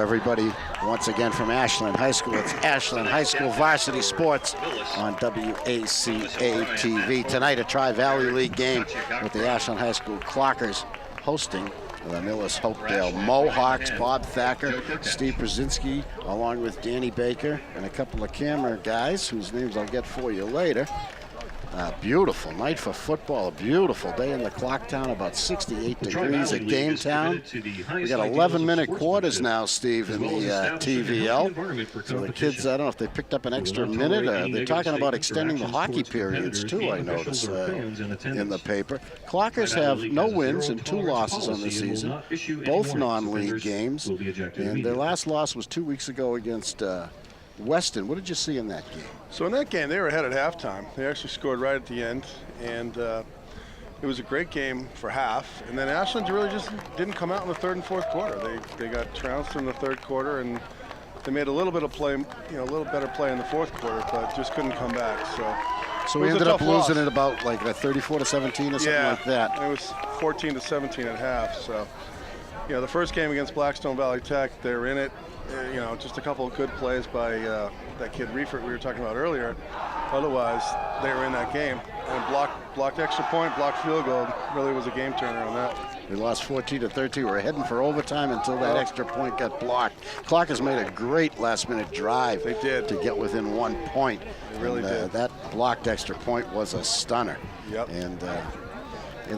everybody once again from Ashland High School. It's Ashland High School Varsity Sports on WACA-TV. Tonight, a Tri-Valley League game with the Ashland High School Clockers hosting the Millis Hopedale Mohawks. Bob Thacker, Steve Brzezinski, along with Danny Baker, and a couple of camera guys whose names I'll get for you later. Beautiful night for football, a beautiful day in the clock town, about 68 degrees at game town. We got 11-minute quarters now, Steve, in the TVL. So the kids, I don't know if they picked up an extra minute. They're talking about extending the hockey periods, too, I noticed in the paper. Clockers have no wins and 2 losses on the season, both non-league games. And their last loss was 2 weeks ago against Weston. What did you see in that game? So in that game, they were ahead at halftime. They actually scored right at the end, and it was a great game for half. And then Ashland really just didn't come out in the third and fourth quarter. They got trounced in the third quarter, and they made a little bit of play, a little better play in the fourth quarter, but just couldn't come back. So we ended up losing it about like 34-17 or something like that. It was 14-17 at half. So, the first game against Blackstone Valley Tech, they were in it. Just a couple of good plays by that kid Reifert we were talking about earlier. Otherwise, they were in that game. And blocked extra point, blocked field goal. Really was a game turner on that. We lost 14-13. We were heading for overtime until that extra point got blocked. Clockers made a great last-minute drive. They did. To get within 1 point. They really did. That blocked extra point was a stunner. Yep. And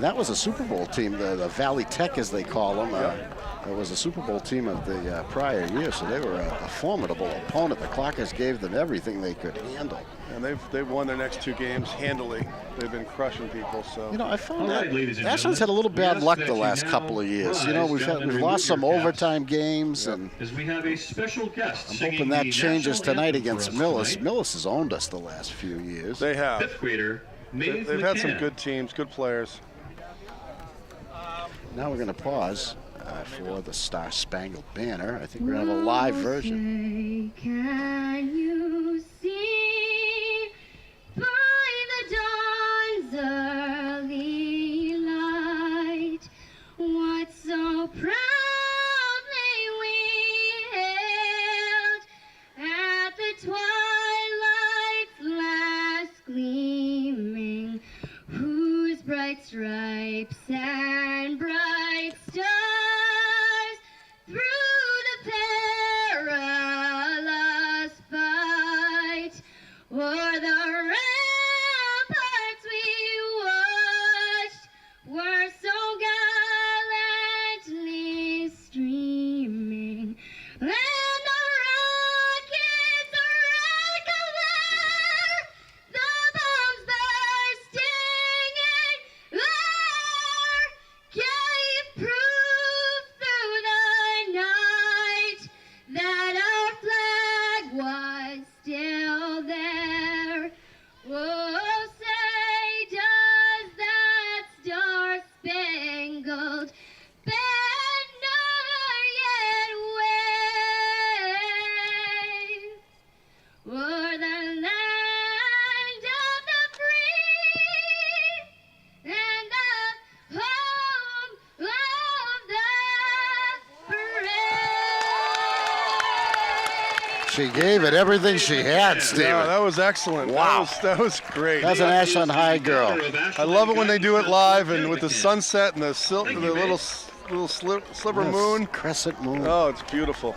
that was a Super Bowl team, the Valley Tech, as they call them. It was a Super Bowl team of the prior year, so they were a formidable opponent. The Clockers gave them everything they could handle. And they've won their next 2 games handily. They've been crushing people. So I found that Ashland's had a little bad luck the last couple of years. We've lost some overtime games, and we have a special guest. I'm hoping that changes tonight against Millis. Millis has owned us the last few years. They have. Fifth grader, they've had some good teams, good players. Now we're going to pause for the Star Spangled Banner. I think we're going to have a live version. Can you see by the dawn's early light what so proudly we hailed at the twilight's last gleaming, whose bright stripes and bright stars through the perilous fight o'er the ramparts we watched were so gallantly streaming, and the rockets red glare, the bombs bursting in air gave proof through the night that our flag was still there. Oh, say does that star-spangled banner yet wave o'er the land of the free and the home of the brave? She gave it everything she had, Steven. Yeah, that was excellent. Wow. That was great. That's an Ashland High girl. I love it when they do it live and with the sunset and the little sliver moon. Crescent moon. Oh, it's beautiful.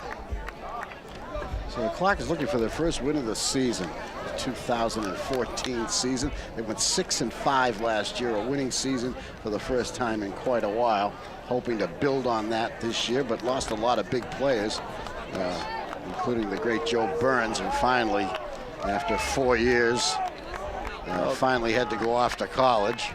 So the Clockers looking for their first win of the season, the 2014 season. They went 6-5 last year, a winning season for the first time in quite a while. Hoping to build on that this year, but lost a lot of big players, including the great Joe Burns, who finally, after 4 years, finally had to go off to college.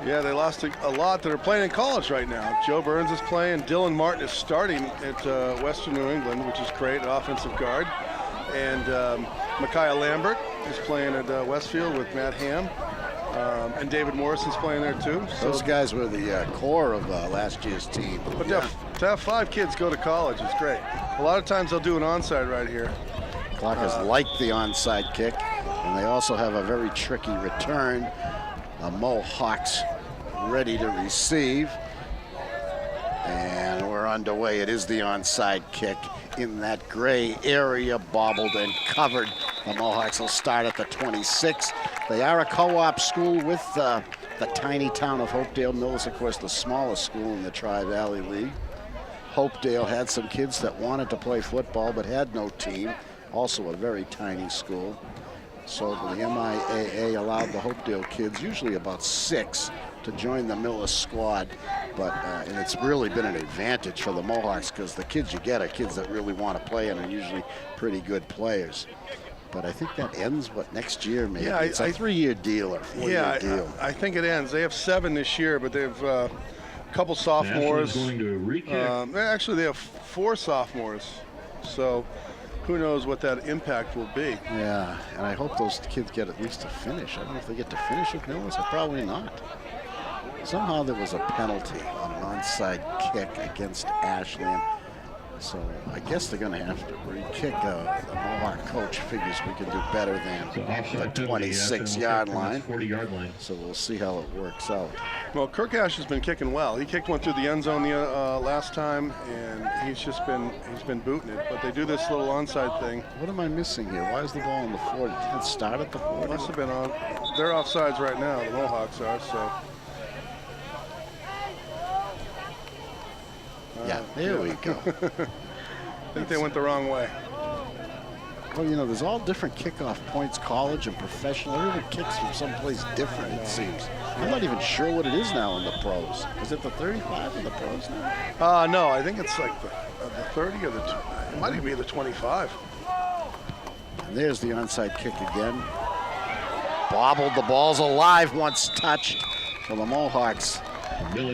Yeah, they lost a lot that are playing in college right now. Joe Burns is playing. Dylan Martin is starting at Western New England, which is great, offensive guard. And Micaiah Lambert is playing at Westfield with Matt Ham. And David Morrison's playing there too. So those guys were the core of last year's team. But to have 5 kids go to college is great. A lot of times they'll do an onside right here. Clockers like the onside kick, and they also have a very tricky return. Mohawks ready to receive. And we're underway. It is the onside kick in that gray area, bobbled and covered. The Mohawks will start at the 26. They are a co-op school with the tiny town of Hopedale. Millis, of course, the smallest school in the Tri-Valley League. Hopedale had some kids that wanted to play football but had no team. Also a very tiny school. So the MIAA allowed the Hopedale kids, usually about 6, to join the Millis squad. But and it's really been an advantage for the Mohawks because the kids you get are kids that really want to play and are usually pretty good players. But I think that ends, next year maybe? Yeah, it's a 3-year deal or 4-year deal. I think it ends. They have 7 this year, but they've a couple sophomores. Actually, they have 4 sophomores. So who knows what that impact will be. Yeah, and I hope those kids get at least a finish. I don't know if they get to finish with Millis, or probably not. Somehow there was a penalty on an onside kick against Ashland. So I guess they're going to have to re-kick. The Mohawk coach figures we can do better than the 26-yard line. 40-yard line. So we'll see how it works out. Well, Kirk Ash has been kicking well. He kicked one through the end zone last time, and he's been booting it. But they do this little onside thing. What am I missing here? Why is the ball on the 40? Did it start at the 40? Must have been on. They're offsides right now. The Mohawks are. So. Yeah, there we go. I think they went the wrong way. Well, you know, there's all different kickoff points, college and professional. Everyone kicks from someplace different, it seems. I'm not even sure what it is now in the pros. Is it the 35 in the pros now? No, I think it's like the 30 or it might even be the 25. And there's the onside kick again. Bobbled, the ball's alive once touched. So the Mohawks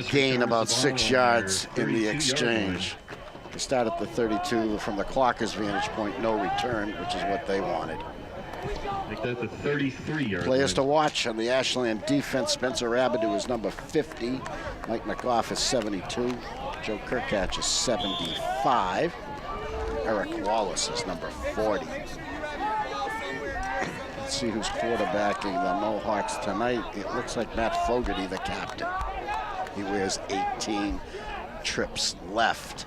gain about 6 yards in the exchange. They start at the 32 from the Clocker's vantage point, no return, which is what they wanted. Make that the 33-yard Players to watch on the Ashland defense. Spencer Abadou is number 50. Mike McGough is 72. Joe Kirkatch is 75. Eric Wallace is number 40. Let's see who's quarterbacking the Mohawks tonight. It looks like Matt Fogarty, the captain. He wears 18, trips left.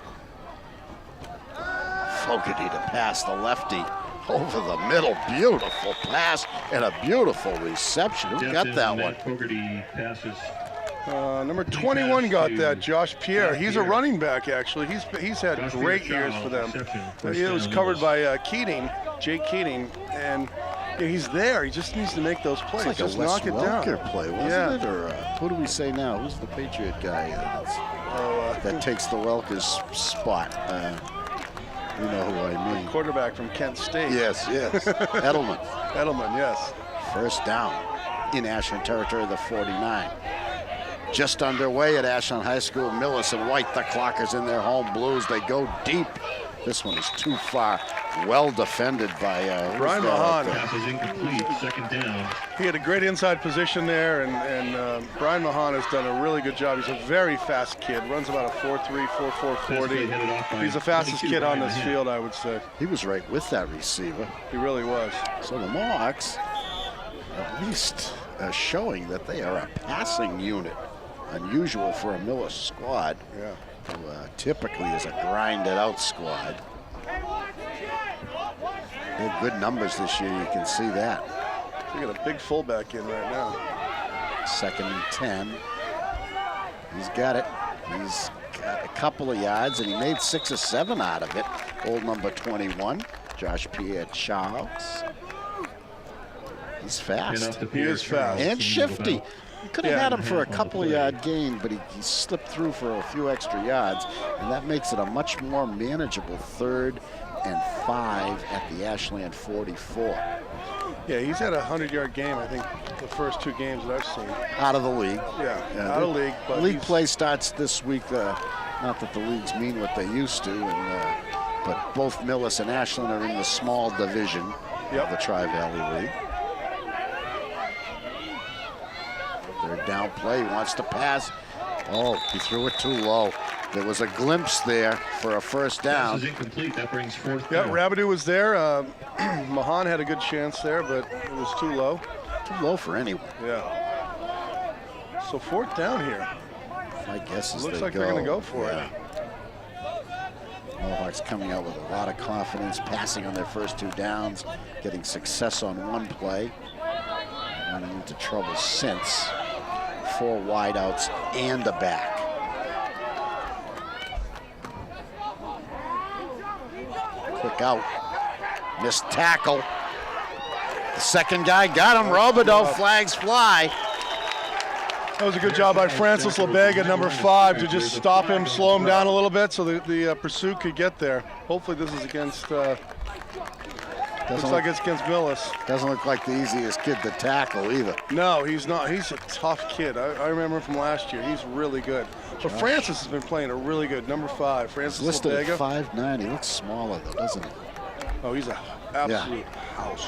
Fogarty to pass the lefty over the middle. Beautiful pass and a beautiful reception. Who got that one? Fogarty passes. Number 21 got that, Josh Pierre. He's a running back, actually. He's had great years for them. It was covered by Jake Keating, and he's there. He just needs to make those plays. It's like just a Wes knock it down. Welker play, wasn't it? Or who do we say now? Who's the Patriot guy that takes the Welker's spot? You know who I mean. Quarterback from Kent State. Yes. Edelman. Edelman, yes. First down in Ashland territory, the 49. Just underway at Ashland High School. Millis and White, the Clockers in their home blues. They go deep. This one is too far. Well defended by Brian Mahan. Pass is incomplete, second down. He had a great inside position there, and Brian Mahan has done a really good job. He's a very fast kid. Runs about a 4.3, 4.4 40. He's the fastest kid on this field, I would say. He was right with that receiver. He really was. So the Mohawks, at least showing that they are a passing unit. Unusual for a Millis squad, who typically is a grinded-out squad. They have good numbers this year, you can see that. They got a big fullback in right now. 2nd and 10. He's got it. He's got a couple of yards, and he made 6 or 7 out of it. Old number 21, Josh Pierre Charles. He's fast. He is fast. And shifty. You could have had him for a couple of yard gain, but he slipped through for a few extra yards, and that makes it a much more manageable 3rd and 5 at the Ashland 44. Yeah, he's had a 100-yard game, I think, the first 2 games that I've seen. Out of the league. Yeah, out of league. But league play starts this week. Not that the leagues mean what they used to, but both Millis and Ashland are in the small division of the Tri-Valley League. Third down play, he wants to pass. Oh, he threw it too low. There was a glimpse there for a first down. This is incomplete, that brings 4th down. down. Yeah, Rabidou was there. Mahan had a good chance there, but it was too low. Too low for anyone. Yeah. So 4th down here. My guess is Looks like they're going to go for it. Mohawks coming out with a lot of confidence, passing on their first 2 downs, getting success on 1 play. Running into trouble since. 4 wideouts and a back. Quick out. Missed tackle. The second guy got him. Robideau, flags fly. That was a good job by Francis Lebega, number 5, to just stop him, slow him down a little bit so the pursuit could get there. Hopefully this is against, looks like it's against Millis. Doesn't look like the easiest kid to tackle either. No, he's not. He's a tough kid. I remember him from last year. He's really good. But Francis has been playing a really good, number 5, Francis He's listed Lebega. at 5'9". He looks smaller though, doesn't he? Oh, he's an absolute house.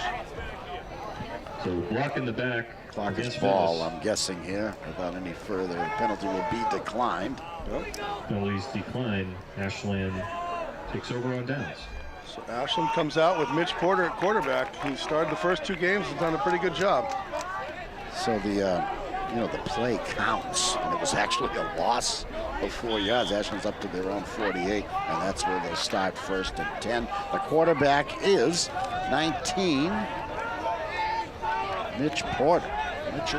So block in the back. Clock is against ball, Millis. I'm guessing here. Without any further, penalty will be declined. Penalties decline. Ashland takes over on downs. So Ashland comes out with Mitch Porter at quarterback. He started the first 2 games and done a pretty good job. So the play counts, and it was actually a loss of 4 yards. Ashland's up to their own 48, and that's where they'll start 1st and 10. The quarterback is 19, Mitchell Porter. He's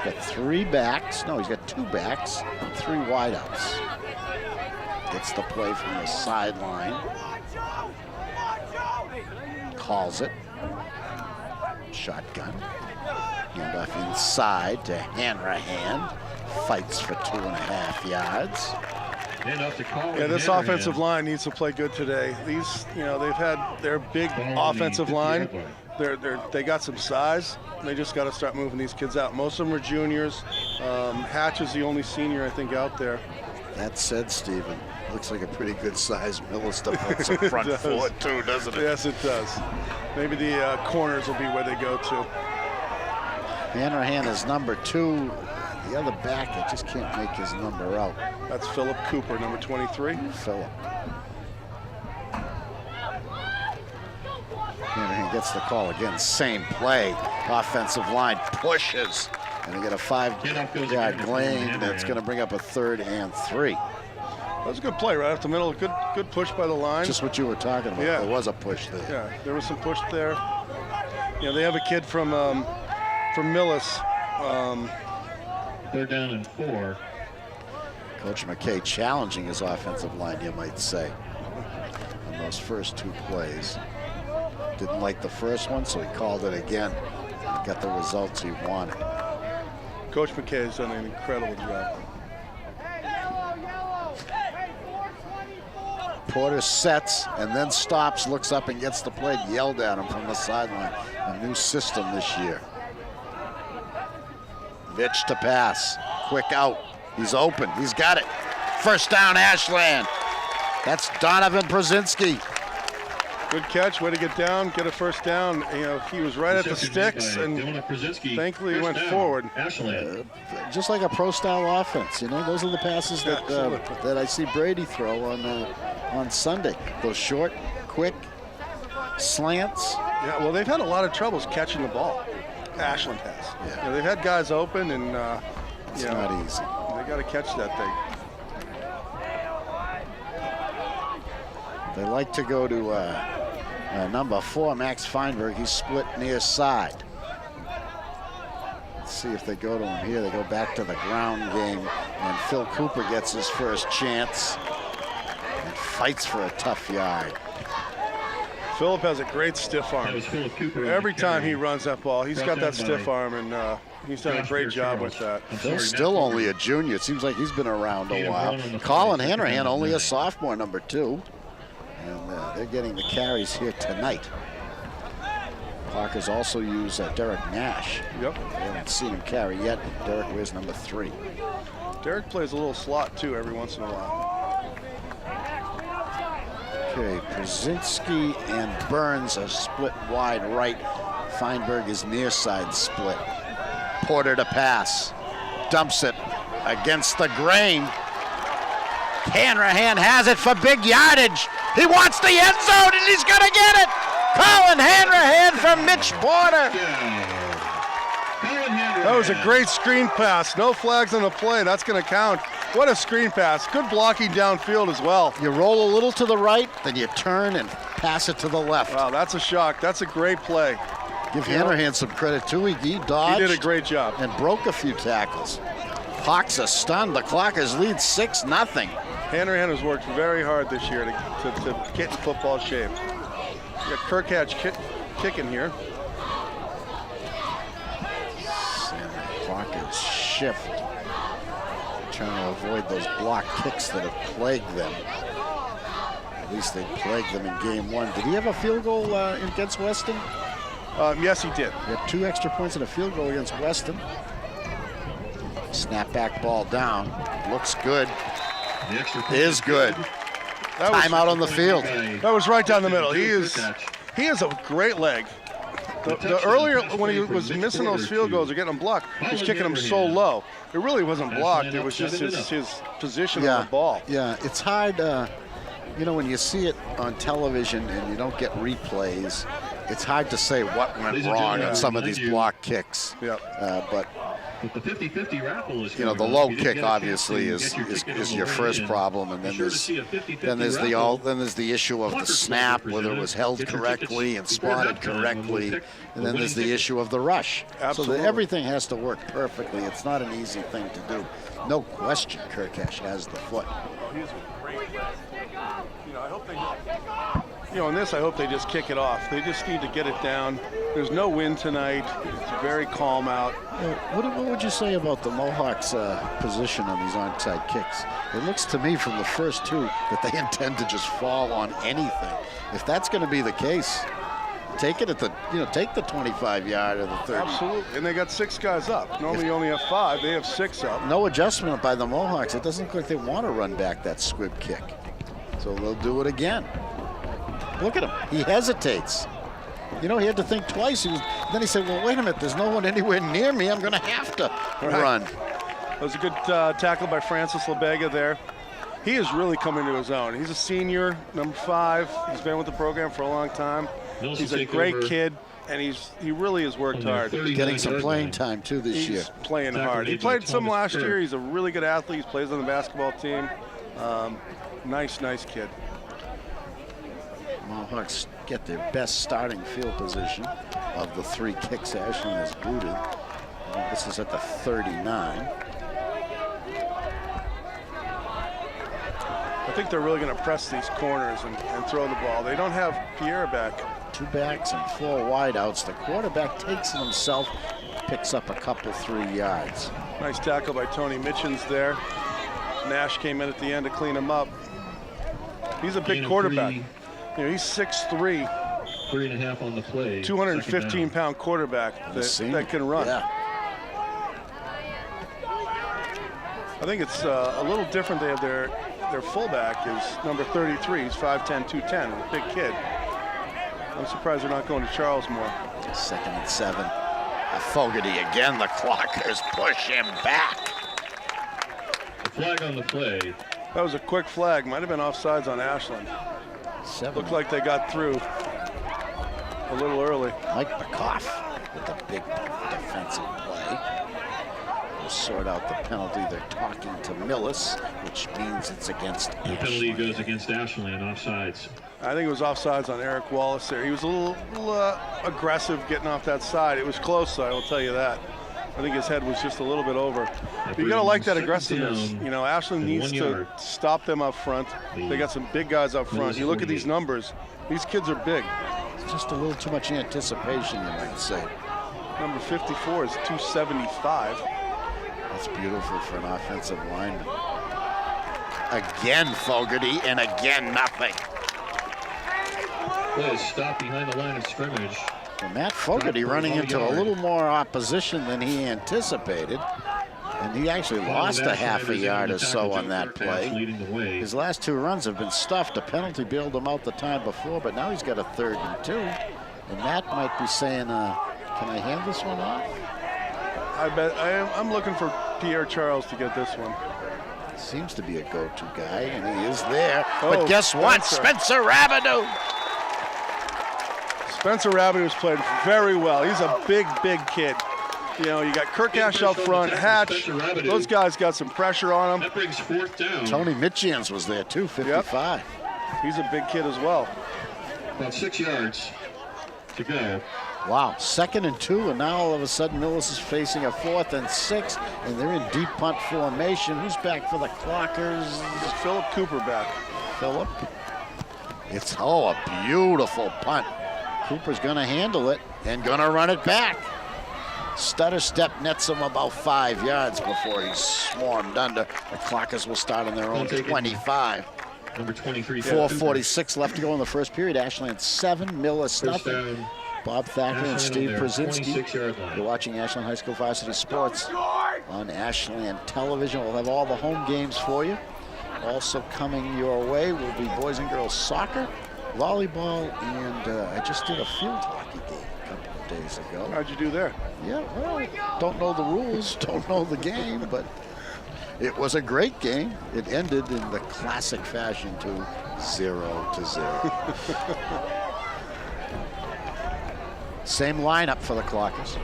got 3 backs. No, he's got 2 backs and 3 wideouts. Gets the play from the sideline. Calls it. Shotgun. Handoff inside to Hanrahan. Fights for 2.5 yards. Yeah, this offensive line needs to play good today. These, they've had their big offensive line. They got some size. They just got to start moving these kids out. Most of them are juniors. Hatch is the only senior, I think, out there. That said, Stephen, looks like a pretty good size Millis defensive front four too, doesn't it? Yes, it does. Maybe the corners will be where they go to. Hanrahan is number 2. The other back, I just can't make his number out. That's Philip Cooper, number 23. Philip. Hanrahan gets the call again. Same play. Offensive line pushes. And they get a 5-yard gain. That's going to bring up a 3rd and 3. That was a good play right up the middle. Good push by the line. Just what you were talking about. Yeah. There was a push there. Yeah, there was some push there. They have a kid from Millis. 3rd down and 4. Coach McKay challenging his offensive line, you might say, on those first 2 plays. Didn't like the first one, so he called it again. Got the results he wanted. Coach McKay has done an incredible job. Porter sets and then stops, looks up and gets the play yelled at him from the sideline. A new system this year. Mitch to pass. Quick out. He's open. He's got it. 1st down, Ashland. That's Donovan Brzezinski. Good catch. Way to get down, get a 1st down. He was right at the sticks, and thankfully he went forward. Just like a pro-style offense, those are the passes that I see Brady throw on Sunday. Those short, quick slants. Yeah, well, they've had a lot of troubles catching the ball. Ashland has. Yeah. They've had guys open, and it's not easy. They got to catch that thing. They like to go to number 4, Max Feinberg. He's split near side. Let's see if they go to him here. They go back to the ground game, and Phil Cooper gets his first chance and fights for a tough yard. Philip has a great stiff arm. Every time he runs that ball, he's got that stiff arm, and he's done a great job with that. Phil's still only a junior. It seems like he's been around a while. Colin Hanrahan, only a sophomore, number 2. And they're getting the carries here tonight. Parkers also use Derek Nash. Yep. I haven't seen him carry yet. Derek wears number 3. Derek plays a little slot, too, every once in a while. Okay, Brzezinski and Burns are split wide right. Feinberg is near side split. Porter to pass. Dumps it against the grain. Hanrahan has it for big yardage. He wants the end zone, and he's going to get it. Colin Hanrahan from Mitch Porter. That was a great screen pass. No flags on the play. That's going to count. What a screen pass. Good blocking downfield as well. You roll a little to the right, then you turn and pass it to the left. Wow, that's a shock. That's a great play. Give Hanrahan some credit, too. He dodged. He did a great job. And broke a few tackles. Hawks are stunned. The Clockers lead 6-0. Hanrahan has worked very hard this year to get in football shape. You got Kirkhatch kicking here. Clockers shift, trying to avoid those block kicks that have plagued them. At least they plagued them in game 1. Did he have a field goal against Weston? Yes, he did. He had 2 extra points and a field goal against Weston. Snapback ball down. Looks good. Is good. Timeout on the field. That was right down the middle. He is a great leg. The earlier, when he was missing those field goals or getting them blocked, he was kicking them so low. It really wasn't blocked. It was just his position on the ball. Yeah, it's hard, you know, when you see it on television and you don't get replays, it's hard to say what went wrong on some of these block kicks. Yeah. But the 50-50 raffle is, you know, the low kick obviously is your first problem, and then there's the issue of the snap, whether it was held correctly and spotted correctly, and then there's the issue of the rush. Absolutely. So everything has to work perfectly. It's not an easy thing to do. No question, Kirkhatch has the foot. You know, in this, I hope they just kick it off. They just need to get it down. There's no wind tonight. It's very calm out. What would you say about the Mohawks' position on these onside kicks? It looks to me from the first 2 that they intend to just fall on anything. If that's going to be the case, take it at the, take the 25-yard or the 30. Absolutely, and they got 6 guys up. Normally you only have 5. They have 6 up. No adjustment by the Mohawks. It doesn't look like they want to run back that squib kick. So they'll do it again. Look at him. He hesitates. You know, he had to think twice. Then he said, well, wait a minute. There's no one anywhere near me. I'm going to have to run. That was a good tackle by Francis LeBega there. He is really coming to his own. He's a senior, number 5. He's been with the program for a long time. He's a great kid, and he really has worked hard. Getting some playing time, too, this year. He's playing hard. He played some last year. He's a really good athlete. He plays on the basketball team. Nice kid. Mohawks get their best starting field position of the 3 kicks Ashland has booted. This is at the 39. I think they're really going to press these corners and throw the ball. They don't have Pierre back. 2 backs and 4 wideouts. The quarterback takes it himself, picks up a couple 3 yards. Nice tackle by Tony Mitchens there. Nash came in at the end to clean him up. He's a big quarterback. You know, he's 6'3", 3.5 on the play. 215-pound quarterback that can run. Yeah. I think it's a little different. They have their fullback is number 33. He's 5'10", 210, a big kid. I'm surprised they're not going to Charles more. 2nd and 7. Fogarty again. The Clockers push him back. The flag on the play. That was a quick flag. Might have been offsides on Ashland. 7. Looked like they got through a little early. Mike McCoff with a big defensive play. We'll sort out the penalty. They're talking to Millis, which means it's against Ashland. The penalty goes against Ashland, offsides. I think it was offsides on Eric Wallace there. He was a little aggressive getting off that side. It was close, I will tell you that. I think his head was just a little bit over. But you got to like that aggressiveness. You know, Ashland needs to stop them up front. They got some big guys up front. You look at these numbers. These kids are big. It's just a little too much anticipation, you might say. Number 54 is 275. That's beautiful for an offensive lineman. Again Fogarty, and again nothing. Play is stopped behind the line of scrimmage. Well, Matt Fogarty running into a little more opposition than he anticipated. And he actually lost a half a yard or so on that play. His last 2 runs have been stuffed. A penalty bailed him out the time before, but now he's got a 3rd and 2. And Matt might be saying, can I hand this one off? I bet I'm looking for Pierre Charles to get this one. Seems to be a go-to guy, and he is there. But guess what? Spencer Rabideau. Spencer Rabideau's played very well. He's a big kid. You know, you got Kirk Ash out front, Hatch. Those guys got some pressure on them. That brings 4th down. Tony Mitchians was there too, 55. Yep. He's a big kid as well. About 6 yards to go. Wow, 2nd and 2, and now all of a sudden Millis is facing a 4th and 6, and they're in deep punt formation. Who's back for the Clockers? It's Philip Cooper back. Philip. It's, oh, a beautiful punt. Cooper's gonna handle it and gonna run it back. Stutter step nets him about 5 yards before he's swarmed under. The Clockers will start on their own 25. Number 23. 4:46 left to go in the first period. Ashland 7, Millis First nothing. down. Bob Thacker and Ashland Steve on their Brzezinski. 26-yard line. You're watching Ashland High School Varsity Sports on Ashland Television. We'll have all the home games for you. Also coming your way will be boys and girls soccer, volleyball, and I just did a field hockey game a couple of days ago. How'd you do there? Yeah, well, don't know the rules, don't know the game, but it was a great game. It ended in the classic fashion to 0-0. Same lineup for the Clockers.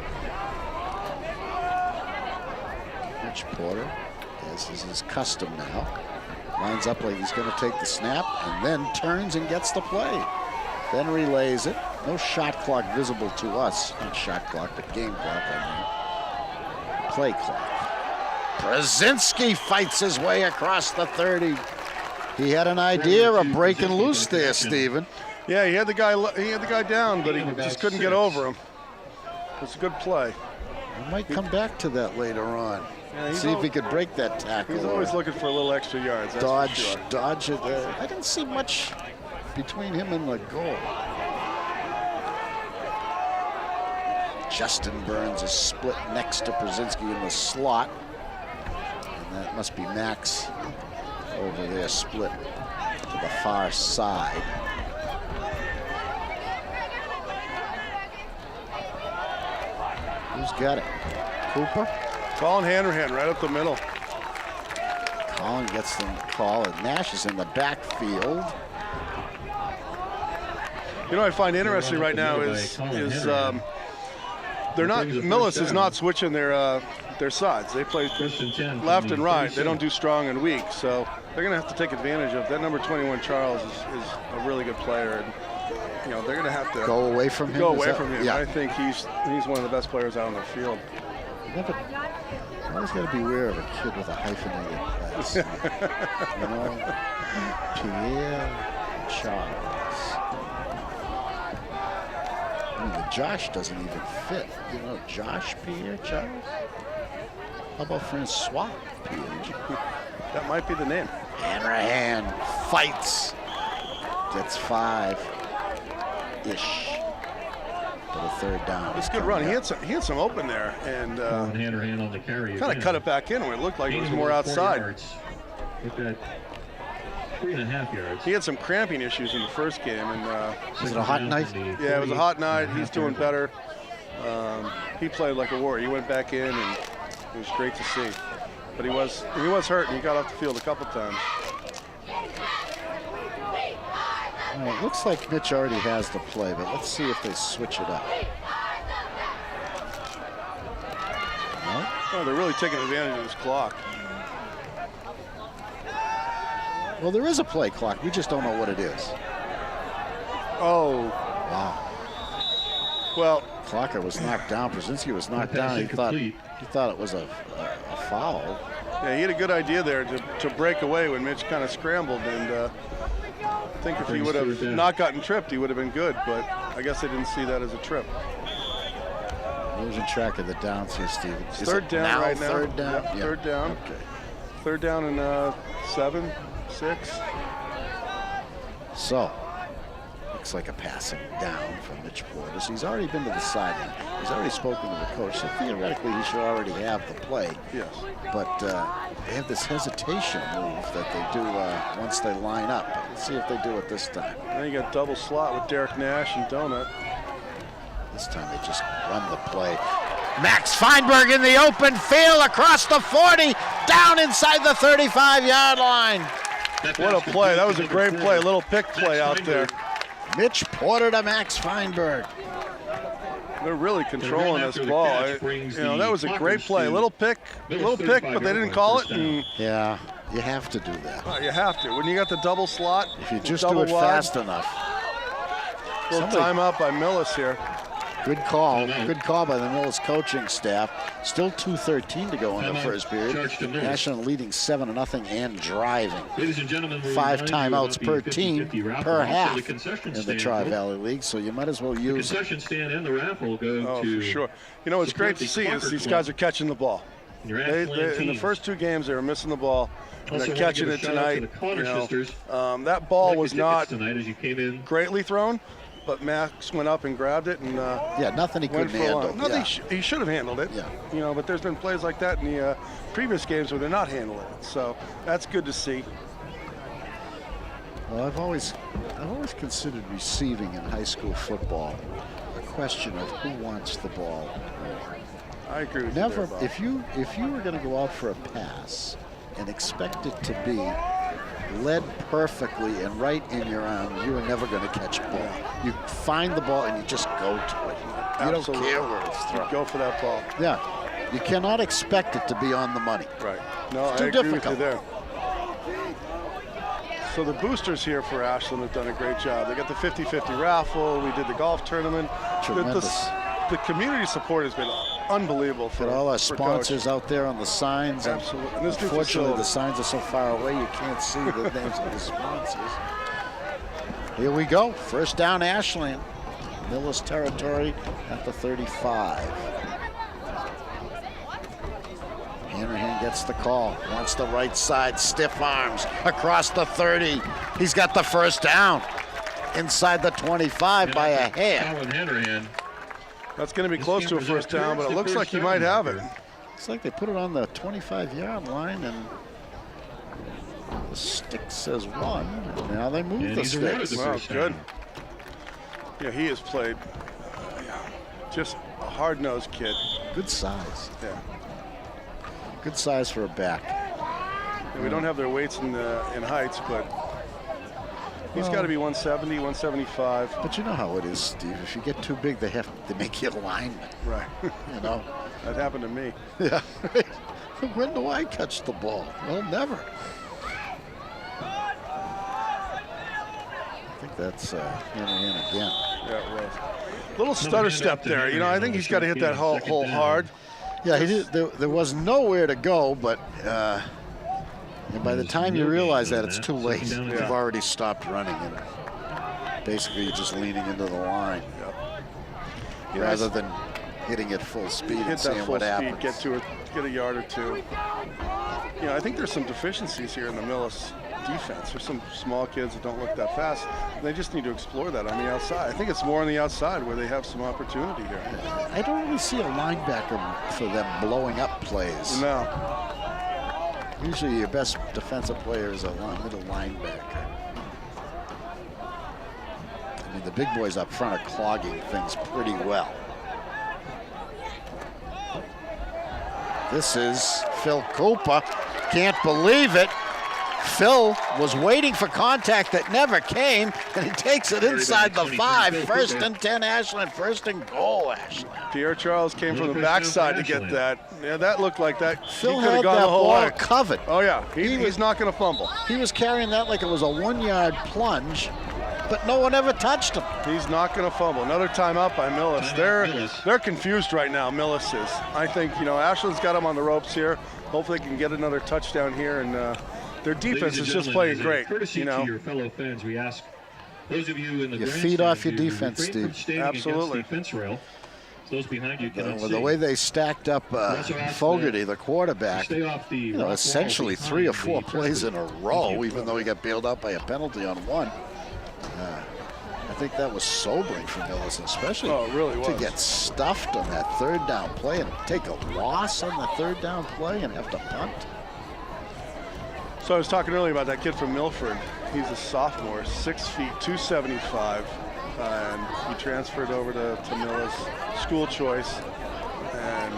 Mitch Porter, as is his custom now, lines up like he's going to take the snap and then turns and gets the play. Then relays it. No shot clock visible to us. Not shot clock, but game clock, I mean. Play clock. Brzezinski fights his way across the 30. He had an idea of breaking loose there, Stephen. Yeah, he had the guy down, but he just couldn't get over him. It's a good play. We might come back to that later on. Yeah, see if he could break that tackle. He's always looking for a little extra yards. That's for sure. Dodge it. I didn't see much between him and the goal. Justin Burns is split next to Brzezinski in the slot. And that must be Max over there, split to the far side. Who's got it? Cooper? Colin Hanrahan right up the middle. Colin gets the call, and Nash is in the backfield. You know what I find interesting right now is they're not, Millis is not switching their sides. They play left and right. They don't do strong and weak, so they're going to have to take advantage of that. Number 21 Charles is a really good player, and you know they're going to have to go away from him. Go away from him. Yeah. I think he's one of the best players out on the field. You always got to beware of a kid with a hyphenated last name. You know, Pierre Charles. I mean, the Josh doesn't even fit. You know, Josh Pierre Charles. How about Francois Pierre? That might be the name. Hanrahan fights. Gets 5-ish. For the 3rd down. It's a good run. He had some open there, and Hanrahan on the carry. Kind of cut it back in when it looked like it was more outside. We've got 3.5 yards. He had some cramping issues in the first game, and was it a hot night? Yeah, it was a hot night. He's doing better. He played like a warrior. He went back in, and it was great to see. But he was hurt, and he got off the field a couple times. Well, it looks like Mitch already has the play, but let's see if they switch it up. No? Oh, they're really taking advantage of this clock. Well, there is a play clock. We just don't know what it is. Oh. Wow. Well, Clocker was knocked down. Brzezinski was knocked down. He thought it was a foul. Yeah, he had a good idea there to break away when Mitch kind of scrambled, and I think if he would have not gotten tripped, he would have been good, but I guess they didn't see that as a trip. Losing track of the downs here, Steven. It's third down right now. Third down? Yep, Yeah. third down. Okay. Third down and 7, 6. So, looks like a passing down from Mitch Porter. So he's already been to the sideline. He's already spoken to the coach. So theoretically, he should already have the play. Yes. But they have this hesitation move that they do once they line up. Let's see if they do it this time. Then you got double slot with Derek Nash and Donut. This time they just run the play. Max Feinberg in the open field across the 40, down inside the 35-yard line. What a play. That was a great play. A little pick play out there. Mitch Porter to Max Feinberg. They're really controlling this ball. That was a great play. Little pick, but they didn't call it. And Yeah, you have to do that. you have to. When you got the double slot, If you just double do it wide, fast enough. little timeout by Millis here. Good call. Good call by the Millis coaching staff. Still 2:13 to go in the first period. Ashland leading 7-0 and driving. Ladies and gentlemen, 5 timeouts per team per half the concession in the stand. Tri-Valley League, so you might as well The use it. concession stand and the raffle go to. For sure. You know what's great to see is these guys are catching the ball. Your In Ashland the teams. first 2 games, they were missing the ball. And Also they're want to catching give a it shout out to tonight. the Connor sisters. That ball Like the was tickets not tonight as you came in. greatly thrown, but Max went up and grabbed it and Yeah, nothing he went couldn't for a handle. line. No, Yeah. he should have handled it. Yeah. But there's been plays like that in the previous games where they're not handling it. So that's good to see. Well, I've always considered receiving in high school football a question of who wants the ball. I agree with Never, you there, Bob. if you were going to go out for a pass and expect it to be led perfectly and right in your arm, you are never going to catch a ball. You find the ball and you just go to it. You don't care where it's thrown. Go for that ball. Yeah, you cannot expect it to be on the money. Right. No, I too agree difficult. with you there. So the boosters here for Ashland have done a great job. They got the 50-50 raffle. We did the golf tournament. Tremendous. The community support has been unbelievable for Got all our for sponsors out there on the signs. and Absolutely. And this new unfortunately, the facility. signs are so far away you can't see the names of the sponsors. Here we go. First down, Ashland. Millis territory at the 35. Hanrahan gets the call. Wants the right side. Stiff arms across the 30. He's got the first down. Inside the 25 by a hair. Colin Hanrahan. That's going to be close to a first down, but it looks like he might have it. Looks like they put it on the 25-yard line, and the stick says 1. And now they move And the he's awarded sticks. the Wow, first good. down. Yeah, he has played just a hard-nosed kid. Good size. Yeah. Good size for a back. And we don't have their weights in heights, but he's got to be 170, 175. But you know how it is, Steve. If you get too big, they make you a lineman. Right. You know. That happened to me. Yeah. When do I catch the ball? Well, never. I think that's Hanrahan again. Yeah, it was. Little stutter step there. You know, I think he's got to hit that hole hard. Yeah, he did. There was nowhere to go, but and by the time you realize that, it's too late. You've already stopped running, and basically you're just leaning into the line rather than hitting it full speed and Hit seeing that full what speed, happens. get a yard or two. You know, I think there's some deficiencies here in the Millis defense. There's some small kids that don't look that fast. They just need to explore that on the outside. I think it's more on the outside where they have some opportunity here. I don't really see a linebacker for them blowing up plays. No. Usually your best defensive player is a middle linebacker. I mean, the big boys up front are clogging things pretty well. This is Phil Cooper. Can't believe it. Phil was waiting for contact that never came, and he takes it inside the 5. First and 10 Ashland, first and goal Ashland. Pierre Charles came from the backside to get that. Yeah, that looked like that. Phil he could have had gone that the whole ball way. covered. Oh yeah, he's not going to fumble. He was carrying that like it was a 1-yard plunge, but no one ever touched him. He's not going to fumble. Another timeout by Millis. They're confused right now. Millis is. I think Ashland's got them on the ropes here. Hopefully, they can get another touchdown here, and their defense is just playing great. Courtesy to your fellow fans, we ask those of you in the You grandstand feed off your to defense, refrain from Steve. standing Absolutely. against the fence rail. Those behind you cannot Well, see. the way they stacked up Fogarty, the quarterback, Stay off the rock wall essentially behind 3 or the 4 plays in a row, you. even though he got bailed out by a penalty on 1. I think that was sobering for Millis, especially Oh, it really to was. get stuffed on that 3rd down play and take a loss on the 3rd down play and have to punt. So I was talking earlier about that kid from Milford. He's a sophomore, 6 feet, 275, and he transferred over to Millis, school choice. And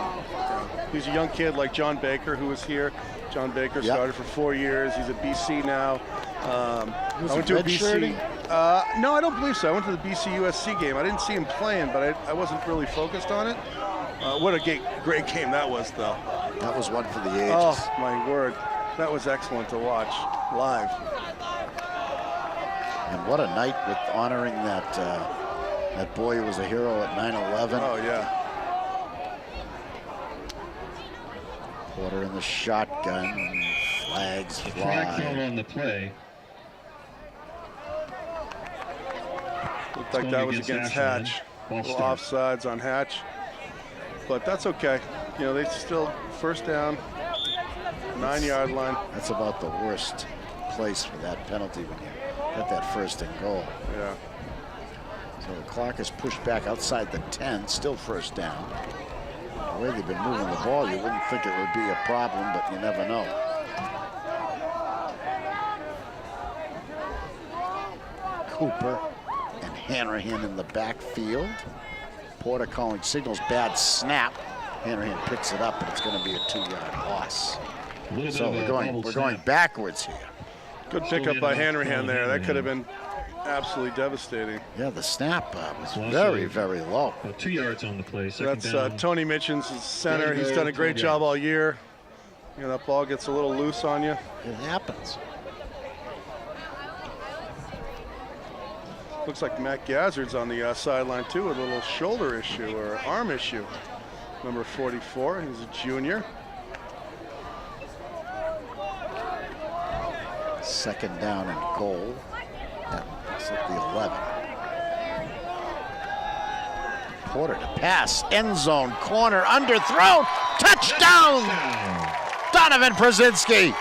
he's a young kid like John Baker, who was here. John Baker started for 4 years. He's at BC now. I went to a BC. No, I don't believe so. I went to the BC-USC game. I didn't see him playing, but I wasn't really focused on it. What a great game that was, though. That was one for the ages. Oh, my word. That was excellent to watch live. And what a night with honoring that that boy who was a hero at 9/11. Oh, yeah. Porter in the shotgun. Flags Flag fly. thrown on the play. Looked like that was against Ashland. Hatch. Ball Little start. offsides on Hatch. But that's okay. You know, they still first down, 9-yard line. That's about the worst place for that penalty when you get that first and goal. Yeah. So the clock is pushed back outside the 10, still first down. The way they've been moving the ball, you wouldn't think it would be a problem, but you never know. Cooper and Hanrahan in the backfield. Porter calling signals, bad snap. Hanrahan picks it up, but it's going to be a 2-yard loss. So we're going backwards here. Good pickup by Hanrahan there. That could have been absolutely devastating. Yeah, the snap was very, very low. 2 yards on the play. That's Tony Mitchens' center. He's done a great job all year. You know, that ball gets a little loose on you. It happens. Looks like Matt Gazzard's on the sideline too, with a little shoulder issue or arm issue. Number 44, he's a junior. Second down and goal. That's at the 11. Porter to pass, end zone, corner, underthrown, touchdown! Donovan Brzezinski.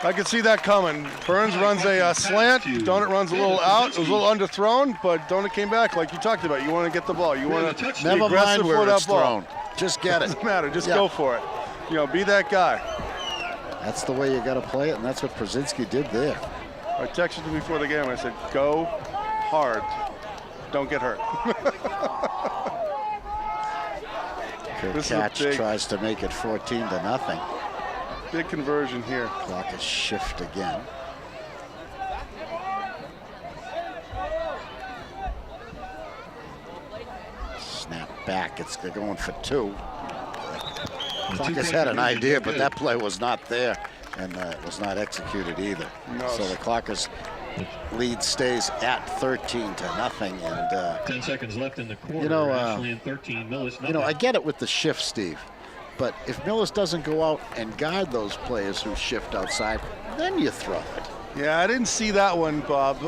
I could see that coming. Burns runs a slant. Donut runs a little out. It was a little underthrown, but Donut came back like you talked about. You want to get the ball. You want to be Never aggressive mind where for that it's ball. thrown. Just get it. Doesn't matter. Just go for it. You know, be that guy. That's the way you got to play it, and that's what Brzezinski did there. I texted him before the game. I said, go hard. Don't get hurt. Kirkatch tries to make it 14-0. Big conversion here. Clock is shift again. Snap back. They're going for 2. Clock has had an idea, but that play was not there, and it was not executed either. No. So the Clockers lead stays at 13-0, and 10 seconds left in the quarter. you know, Ashland 13, Millis nothing. you know, I get it with the shift, Steve, but if Millis doesn't go out and guard those players who shift outside, then you throw it. Yeah, I didn't see that one, Bob.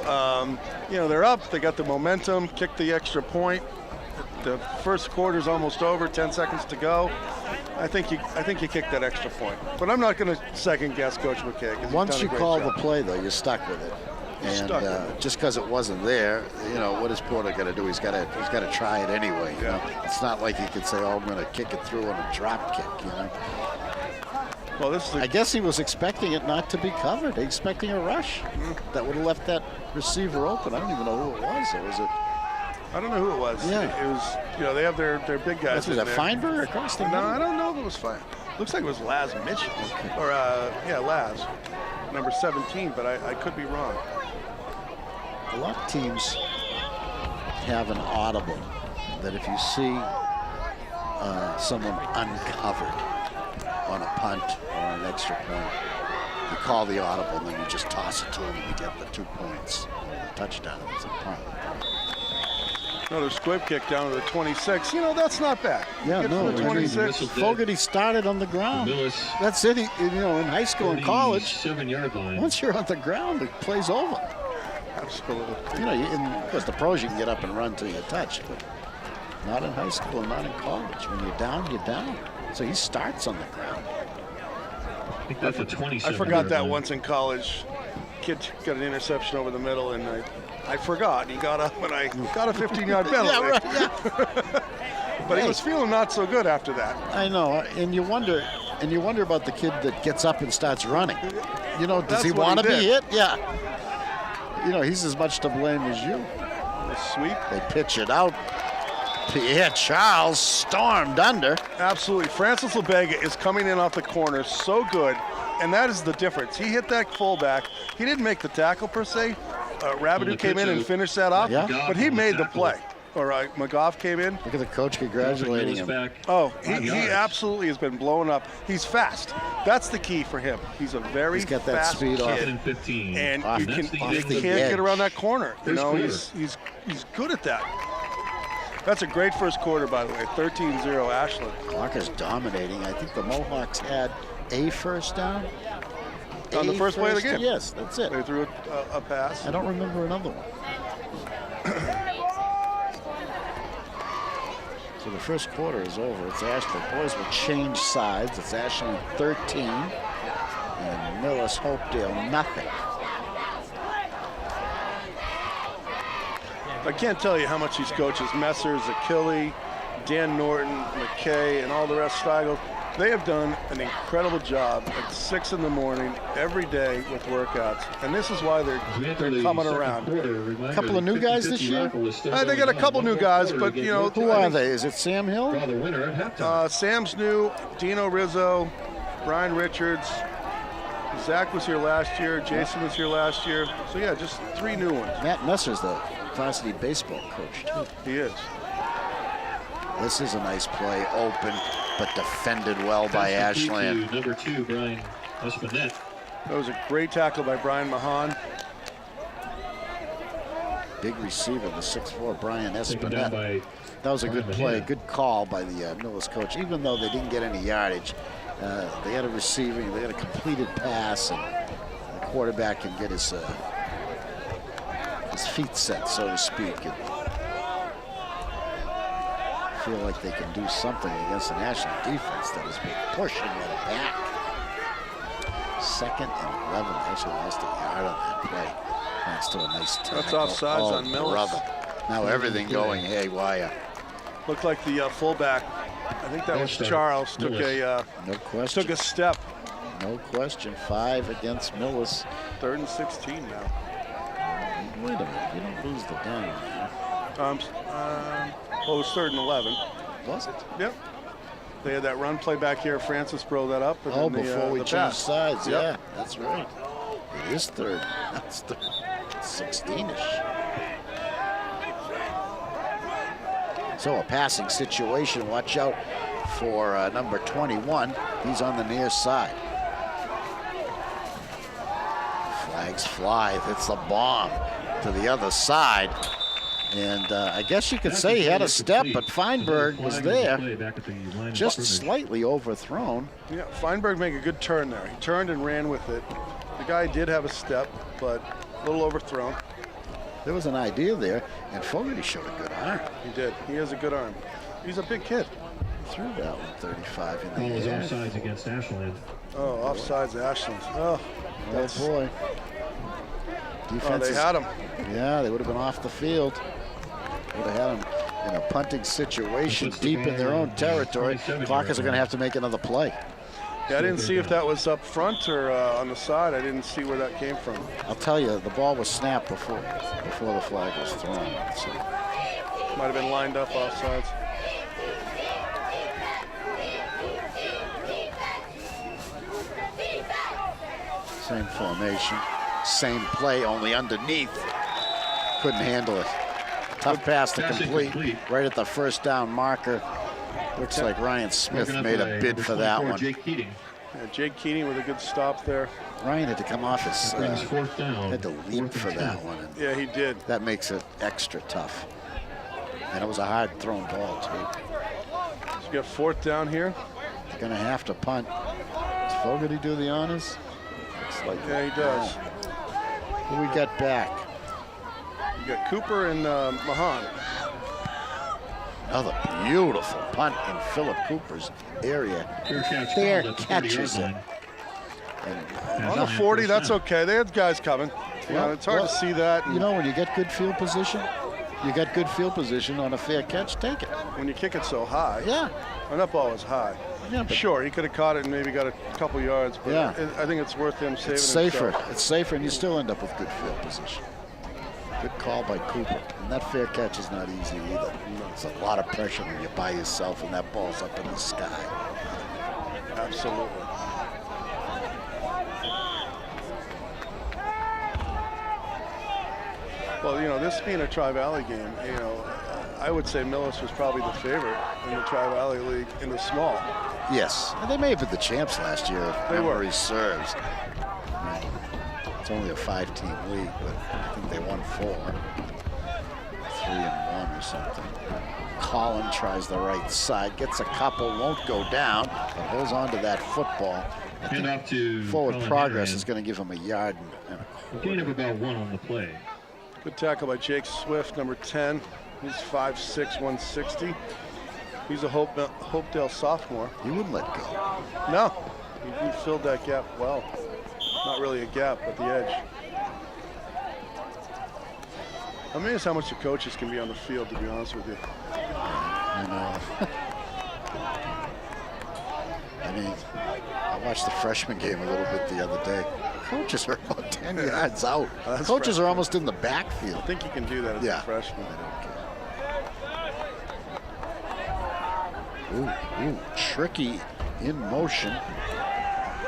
You know, they're up. They got the momentum, kicked the extra point. The first quarter's almost over, 10 seconds to go. I think you kicked that extra point. But I'm not going to second guess Coach McKay. 'Cause Once he's you done a call great the job. play, though, you're stuck with it. And just because it wasn't there, you know, what is Porter going to do? He's got to try it anyway. You know? It's not like he could say, "Oh, I'm going to kick it through on a drop kick." You know. Well, this is I guess he was expecting it not to be covered. Expecting a rush that would have left that receiver open. I don't even know who it was. Or was it? I don't know who it was. Yeah. It was, you know, they have their big guys. Was it in there. Feinberg across the No, middle? I don't know if it was fine. Looks like it was Laz Mitchell. Or, Laz. Number 17, but I could be wrong. A lot of teams have an audible that if you see someone uncovered on a punt or an extra point, you call the audible and then you just toss it to him and you get the 2 points. The touchdown if it's a punt. Another squib kick down to the 26. You know, that's not bad. Yeah, Get no, to the I mean, 26. Fogarty started on the ground. Millis, That's it. You know, in high school and college, 7-yard line. once you're on the ground, it plays over. Absolutely. You know, of course, the pros, you can get up and run till you're touched, but not in high school and not in college. When you're down, you're down. So he starts on the ground. I think that's a 27. I forgot that once in college. Kid got an interception over the middle, and I forgot. He got up, and I got a 15-yard penalty. Yeah, right, yeah. But he was feeling not so good after that. I know, and you wonder about the kid that gets up and starts running. You know, does That's he what want to he be did. hit? Yeah. You know, he's as much to blame as you. The sweep. They pitch it out. Pierre Charles stormed under. Absolutely. Francis LeBega is coming in off the corner so good. And that is the difference. He hit that fullback. He didn't make the tackle per se. Rabideau came in and finished that off, but he made the play. All right, McGough came in. Look at the coach congratulating him. Oh, he absolutely has been blowing up. He's fast. That's the key for him. He's a very He's got that fast speed off. kid. And you can't edge. get around that corner. You know, he's good at that. That's a great first quarter, by the way. 13-0 Ashland. Walker's dominating. I think the Mohawks had a first down. On the first play of the game. Yes, that's it. They threw a pass. I don't remember another one. So the first quarter is over. It's Ashland. Boys will change sides. It's Ashland 13 and Millis Hopedale nothing. I can't tell you how much these coaches, Messers, Achille, Dan Norton, McKay, and all the rest, Steigel, they have done an incredible job at 6 in the morning every day with workouts. And this is why they're coming around. A couple of new guys this year? They got a couple new guys, but, you know. Who are they? Is it Sam Hill? Sam's new, Dino Rizzo, Brian Richards. Zach was here last year. Jason was here last year. So, yeah, just 3 new ones. Matt Messer's the varsity baseball coach, too. He is. This is a nice play, open, but defended well by Ashland. Number 2, Brian Espinette. That was a great tackle by Brian Mahan. Big receiver, the 6'4", Brian Espinette. That was a good play, good call by the Millis coach. Even though they didn't get any yardage, they had a receiving, they had a completed pass, and the quarterback can get his feet set, so to speak. And feel like they can do something against an Ashland defense that has been pushing them back. 2nd and 11. Actually lost a yard on that play. Thanks to a nice tackle. That's offsides on Millis. Brother. Now everything going haywire. Looked like the fullback, I think that was Charles, took a no question. took a step. No question. 5 against Millis. 3rd and 16 now. Wait a minute. You don't lose the down. Well, it was 3rd and 11. Was it? Yep. They had that run play back here. Francis broke that up. And then before we changed sides. Yep. Yeah, that's right. It is 3rd. That's 16-ish. So a passing situation. Watch out for number 21. He's on the near side. Flags fly. It's a bomb to the other side. And I guess you could say he had a step, but Feinberg was there, just slightly overthrown. Yeah, Feinberg made a good turn there. He turned and ran with it. The guy did have a step, but a little overthrown. There was an idea there, and Fogarty showed a good arm. He did. He has a good arm. He's a big kid. Threw that one 35 in Ball the was air. offsides against Ashland. Oh, offsides Ashland. Oh, Oh boy. They had him. Yeah, they would have been off the field. Would have had him in a punting situation deep in their own territory. Clockers are going to have to make another play. Yeah, I didn't see if that was up front or on the side. I didn't see where that came from. I'll tell you, the ball was snapped before the flag was thrown. So. Might have been lined up offsides. Same formation, same play, only underneath. Couldn't handle it. Tough pass to complete right at the first down marker. Looks like Ryan Smith made a bid for that one. Jake Keating with a good stop there. Ryan had to come off his, had to leap for that one. Yeah, he did. That makes it extra tough. And it was a hard thrown ball too. So you got 4th down here. They're gonna have to punt. Does Fogarty do the honors? Looks like yeah, he does. Who we got back? You got Cooper and Mahan. Another beautiful punt in Philip Cooper's area. Fair catches it. On the 40, that's okay. They had guys coming. Yeah, it's hard to see that. You know, when you get good field position, you got good field position on a fair catch, take it. When you kick it so high. Yeah. And that ball was high. Yeah, but sure, he could have caught it and maybe got a couple yards, but yeah. I think it's worth him saving it's safer. himself. It's safer, and you still end up with good field position. Good call by Cooper. And that fair catch is not easy either. It's a lot of pressure when you're by yourself and that ball's up in the sky. Absolutely. Well, you know, this being a Tri-Valley game, you know, I would say Millis was probably the favorite in the Tri-Valley League in the small. Yes, and they may have been the champs last year, if They were. memory serves. I mean, it's only a 5-team league, but I think they won 4. 3-1 or something. Collin tries the right side, gets a couple, won't go down, but holds on to that football. I Hand off to think forward Colin progress Hanrahan. is going to give him a yard and a A gain of about 1 on the play. Good tackle by Jake Swift, number 10. He's 5'6", 160. He's a Hopedale sophomore. He wouldn't let go. No, he filled that gap well. Not really a gap, but the edge. I'm amazed how much the coaches can be on the field, to be honest with you. I know. I mean, I watched the freshman game a little bit the other day. Coaches are about 10 yards out. That's Coaches are freshman. almost in the backfield. I think you can do that as Yeah. a freshman. Ooh, tricky in motion.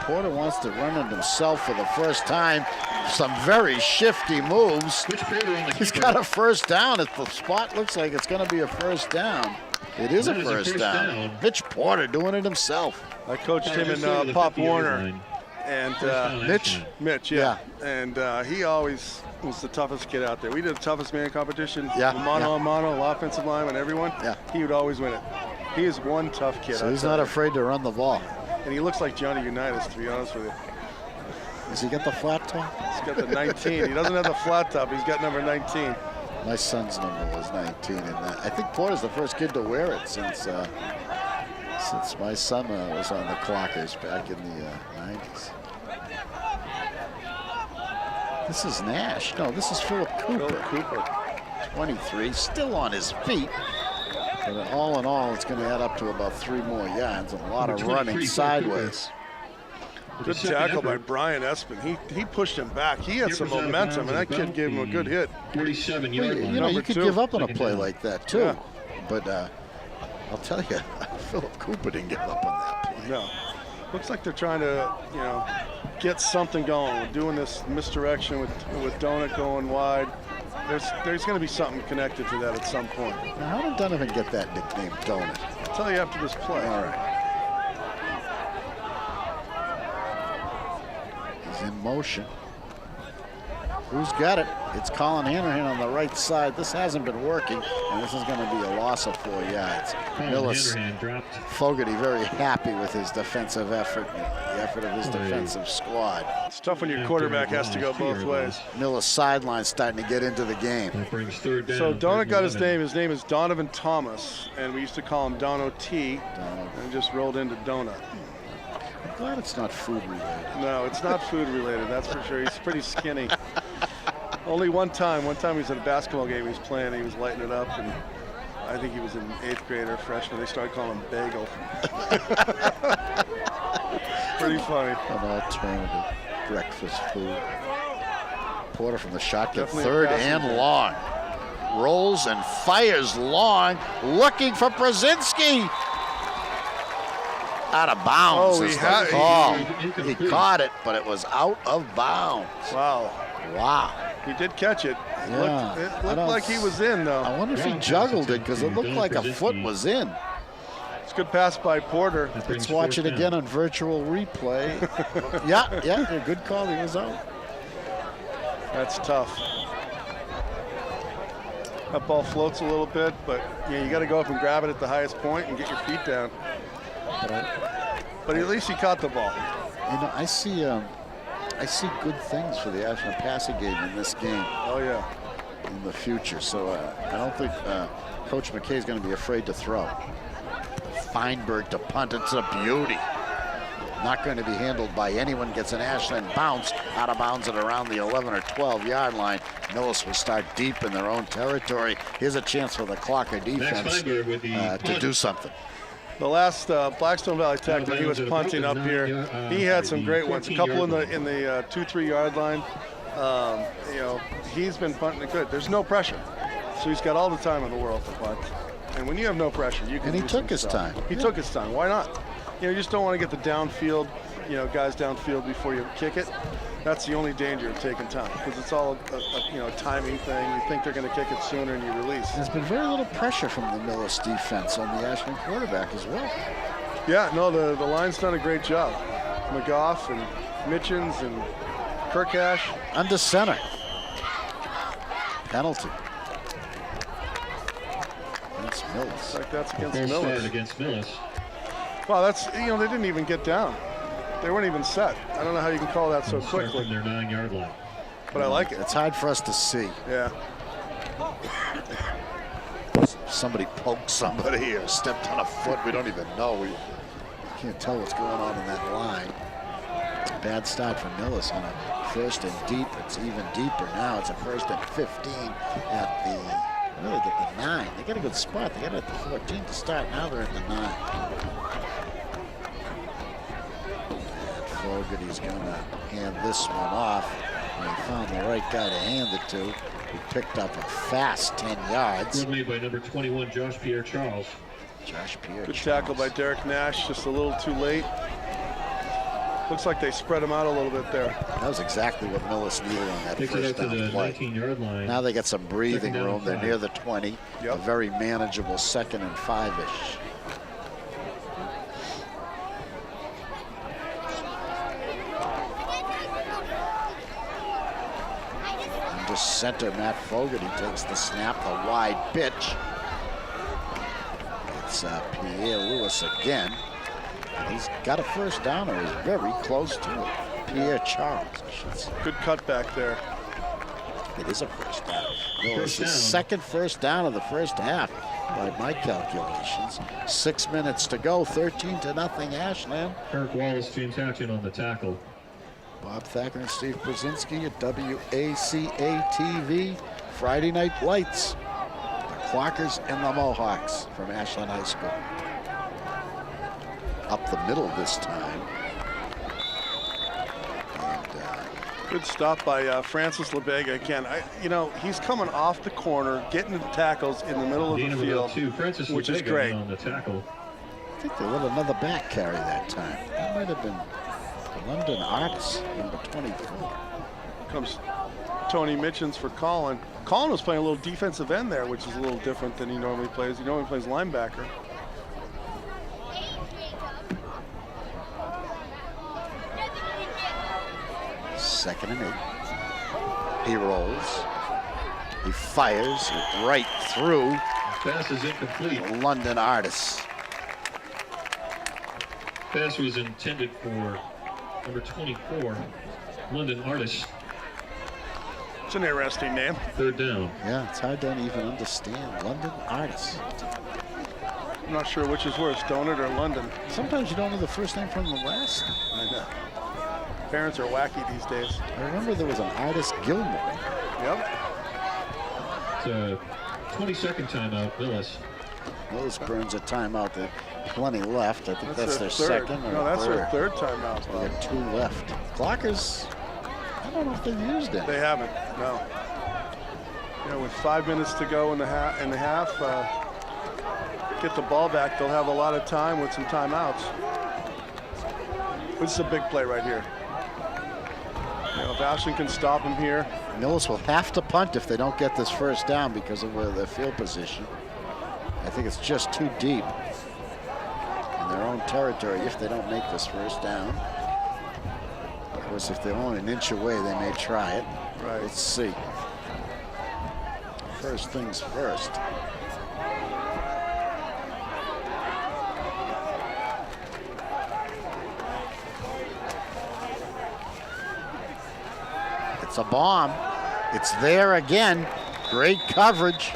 Porter wants to run it himself for the first time. Some very shifty moves. Which Porter on the He's keeper. got a first down. If the spot looks like it's going to be a first down, it is a That is a first first down. down. Mitch Porter doing it himself. I coached him Just in over the Pop 50-yard Warner. line. And First down, Mitch? Ashland. Mitch, yeah. And he always was the toughest kid out there. We did the toughest man competition. Yeah, Mano a mano, offensive line, and everyone. Yeah. He would always win it. He is one tough kid. So I he's tell not you. afraid to run the ball. And he looks like Johnny Unitas, to be honest with you. Does he get the flat top? He's got the 19. He doesn't have the flat top. He's got number 19. My son's number was 19, and I think Porter's the first kid to wear it since my son was on the Clockers back in the 90s. This is Nash. No, this is Philip Cooper. Philip Cooper. 23, still on his feet. But all in all, it's going to add up to about 3 more yards and a lot of Number 23, running Philip sideways. Good second tackle by effort. Brian Espen. He pushed him back. He had some Keeper's out of momentum, bounds and that kid about gave him a good hit. 47-yard You line. know, Number you could 2. give up on a Second play down. like that, too. Yeah. But I'll tell you, Philip Cooper didn't give up on that play. No. Looks like they're trying to, you know, get something going. We're doing this misdirection with Donut going wide. There's going to be something connected to that at some point. Now, how did Donovan get that nickname, Donut? I'll tell you after this play. All right. He's in motion. Who's got it? It's Colin Hanrahan on the right side. This hasn't been working, and this is going to be a loss of 4 yards. Colin Millis Hanrahan dropped. Fogarty very happy with his defensive effort, the effort of his defensive squad. It's tough when your quarterback has to go both ways. Millis sideline starting to get into the game. That brings third down. So third Donut and got his 11. name. His name is Donovan Thomas, and we used to call him Dono T, Donald. and just rolled into Donut. I'm glad it's not food related. No, it's not food related, that's for sure. He's pretty skinny. Only one time he was at a basketball game he was playing, he was lighting it up, and I think he was an 8th grade or freshman. They started calling him Bagel. Pretty funny. An alternative breakfast food. Porter from the shotgun, Definitely a third passing and game. long. Rolls and fires long, looking for Brzezinski. Out of bounds Oh, is he the had- call. he- He incomplete. caught it, but it was out of bounds. Wow. Wow. He did catch it. It Yeah, looked, I it looked don't like he was in, I though. wonder if he Wrong juggled pass it because it looked attempt like to a foot Brzezinski. was in. It's a good pass by Porter. That brings Let's watch it fourth again down. on virtual replay. yeah, a good call. He was out. That's tough. That ball floats a little bit, but yeah, you got to go up and grab it at the highest point and get your feet down. But at least he caught the ball. You know, I see good things for the Ashland passing game in this game Oh, yeah. in the future. So I don't think Coach McKay is going to be afraid to throw. Feinberg to punt. It's a beauty. Not going to be handled by anyone. Gets an Ashland bounce out of bounds at around the 11 or 12 yard line. Millis will start deep in their own territory. Here's a chance for the Clocker defense Feinberg with the to punt. do something. The last Blackstone Valley Tech, when he was punting up here, he had some great ones. A couple in the 2-3 yard line. You know, he's been punting it good. There's no pressure, so he's got all the time in the world to punt. And when you have no pressure, you can. And he do took some his stuff. time. He Yeah. took his time. Why not? you just don't want to get the downfield, guys downfield before you kick it. That's the only danger of taking time, because it's all a timing thing. You think they're going to kick it sooner and you release. There's been very little pressure from the Millis defense on the Ashland quarterback as well. Yeah, no, the line's done a great job. McGough and Mitchins and Kirkash. Under center. Penalty. Against Millis. Looks like that's against Full start Millis. against Millis. Wow, that's, they didn't even get down. They weren't even set. I don't know how you can call that so Start quickly, from their 9-yard line. but I like it. It's hard for us to see. Yeah. Somebody poked somebody or stepped on a foot. We don't even know. We can't tell what's going on in that line. Bad start for Millis on a first and deep. It's even deeper now. It's a first and 15 at the, really get the 9. They got a good spot. They got it at the 14 to start. Now they're at the 9. And Fogarty's gonna hand this one off. And he found the right guy to hand it to. He picked up a fast 10 yards. Run made by number 21, Josh Pierre Charles. Josh Pierre. Good tackle by Derek Nash, just a little too late. Looks like they spread him out a little bit there. That was exactly what Millis needed on that Takes it first out to down the play. 19-yard line. Now they got some breathing Second down room. and They're 5. near the 20. Yep. A very manageable 2nd and 5-ish. Under center, Matt Fogarty takes the snap, the wide pitch. It's Pierre Lewis again. He's got a first down, or he's very close to it. Pierre Charles, I should say. Good cutback there. It is a first down. Millis' First down. second first down of the first half by my calculations. 6 minutes to go, 13-0 Ashland. Kirk Wallace, James Hatchin on the tackle. Bob Thacker and Steve Brzezinski at WACA-TV. Friday Night Lights. The Clockers and the Mohawks from Ashland High School. Up the middle this time. And Good stop by Francis LeBega again. He's coming off the corner, getting the tackles in the middle of Gain the of about field, 2. Francis which is Lubega great. on the tackle. I think they let another back carry that time. That might have been London Arts, number 24. Comes Tony Mitchins for Colin. Colin was playing a little defensive end there, which is a little different than he normally plays. He normally plays linebacker. Second and 8. He rolls. He fires it right through Pass is incomplete. the London Artists. Pass was intended for number 24, London Artist. It's an interesting name. 3rd down. Yeah, it's hard to even understand. London Artists. I'm not sure which is worse, Donut or London. Sometimes you don't know the first name from the last. I know. Parents are wacky these days. I remember there was an Artist Gilmore. Yep. It's a 22nd timeout, Millis. Millis burns a timeout. There's plenty left. I think that's their third. second or No, that's third. their third timeout. We got 2 left. Clockers, I don't know if they've used it. They haven't. No. With 5 minutes to go in the half, get the ball back. They'll have a lot of time with some timeouts. This is a big play right here. If Ashland can stop him here. Millis will have to punt if they don't get this first down because of their field position. I think it's just too deep in their own territory if they don't make this first down. Of course, if they're only an inch away, they may try it. Right. Let's see. First things first. It's a bomb. It's there again. Great coverage.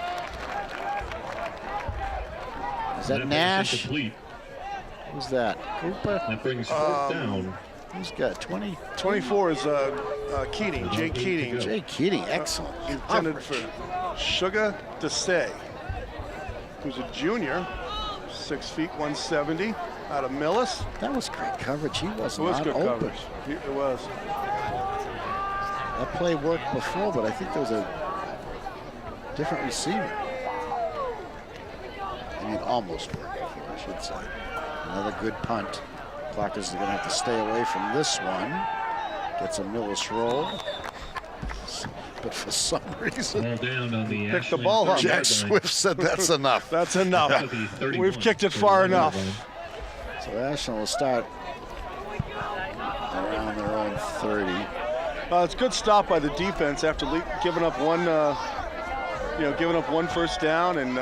Is that That Nash? pass incomplete. Who's that? Cooper? That brings 4th down. Who's got 20? 24 is Keating, Jay Keating. Jay Keating, excellent. Intended coverage. for Sugar Desai, who's a junior, 6 feet 170, out of Millis. That was great coverage. He was It was not good open. coverage. It was. That play worked before, but I think there was a different receiver. I mean, almost worked before, I should say. Another good punt. Clockers are going to have to stay away from this one. Gets a Millis roll. But for some reason, Ball down on the pick the ball up. Jack Swift said that's enough. That's enough. We've kicked it far enough. So Ashland will start around their own 30. It's a good stop by the defense after giving up one, giving up one first down, and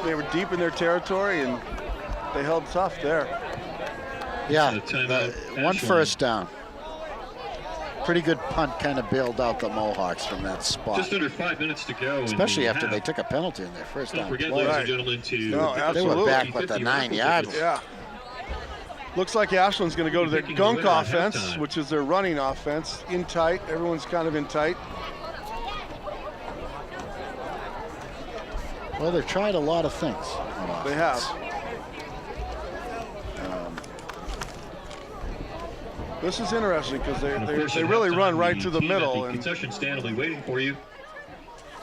they were deep in their territory, and they held tough there. Yeah, one first down. Pretty good punt, kind of bailed out the Mohawks from that spot. Just under 5 minutes to go. Especially after they took a penalty in their first down. Don't forget, play. ladies and gentlemen, to They were back with the 9 yards. Yeah. Looks like Ashland's going to go to their gunk offense, which is their running offense. In tight. Everyone's kind of in tight. Well, they've tried a lot of things. They have. This is interesting because they really run right to the middle. And concession stand will be waiting for you.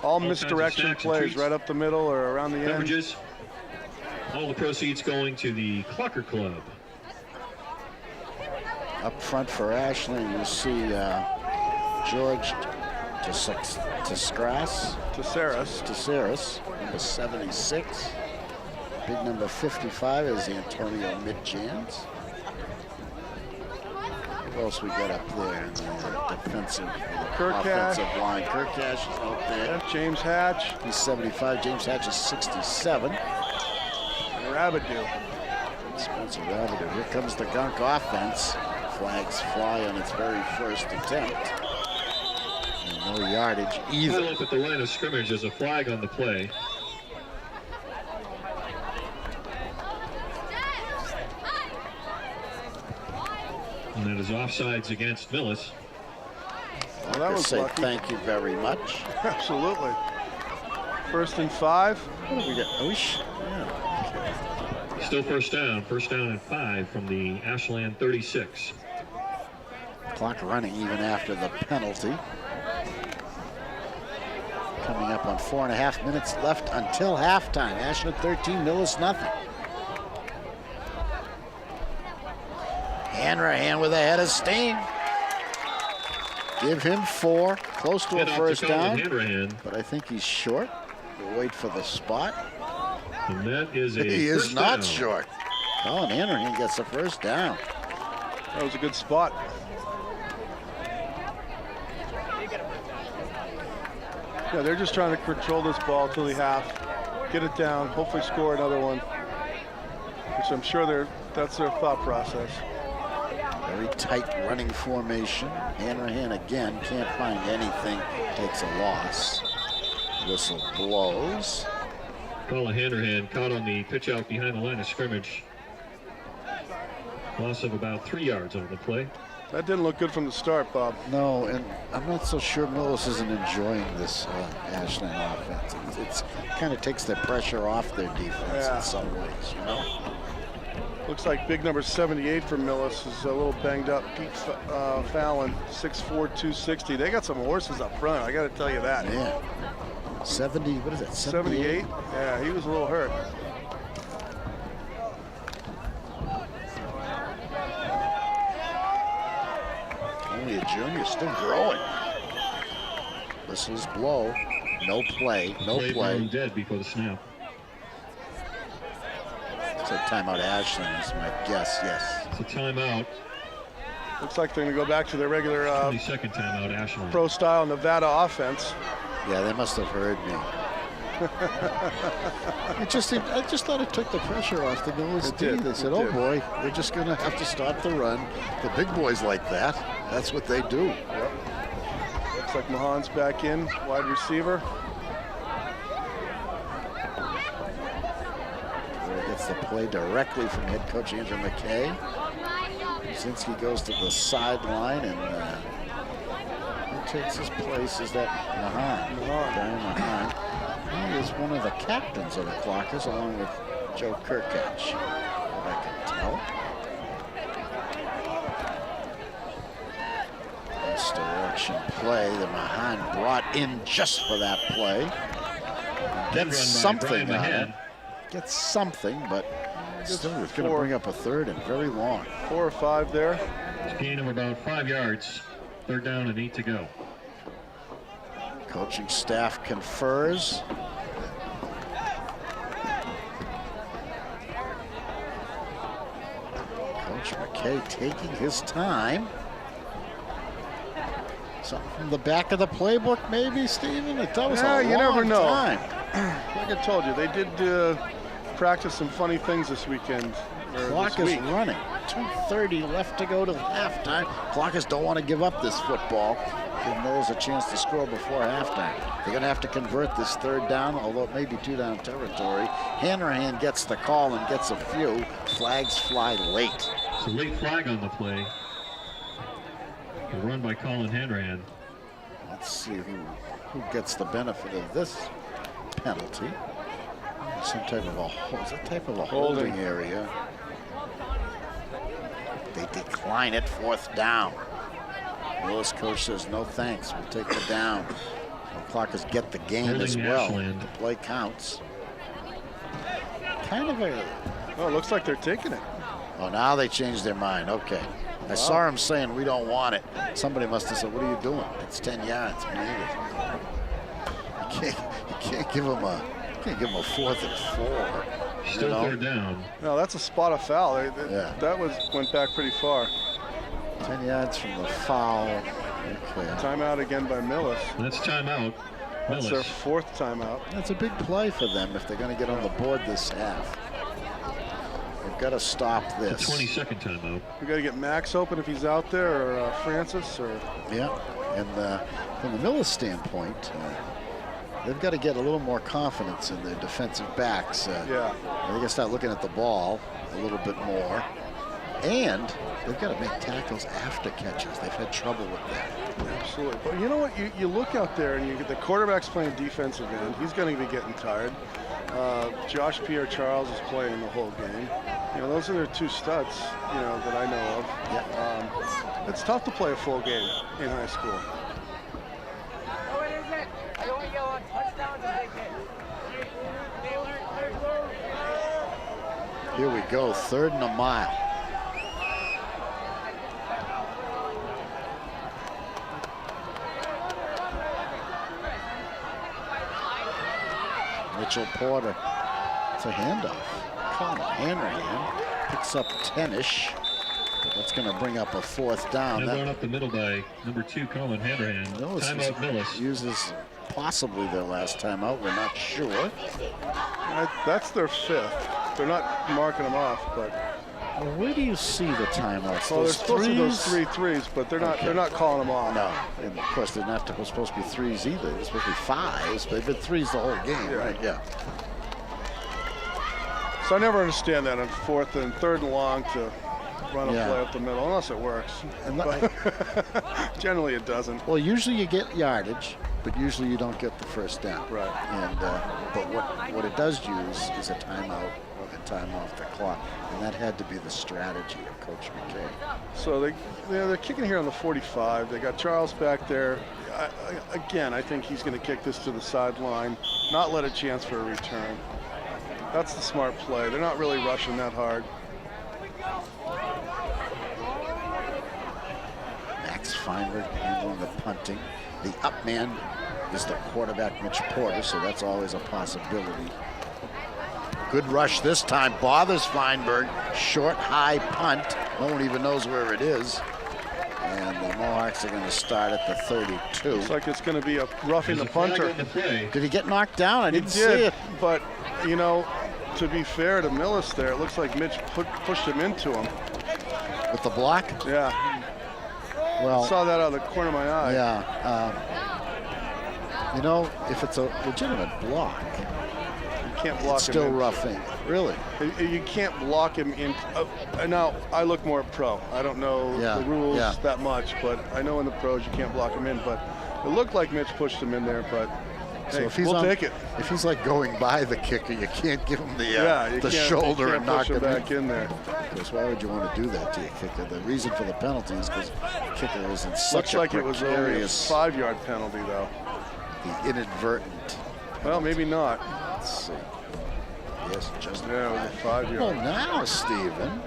All misdirection plays right up the middle or around the end. Beverages. All the proceeds going to the Clocker Club. Up front for Ashland, you see George Tessaris, number 76. Big number 55 is Antonio Midjans. Who else we got up there in the defensive, offensive line? Kirkash is out there. James Hatch. He's 75. James Hatch is 67. And Rabideau. Spencer Rabideau. Here comes the gunk offense. Flags fly on its very first attempt. And no yardage either. Up at the line of scrimmage, there's a flag on the play. And that is offsides against Millis. Well, that was say lucky. Thank you very much. Absolutely. 1st and 5. What do we get? Still first down and 5 from the Ashland 36. Clock running even after the penalty. Coming up on 4.5 minutes left until halftime. Ashland 13, Millis nothing. Hanrahan with a head of steam. Give him 4, close to a first down. But I think he's short. We'll wait for the spot. And that is a He is not down. short. Colin Hanrahan gets the first down. That was a good spot. Yeah, they're just trying to control this ball till the half, get it down, hopefully score another one, which I'm sure that's their thought process. Very tight running formation. Hanrahan again can't find anything, takes a loss. Whistle blows. Colin Hanrahan caught on the pitch out behind the line of scrimmage. Loss of about 3 yards on the play. That didn't look good from the start, Bob. No, and I'm not so sure Millis isn't enjoying this Ashland offense. It kind of takes the pressure off their defense in some ways, you know? Looks like big number 78 for Millis is a little banged up. Pete Fallon, 6'4", 260. They got some horses up front, I got to tell you that. Yeah. 70, what is that, 78? Yeah, he was a little hurt. Only a junior, still growing. Whistles blow. No play, no play. Dead before the snap. It's a timeout Ashland is my guess, yes. It's a timeout. Looks like they're going to go back to their regular 22nd timeout, Ashland. pro-style Nevada offense. Yeah, they must have heard me. I just thought it took the pressure off the Millis D. They said, oh boy, we're just going to have to stop the run. The big boys like that. That's what they do. Yep. Looks like Mahan's back in, wide receiver. Gets the play directly from head coach Andrew McKay. Brzezinski goes to the sideline, and who takes his place is that Mahan. Brian Mahan. He is one of the captains of the Clockers, along with Joe Kirkatch, what I can tell. Misdirection play that Mahan brought in just for that play. Gets something on it. Gets something, but Still, it's going to bring up a third and very long. 4 or 5 there. Gain of about 5 yards. 3rd down and 8 to go. Coaching staff confers. Coach McKay taking his time. Something from the back of the playbook, maybe, Stephen? That was a you never long know. time. Like I told you, they did practice some funny things this weekend. Clock is running. 2:30 left to go to halftime. Clockers don't want to give up this football. Give Millis a chance to score before halftime. They're going to have to convert this 3rd down, although it may be 2-down territory. Hanrahan gets the call and gets a few. Flags fly late. It's a late flag on the play. A run by Colin Hanrahan. Let's see who gets the benefit of this penalty. Some type of a holding area. They decline it. 4th down. Millis coach says no thanks. We'll take the down. The Clockers get the game as well. Ashland. The play counts. Kind of a. Oh, it looks like they're taking it. Oh, now they changed their mind. Okay. I saw him saying we don't want it. Somebody must have said, "What are you doing? It's 10 yards. We need it." You can't give him a. Can't give him a 4th and 4. Still 3rd down. No, that's a spot of foul. That went back pretty far. 10 yards from the foul. Okay. Timeout again by Millis. That's timeout. That's their Millis. 4th timeout. That's a big play for them if they're going to get on the board this half. They've got to stop this. The 22nd timeout. We got to get Max open if he's out there, or Francis, or. Yeah, and from the Millis standpoint, they've got to get a little more confidence in their defensive backs. They're going to start looking at the ball a little bit more. And they've got to make tackles after catches. They've had trouble with that. Absolutely. But you know what? You look out there and you get the quarterback's playing defensive end. He's going to be getting tired. Josh Pierre-Charles is playing the whole game. You know, those are their 2 studs, you know, that I know of. Yeah. It's tough to play a full game in high school. Here we go, 3rd and a mile. Mitchell Porter. It's a handoff. Colin Hanrahan picks up 10-ish. That's going to bring up a 4th down. They're going up the middle by number 2, Colin Hanrahan. Timeout Millis. Uses possibly their last timeout. We're not sure. That's their 5th. They're not marking them off, but. Well, where do you see the timeouts? Well, those they're supposed to be those threes? 3 threes, but they're not. They're not calling them off. No, and of course they're not supposed to be 3s either. They're supposed to be 5s, but they've been 3s the whole game, right? Yeah. So I never understand that on 4th and 3rd and long to run a play up the middle, unless it works. But generally it doesn't. Well, usually you get yardage, but usually you don't get the 1st down. Right. And but what it does use is a timeout and time off the clock, and that had to be the strategy of Coach McKay. So they're kicking here on the 45. They got Charles back there. Again, I think he's going to kick this to the sideline, not let a chance for a return. That's the smart play. They're not really rushing that hard. Max Feinberg handling the punting. The up man is the quarterback, Mitch Porter, so that's always a possibility. Good rush this time. Bothers Feinberg. Short, high punt. No one even knows where it is. And the Mohawks are going to start at the 32. Looks like it's going to be a roughing the punter. Did he get knocked down? I didn't see it. But, you know, to be fair to Millis there, it looks like Mitch pushed him into him. With the block? Yeah. Well, I saw that out of the corner of my eye. Yeah. You know, if it's a legitimate block, you can't block it's him. Still roughing. Really? You can't block him in. Now, I look more pro. I don't know the rules that much, but I know in the pros you can't block him in. But it looked like Mitch pushed him in there, but so hey, if he's we'll take it. If he's like going by the kicker, you can't give him the shoulder and knock him back in there. Because why would you want to do that to your kicker? The reason for the penalty is because the kicker is in such Looks like a it was only a 5-yard penalty, though. The inadvertent penalty. Well, maybe not. Let's see. Yes, just Yeah, with a 5 Well, yard. now, Stephen,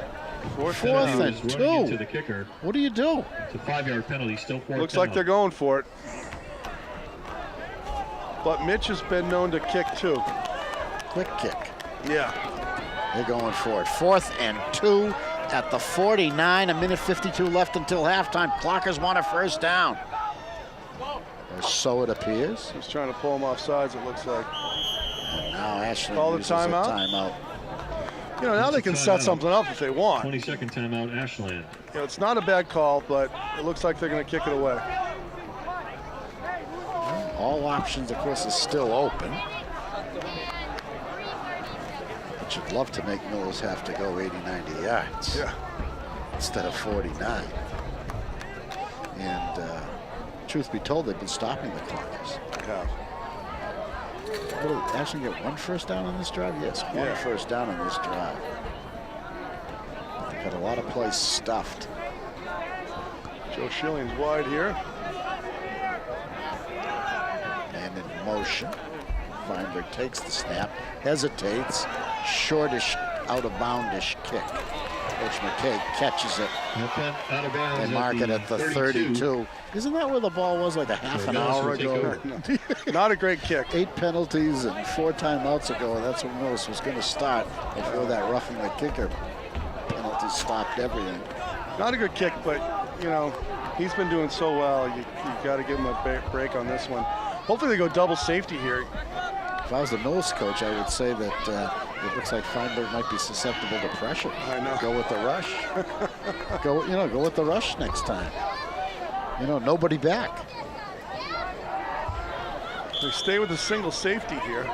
Fourth Fourth down. and Is running into two. the kicker. What do you do? It's a 5-yard penalty, still 4th Looks down. like they're going for it. But Mitch has been known to kick too. Quick kick. Yeah. They're going for it. 4th and 2 at the 49. A minute 52 left until halftime. Clockers want a first down. Or so it appears. He's trying to pull him off sides, it looks like. And now Ashland Call the uses a timeout? timeout. You know, now they can set Timeout. something up if they want. 22nd timeout, Ashland. You know, it's not a bad call, but it looks like they're going to kick it away. All options, of course, is still open. But you'd love to make Millis have to go 80, 90 yards Yeah. instead of 49. And truth be told, they've been stopping the Clockers. Yeah. What did Ashland get one first down on this drive? Yes, one Yeah. first down on this drive. They've got a lot of plays stuffed. Joe Schilling's wide here. And in motion, Feinberg takes the snap, hesitates, shortish, out-of-boundish kick. Coach McKay catches it Out of bounds. and mark it at the 32. Isn't that where the ball was like a half an Millis hour will take ago? over. Not a great kick. 8 penalties and 4 timeouts ago, and that's when Millis was going to start before that roughing the kicker penalty stopped everything. Not a good kick, but, you know, he's been doing so well. You got to give him a break on this one. Hopefully they go double safety here. If I was the Millis coach, I would say that it looks like Feinberg might be susceptible to pressure. I know. Go with the rush. Go with the rush next time. You know, nobody back. They stay with a single safety here.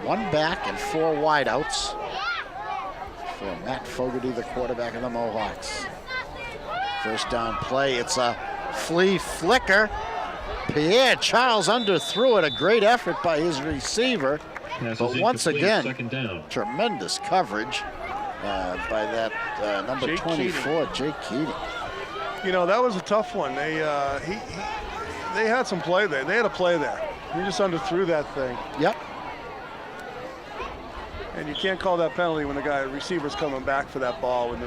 One back and 4 wideouts for Matt Fogarty, the quarterback of the Mohawks. First down play, it's a flea flicker. Pierre Charles underthrew it, a great effort by his receiver. Passes But once incomplete, again, 2nd down. tremendous coverage by that number Jake 24, Jake Keating. You know, that was a tough one. They had some play there. They had a play there. He just underthrew that thing. Yep. And you can't call that penalty when the receiver's coming back for that ball when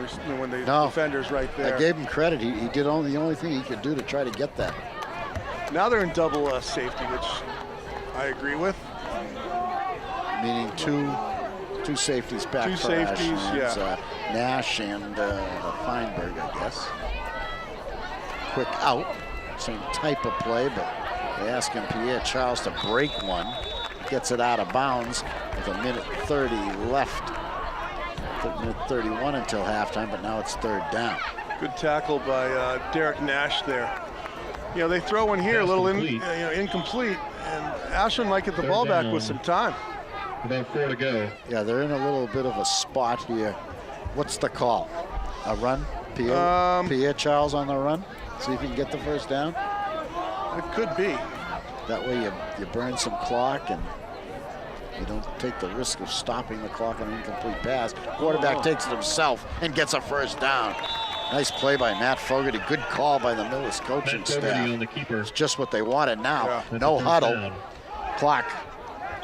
the No. defender's right there. I gave him credit. He did the only thing he could do to try to get that. Now they're in double safety, which I agree with. Meaning two safeties back Two for safeties, Ashland's, yeah. Nash and Feinberg, I guess. Quick out, same type of play, but they asking Pierre Charles to break one. Gets it out of bounds with a minute 30 left. Minute 31 until halftime, but now it's 3rd down. Good tackle by Derek Nash there. You know, they throw one here, a little incomplete, and Ashland might get the 3rd ball back down. with some time. About 4 to go. Yeah, they're in a little bit of a spot here. What's the call? A run? Pierre Charles on the run? See if you can get the first down? It could be. That way you burn some clock and you don't take the risk of stopping the clock on an incomplete pass. Quarterback takes it himself and gets a first down. Nice play by Matt Fogarty. Good call by the Millis coaching Matt Fogarty staff. on the keeper. It's just what they wanted now. Yeah. That's No a first huddle. down. Clock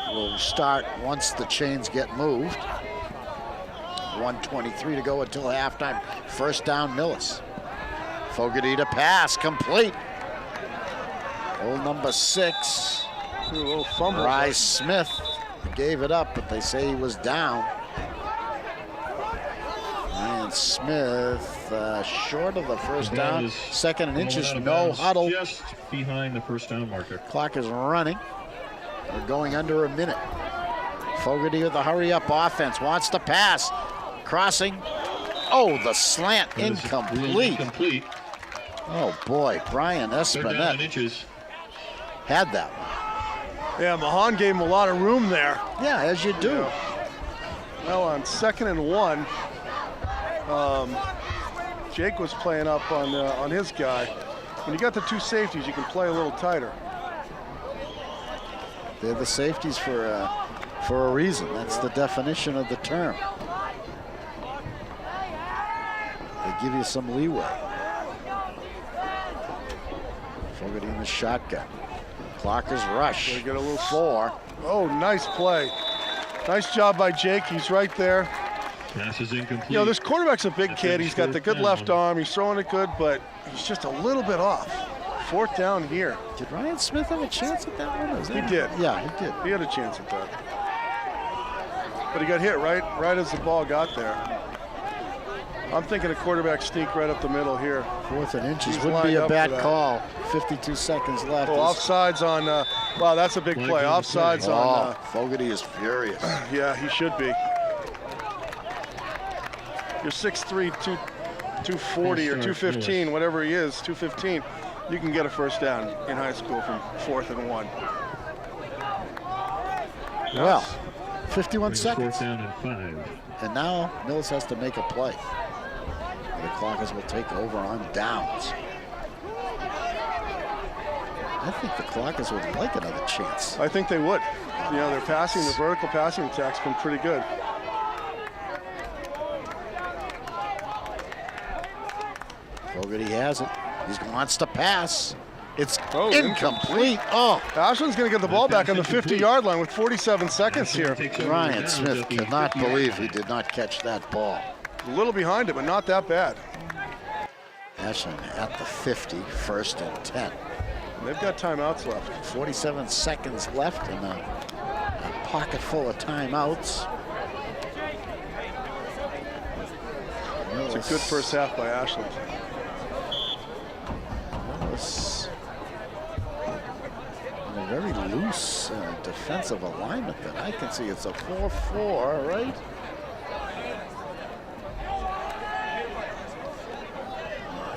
will start once the chains get moved. 1:23 to go until halftime. First down, Millis. Fogarty to pass, complete. Old number 6, A little fumble. Bryce Smith, gave it up, but they say he was down. Ryan Smith, short of the first down. Is 2nd and inches, out of no bounds, huddle. Just behind the first down marker. Clock is running. We're going under a minute. Fogarty with the hurry-up offense, wants to pass. Crossing. Oh, the slant That is incomplete. really incomplete. Oh boy, Brian 3rd down and Espinette inches. had that one. Yeah, Mahan gave him a lot of room there. Yeah, as you do. Well, on 2nd and 1, Jake was playing up on his guy. When you got the 2 safeties, you can play a little tighter. They're the safeties for a reason. That's the definition of the term. They give you some leeway. Fogarty in the shotgun. Clockers rush. They get a little 4. Oh, nice play. Nice job by Jake. He's right there. Pass is incomplete. You know, this quarterback's a big kid. He's got the good left arm. He's throwing it good, but he's just a little bit off. 4th down here. Did Ryan Smith have a chance at that one? He did. Yeah, he did. He had a chance at that. But he got hit right as the ball got there. I'm thinking a quarterback sneak right up the middle here. 4th and inches He's would be lined a up bad for that. call. 52 seconds left. Oh, offsides on, wow, that's a big play. Offsides on, Fogarty is furious. yeah, he should be. You're 6'3", 240 or 215, whatever he is, 215. You can get a first down in high school from 4th and 1. Well, 51 seconds. 4th down and 5. And now Millis has to make a play. The Clockers will take over on downs. I think the Clockers would like another chance. I think they would. You know, their passing, the vertical passing attack's been pretty good. Fogarty has it. He wants to pass. It's Oh, incomplete. Oh, Ashland's going to get the ball back on the 50-yard line with 47 seconds here. Ryan Smith cannot believe he did not catch that ball. A little behind it, but not that bad. Ashland at the 50, 1st and 10. They've got timeouts left. 47 seconds left and a pocket full of timeouts. It's a good first half by Ashland. Millis in a very loose defensive alignment that I can see. It's a 4-4, right?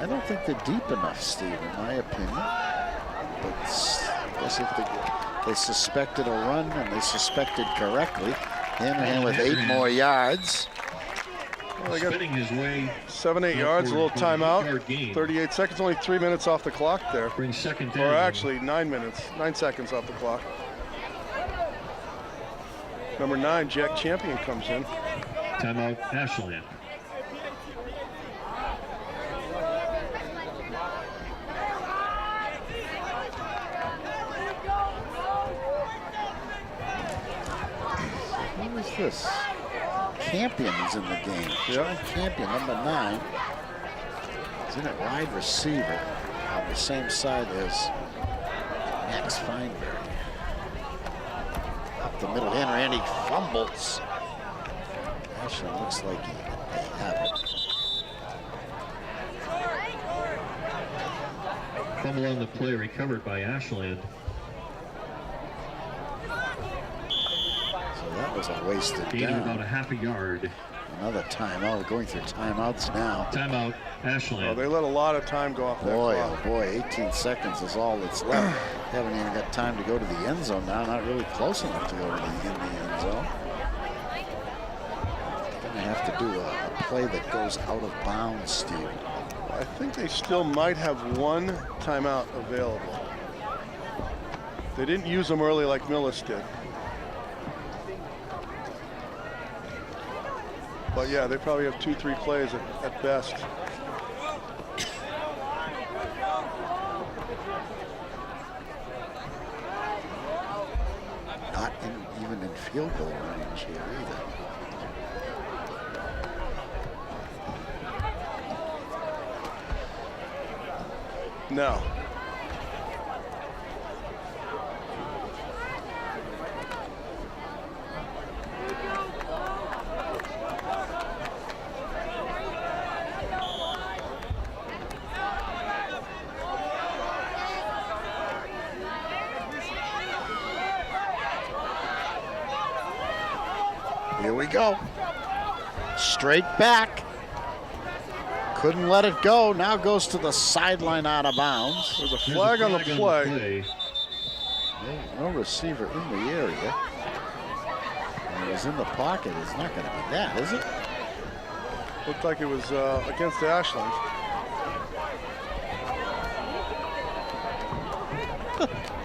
I don't think they're deep enough, Steve, in my opinion. But I guess if they suspected a run and they suspected correctly, Hanahan with 8 more yards. Well, they got Spinning his way 7, 8 yards, a little timeout. 38 seconds, only 3 minutes off the clock there. Brings 2nd down. Or actually 9 minutes, 9 seconds off the clock. Number 9, Jack Champion comes in. Timeout, Ashland. Who is this? Campion's in the game. John Campion, number 9. He's in at wide receiver on the same side as Max Feinberg. Up the middle, Henry fumbles. Ashland looks like they have it. Fumble on the play recovered by Ashland. So that was a wasted Gain of about down. a half a yard. Another timeout. Going through timeouts now. Timeout, Ashland. Oh, they let a lot of time go off that Boy, clock. oh boy, 18 seconds is all that's left. Haven't even got time to go to the end zone now. Not really close enough to go to the end zone. Gonna have to do a play that goes out of bounds, Steve. I think they still might have one timeout available. They didn't use them early like Millis did. But yeah, they probably have 2-3 plays at best. Not even in field goal range here either. No. Here we go. Straight back. Couldn't let it go. Now goes to the sideline out of bounds. There's a flag on the play. No receiver in the area. And it was in the pocket. It's not going to be that, is it? Looked like it was against Ashland.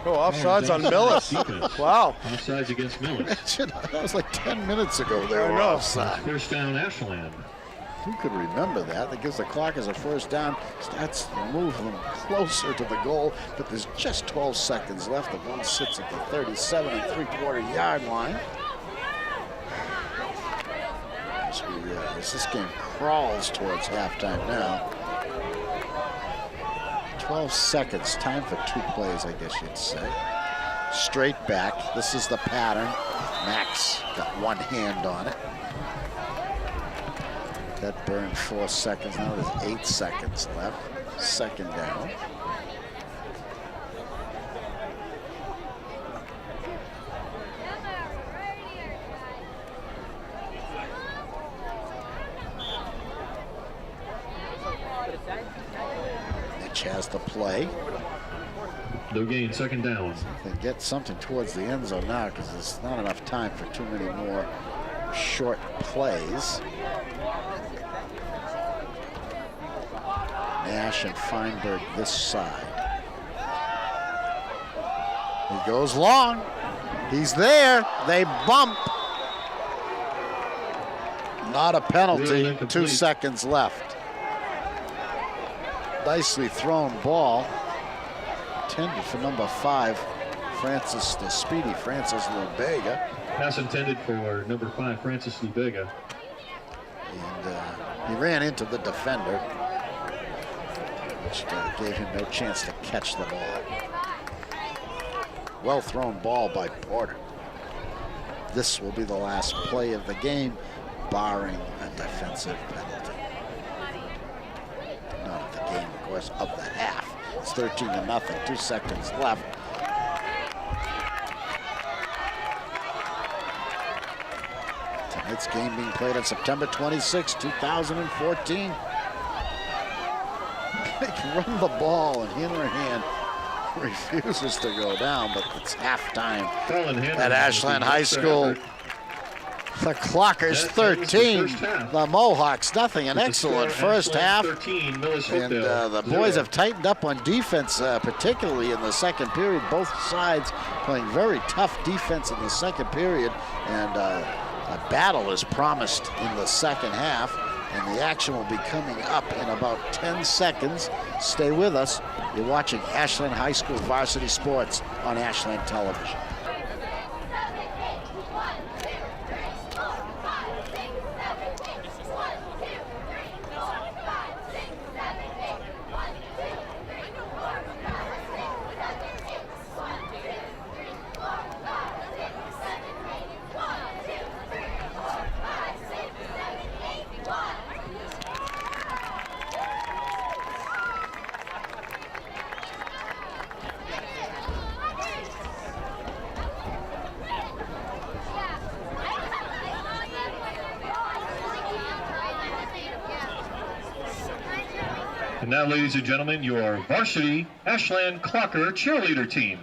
Oh, offsides on Millis. Wow. Offsides against Millis. That was like 10 minutes ago. They I were know. offside. First down, Ashland. Who could remember that? That gives the Clockers a first down, starts to move them closer to the goal, but there's just 12 seconds left. The ball sits at the 37 3/4 yard line. As this game crawls towards halftime now. 12 seconds, time for 2 plays, I guess you'd say. Straight back, this is the pattern. Max got one hand on it. That burned 4 seconds. Now there's 8 seconds left. Second down. Mitch has the play. No gain, second down. They get something towards the end zone now because there's not enough time for too many more short plays. Nash and Feinberg this side. He goes long. He's there. They bump. Not a penalty. 2 seconds left. Nicely thrown ball. Intended for number 5, Francis, the speedy Francis Lubega. Pass intended for number 5, Francis Lubega. And he ran into the defender, which gave him no chance to catch the ball. Well thrown ball by Porter. This will be the last play of the game, barring a defensive penalty. Not of the game, of course, of the half. It's 13-0, 2 seconds left. Tonight's game being played on September 26, 2014. They run the ball, and Hanrahan refuses to go down, but it's halftime at Ashland High School. The Clockers 13, the Mohawks nothing. An excellent first half. 13, Millis And Hopedale, the 0. boys have tightened up on defense, particularly in the second period. Both sides playing very tough defense in the second period. And a battle is promised in the second half. And the action will be coming up in about 10 seconds. Stay with us. You're watching Ashland High School Varsity Sports on Ashland Television. And now, ladies and gentlemen, your varsity Ashland Clocker cheerleader team.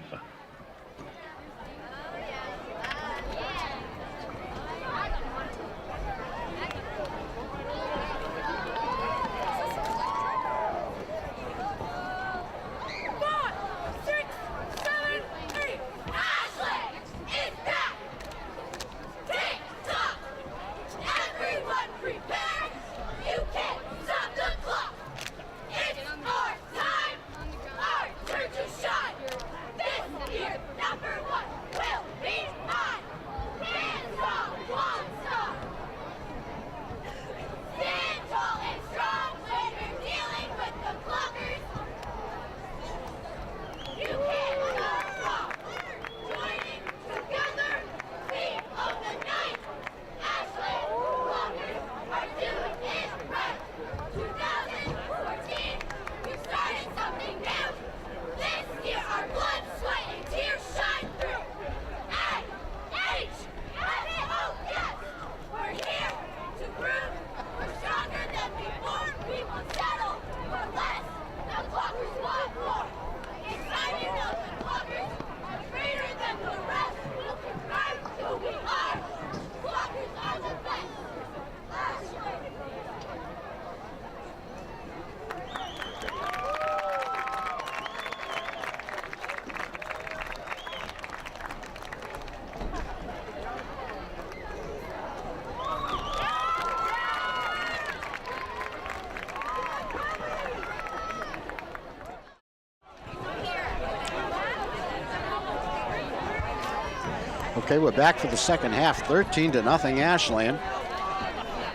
Okay, we're back for the second half. 13-0 Ashland.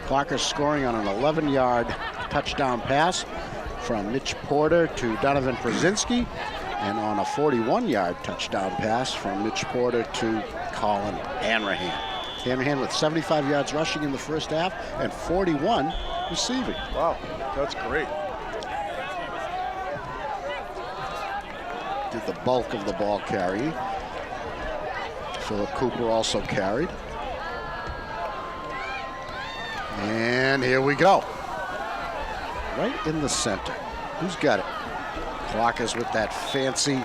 Clockers scoring on an 11-yard touchdown pass from Mitch Porter to Donovan Brzezinski, and on a 41-yard touchdown pass from Mitch Porter to Colin Hanrahan. Hanrahan with 75 yards rushing in the first half and 41 receiving. Wow, that's great. Did the bulk of the ball carry. Philip Cooper also carried. And here we go. Right in the center. Who's got it? Clockers with that fancy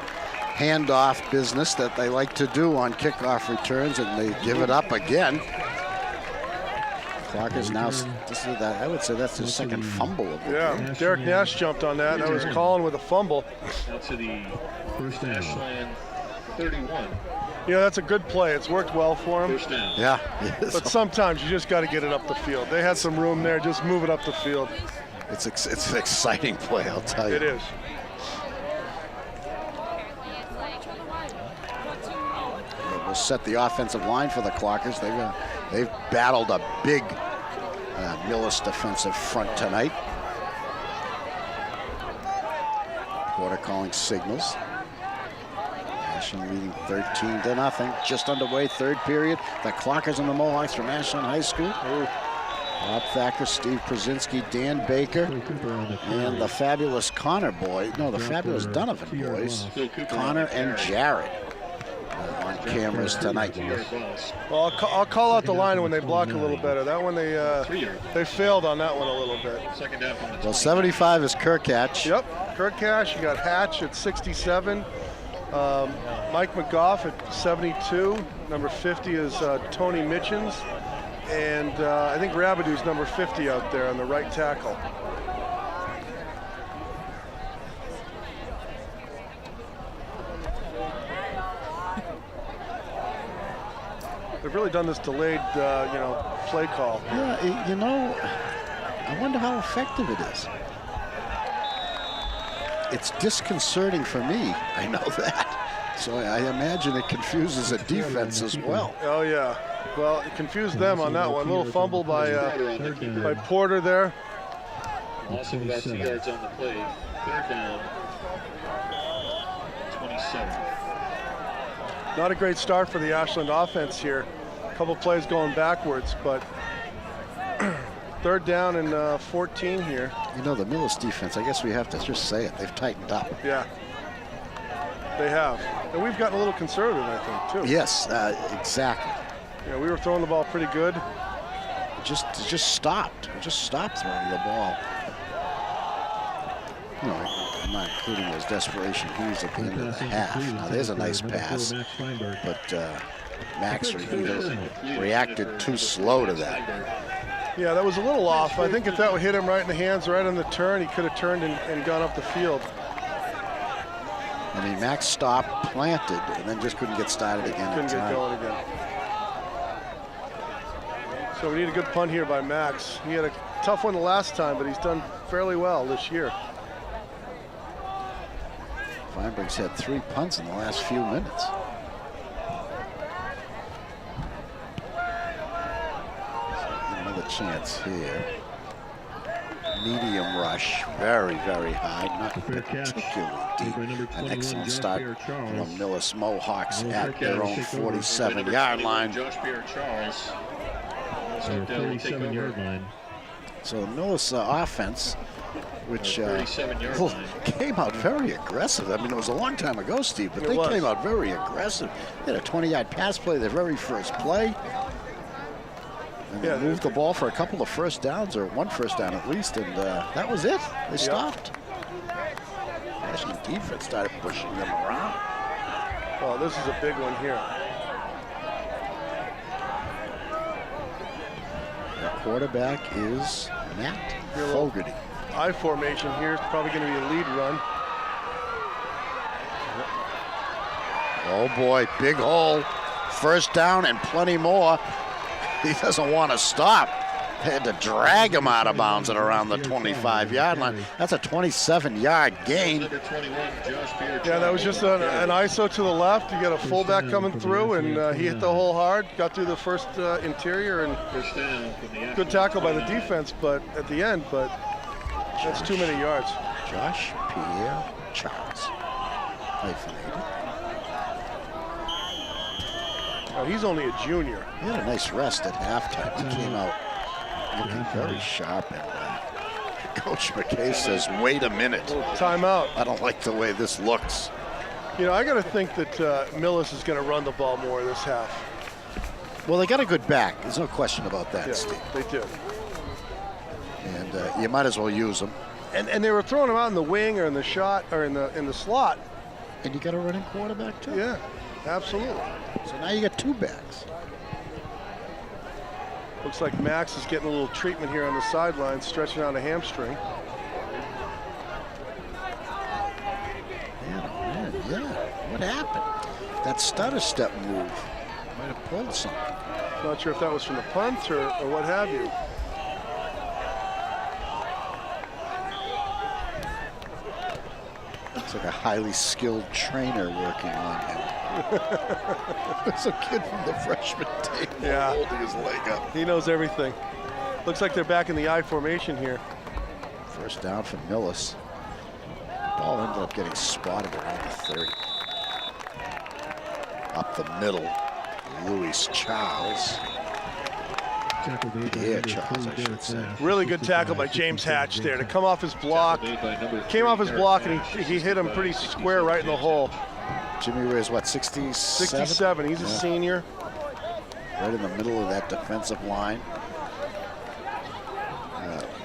handoff business that they like to do on kickoff returns, and they give it up again. Clockers now, this is that, I would say that's the second fumble of the game. Derek Nash jumped on that. That was Colin with a fumble. Now to the Ashland 31. You know, that's a good play. It's worked well for him. First down. Yeah. But sometimes you just got to get it up the field. They had some room there. Just move it up the field. It's an exciting play, I'll tell you. It is. We'll set the offensive line for the Clockers. They've battled a big Millis defensive front tonight. Porter calling signals. Ashland leading 13-0. Just underway, third period. The Clockers and the Mohawks from Ashland High School. Bob Thacker, Steve Brzezinski, Dan Baker, and the fabulous Connor boy. No, the fabulous Donovan boys. Connor and Jared on cameras tonight. Well, I'll call out the line when they block a little better. That one they failed on that one a little bit. Well, 75 is Kirkatch. Yep, Kirkatch. You got Hatch at 67. Mike McGough at 72. Number 50 is Tony Mitchens. And I think Rabidou's number 50 out there on the right tackle. They've really done this delayed, play call. Yeah, you know, I wonder how effective it is. It's disconcerting for me, I know that. So I imagine it confuses a defense as well. Oh, yeah. Well, it confused them on that one. A little fumble by Porter there. Loss of about 2 yards on the play. Third down. 27. Not a great start for the Ashland offense here. A couple plays going backwards, but third down and 14 here. You know, the Millis defense, I guess we have to just say it, they've tightened up. Yeah, they have. And we've gotten a little conservative, I think, too. Yes, exactly. Yeah, we were throwing the ball pretty good. Just stopped. Just stopped throwing the ball. You know, I'm not including those desperation heaves at the end of the half. Now, there's a nice pass, but Max reacted too slow to that. Yeah, that was a little off. I think if that would hit him right in the hands, right on the turn, he could have turned and gone up the field. I mean, Max stopped, planted, and then just couldn't get started again. Couldn't get going again. So we need a good punt here by Max. He had a tough one the last time, but he's done fairly well this year. Feinberg's had 3 punts in the last few minutes. Another chance here. Medium rush, very, very high, not particularly deep. An excellent start from the Millis Mohawks at their own 47-yard line. Josh Pierre-Charles. 37-yard line. So the Millis offense, which came out very aggressive. I mean, it was a long time ago, Steve, but they came out very aggressive. They had a 20-yard pass play their very first play. And they moved the ball for a couple of first downs, or 1 first down at least, and that was it. They stopped. Ashland defense started pushing them around. Well, this is a big one here. The quarterback is Matt Fogarty. I formation here is probably going to be a lead run. Oh boy, big hole. First down and plenty more. He doesn't want to stop. They had to drag him out of bounds at around the 25-yard line. That's a 27-yard gain. Yeah, that was just an ISO to the left. You got a fullback coming through, and he hit the hole hard, got through the first interior, and good tackle by the defense, but at the end, but that's too many yards. Josh Pierre Charles, hyphenated. He's only a junior. He had a nice rest at halftime. He came out looking very sharp. And Coach McKay says, wait a minute. Timeout. I don't like the way this looks. You know, I got to think that Millis is going to run the ball more this half. Well, they got a good back. There's no question about that, Yeah, Steve. they do. And you might as well use them. And they were throwing him out in the wing or in the shot or in the slot. And you got a running quarterback, too. Yeah, absolutely. So now you got two backs. Looks like Max is getting a little treatment here on the sideline, stretching out a hamstring. Yeah. What happened? That stutter step move might have pulled something. Not sure if that was from the punt or what have you. It's like a highly skilled trainer working on him. There's a kid from the freshman team holding his leg up. He knows everything. Looks like they're back in the I formation here. First down for Millis. Ball ended up getting spotted around the 30. Up the middle, Louis Charles. Yeah, Charles, I should say. Really good tackle by James Hatch there to come off his block. Came off his block and he hit him pretty square right in the hole. Jimmy wears what, 67? 67, he's a senior. Right in the middle of that defensive line.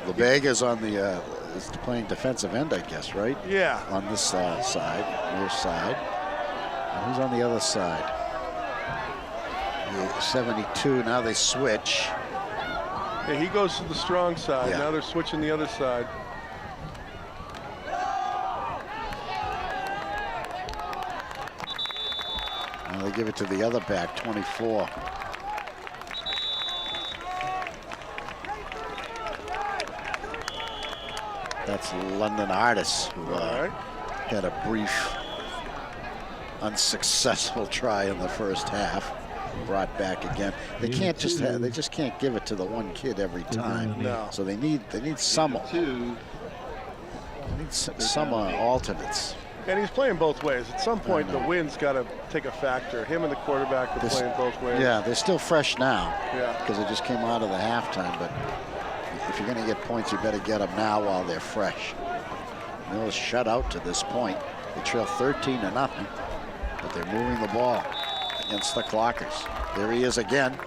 LeBega's on the, is playing defensive end, I guess, right? Yeah. On this side, near side. And who's on the other side? 72, now they switch. Yeah, he goes to the strong side. Yeah. Now they're switching the other side. Now they give it to the other back, 24. That's London Artis, who had a brief, unsuccessful try in the first half. Brought back again. They can't just have, they just can't give it to the one kid every time. No. So they need some alternates. And he's playing both ways. At some point, the wind's got to take a factor. Him and the quarterback are playing both ways. Yeah, they're still fresh now. Yeah. Because they just came out of the halftime. But if you're going to get points, you better get them now while they're fresh. Millis shut out to this point. They trail 13-0, but they're moving the ball against the Clockers. There he is again.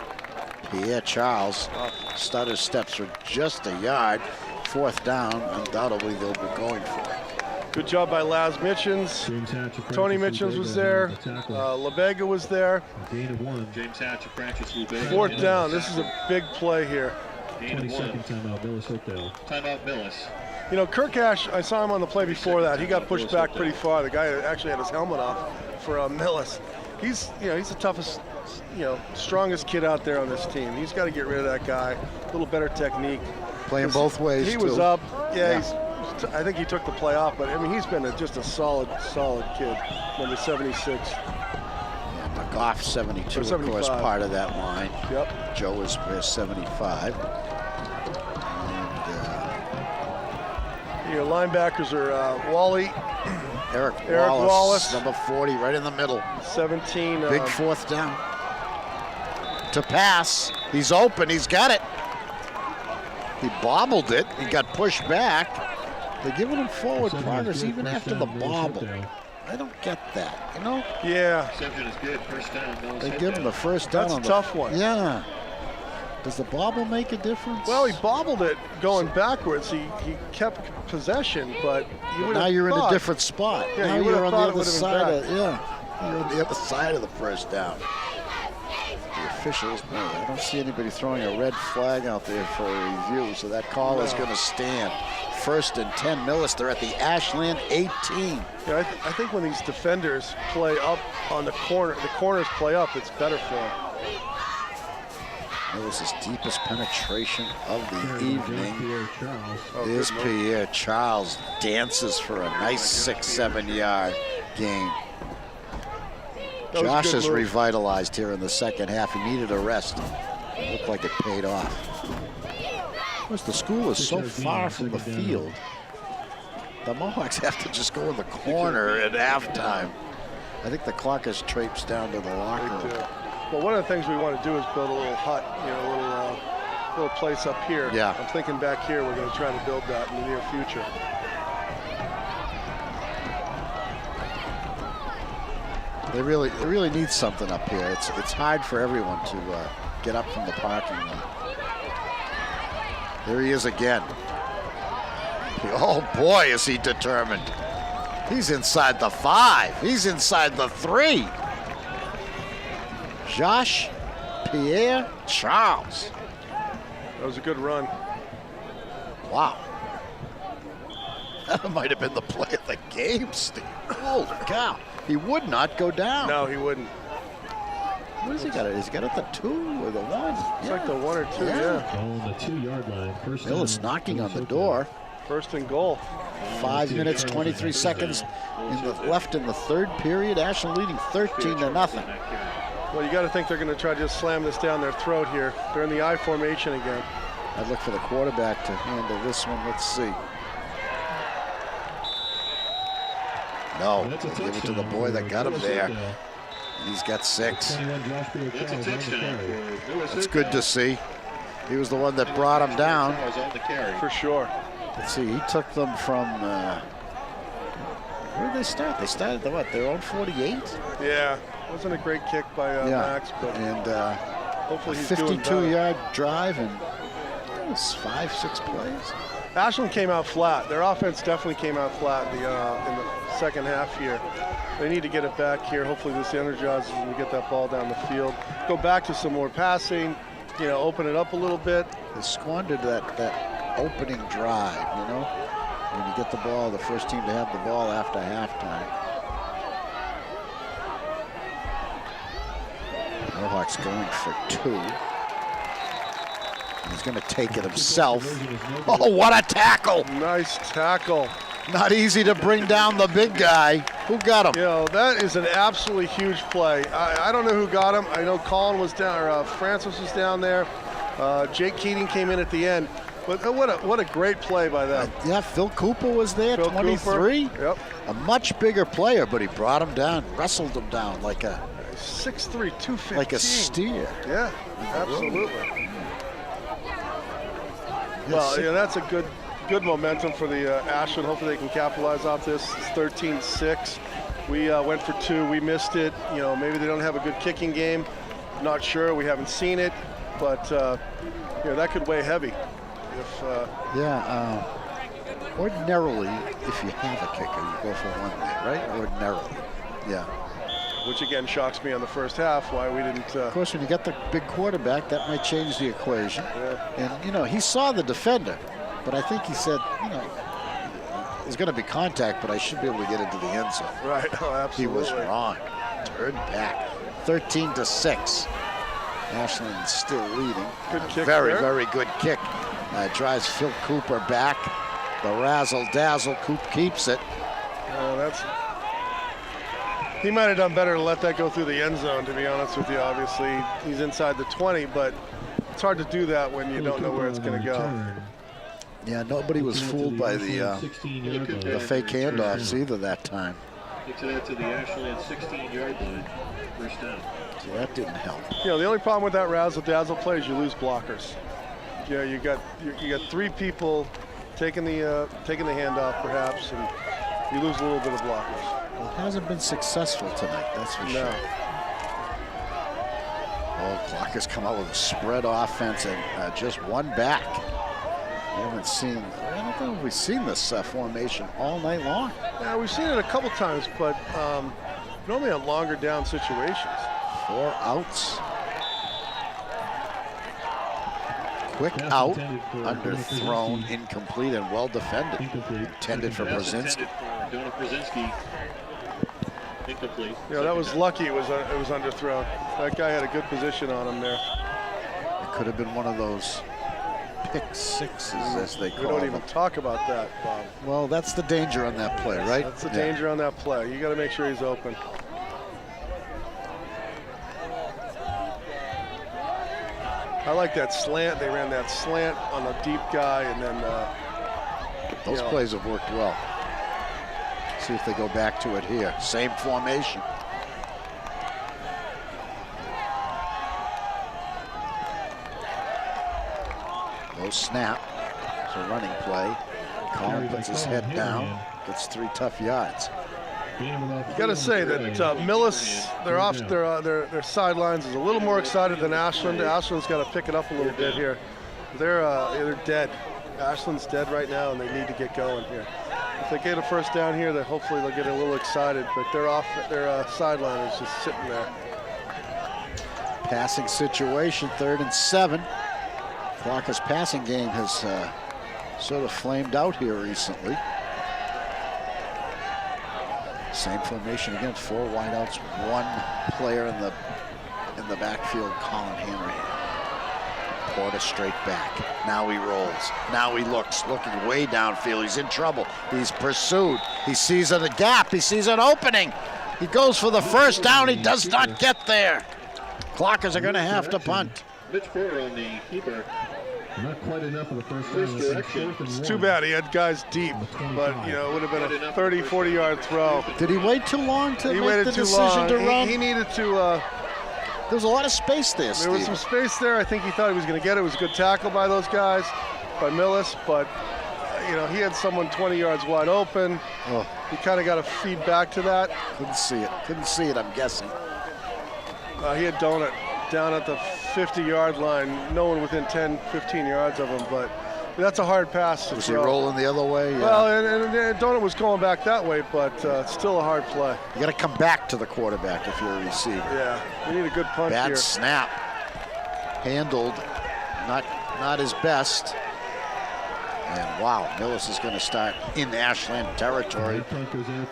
Pierre Charles. Stutter steps for just a yard. Fourth down. Undoubtedly, they'll be going for it. Good job by Laz Mitchens. Tony Mitchens was there. LeBega was there. Gain of 1. James Hatch, Francis LeBega. Fourth down. This is a big play here. 22nd timeout, Millis Hopedale. Timeout, Millis. You know, Kirk Ash, I saw him on the play before that. He got pushed back pretty far. The guy actually had his helmet off for Millis. He's the toughest, strongest kid out there on this team. He's got to get rid of that guy. A little better technique. Playing both ways, He was up. I think he took the play off, but I mean, he's been just a solid kid. Number 76. Yeah, McGough, 72, of course, part of that line. Yep. Joe is 75. And your linebackers are Wally. Eric Wallace, Wallace, number 40, right in the middle. 17. Big fourth down. To pass. He's open. He's got it. He bobbled it. He got pushed back. They're giving him forward progress even after the bobble. I don't get that, Yeah. Reception is good. First down. They give him the first down. That's a tough one. Yeah. Does the bobble make a difference? Well, he bobbled it going backwards. He kept possession, but now you're in a different spot. Yeah, now you're on the other been side you're on the other side of the first down. The officials, I don't see anybody throwing a red flag out there for a review, so that call is going to stand. First and 10, Millis. They're at the Ashland 18. Yeah, I think when these defenders play up on the corners play up, it's better for them. Millis' deepest penetration of the evening Charles. is Pierre Charles. Dances for a nice 6-7 yard gain. That was a Josh good is move. revitalized here in the second half. He needed a rest. It looked like it paid off. Of course, the school is so far from the field. The Mohawks have to just go in the corner at halftime. I think the clock has traipsed down to the locker room. Well, one of the things we want to do is build a little hut, you know, a little place up here. Yeah. I'm thinking back here we're going to try to build that in the near future. They really need something up here. It's hard for everyone to get up from the parking lot. There he is again. Oh boy, is he determined. He's inside the 5. He's inside the 3. Josh Pierre Charles. That was a good run. Wow. That might have been the play of the game, Steve. Holy cow. He would not go down. No, he wouldn't. What has he got? Has he got it at the 2 or the 1? It's like the 1 or 2, yeah. On the 2-yard line. First Millis down, knocking on the Millis door. First and goal. 5 minutes, 23 seconds left in the third period. Ashland leading 13-0. Well, you got to think they're going to try to just slam this down their throat here. They're in the I formation again. I'd look for the quarterback to handle this one. Let's see. No, give it to the boy that got him there. And he's got 6. That's good to see. He was the one that brought him down. For sure. Let's see, he took them from, where did they start? They started at what, their own 48? Yeah, wasn't a great kick by Max, but and hopefully he's doing better. 52-yard drive and it was 5-6 plays. Ashland came out flat. Their offense definitely came out flat in the second half here. They need to get it back here. Hopefully this energizes them to get that ball down the field. Go back to some more passing, you know, open it up a little bit. They squandered that opening drive, you know? When you get the ball, the first team to have the ball after halftime. Mohawks going for 2. He's going to take it himself. Oh, what a tackle! Nice tackle. Not easy to bring down the big guy. Who got him? You know, that is an absolutely huge play. I don't know who got him. I know Colin was down, or Francis was down there. Jake Keating came in at the end. But what a great play by them. Yeah, Phil Cooper was there, Phil 23. Cooper. Yep. A much bigger player, but he brought him down, wrestled him down like a 6'3", 215. like a steer. Yeah, absolutely. Well, yeah, that's a good momentum for the Ashland. Hopefully they can capitalize off this. It's 13-6. We went for 2. We missed it. You know, maybe they don't have a good kicking game. Not sure. We haven't seen it, but you know, that could weigh heavy. If ordinarily, if you have a kicker, you go for 1 there, right? Ordinarily, yeah. Which again shocks me on the first half. Why we didn't? Of course, when you get the big quarterback, that might change the equation. Yeah. And you know, he saw the defender, but I think he said, you know, there's going to be contact, but I should be able to get into the end zone. Right. Oh, absolutely. He was wrong. Turned back. 13-6. Ashland still leading. Good kick Very, there. very good kick. Drives Phil Cooper back. The razzle-dazzle. Coop keeps it. He might have done better to let that go through the end zone, to be honest with you. Obviously, he's inside the 20, but it's hard to do that when you don't know where it's going to go. Yeah, nobody was fooled by the fake handoffs either that time. Gets it out to the Ashland 16-yard line. First down. So that didn't help. You know, the only problem with that razzle-dazzle play is you lose blockers. You know, you got 3 people taking the handoff perhaps, and you lose a little bit of blockers. Well, it hasn't been successful tonight, that's for sure. Oh, Clockers come out with a spread offense and just 1 back. I don't know if we've seen this formation all night long. Yeah, we've seen it a couple times, but normally on longer down situations. 4 outs. Quick out, underthrown, incomplete, and well defended. Intended for Brzezinski. Donald Brzezinski. Incomplete. Yeah, that was lucky. It was underthrown. That guy had a good position on him there. could have been one of those pick sixes, as they call We don't them. even talk about that, Bob. Well, that's the danger on that play, right? That's the danger on that play. You got to make sure he's open. I like that slant. They ran that slant on the deep guy, and then Those plays have worked well. See if they go back to it here. Same formation. No snap. It's a running play. Colin puts his head down. Gets 3 tough yards. you got to say that Millis, their sidelines is a little more excited than Ashland. Ashland's got to pick it up a little bit here. They're dead. Ashland's dead right now, and they need to get going here. If they get a first down here, then hopefully they'll get a little excited. But their sideline is just sitting there. Passing situation, 3rd and 7. Walker's passing game has sort of flamed out here recently. Same formation again, 4 wideouts, 1 player in the backfield, Colin Henry. Porter straight back. Now he rolls. Now he looking way downfield. He's in trouble. He's pursued. He sees a gap. He sees an opening. He goes for the first down. He does not get there. Clockers are going to have to punt. Mitch Porter on the keeper. Not quite enough of the first down. It's too bad he had guys deep, but it would have been a 30, 40-yard throw. Did he wait too long to make the decision long. to run? He needed to. There's a lot of space there, Steve. There was some space there. I think he thought he was going to get it. It was a good tackle by those guys, by Millis, but he had someone 20 yards wide open. Oh. He kind of got to feed back to that. Couldn't see it, I'm guessing. He had Donut down at the 50-yard line, no one within 10, 15 yards of him, but that's a hard pass to Was throw. he rolling the other way? Yeah. Well, and Donut was going back that way, but it's still a hard play. You got to come back to the quarterback if you're a receiver. Yeah, we need a good punt Bad here. snap. Handled, not his best. And wow, Millis is going to start in Ashland territory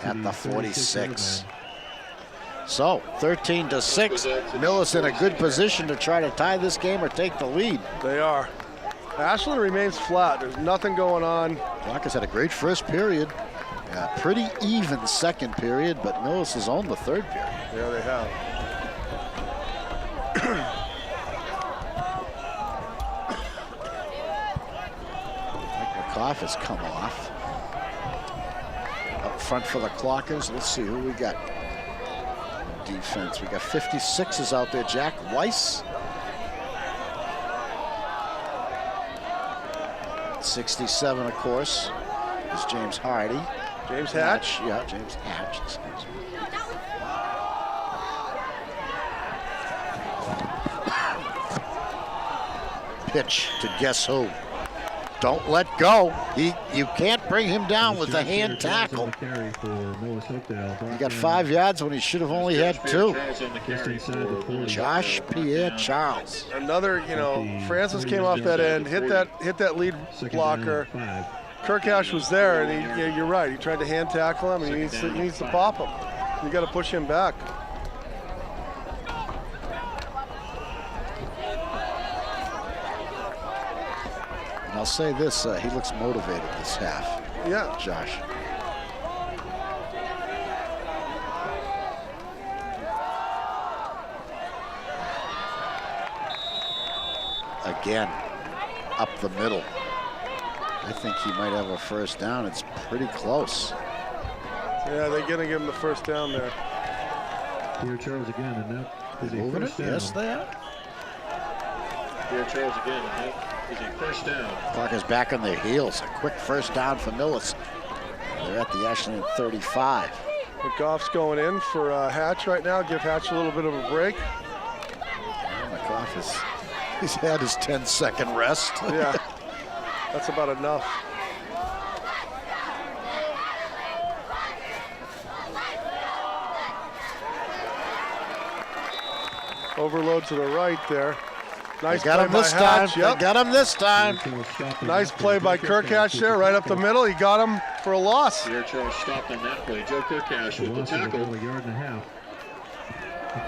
at the 46. So 13-6. Millis in a good position to try to tie this game or take the lead. They are. Ashland remains flat. There's nothing going on. Walker's had a great first period. Pretty even second period, but Millis has owned the third period. Yeah, they have. McCoff has come off. Up front for the Clockers. Let's see who we got. Defense. We got 56s out there. Jack Weiss. 67, of course, is James Hardy. James Hatch? Yeah, James Hatch. Excuse me. Pitch to guess who. Don't let go. You can't bring him down with a hand tackle. He got 5 yards when he should have only had 2. Josh Pierre Charles. Another, Francis came off that end, hit that lead blocker. Kirkash was there, and you're right. He tried to hand tackle him, and he needs to pop him. You got to push him back. And I'll say this, he looks motivated this half. Yeah. Josh. Again, up the middle. I think he might have a first down. It's pretty close. Yeah, they're going to give him the first down there. Here, Charles again, and that is a first down. Yes, they are. Here, Charles again, and that is a first down. Clockers back on their heels. A quick first down for Millis. They're at the Ashland 35. McGoff's going in for Hatch right now. Give Hatch a little bit of a break. McGoff he's had his 10-second rest. Yeah, that's about enough. Overload to the right there. Nice play by Hatch. Yep. Got him this time. Nice play by Kirkash there, right up the middle. He got him for a loss. Here, Charles stopped on that play. Joe Kirkash with the tackle. A yard and a half.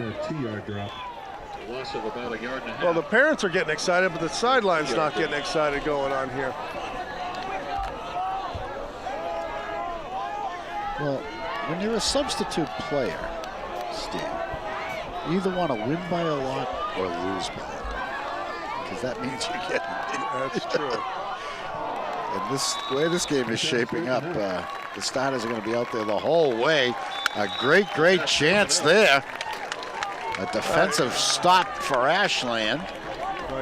With a 2-yard drop. A loss of about 1.5 yards. Well, the parents are getting excited, but the sideline's not getting excited going on here. Well, when you're a substitute player, Steve, you either want to win by a lot or lose by a lot, because that means you're getting it. That's true. And the way this game is shaping up, the starters are going to be out there the whole way. A great chance there. A defensive stop for Ashland.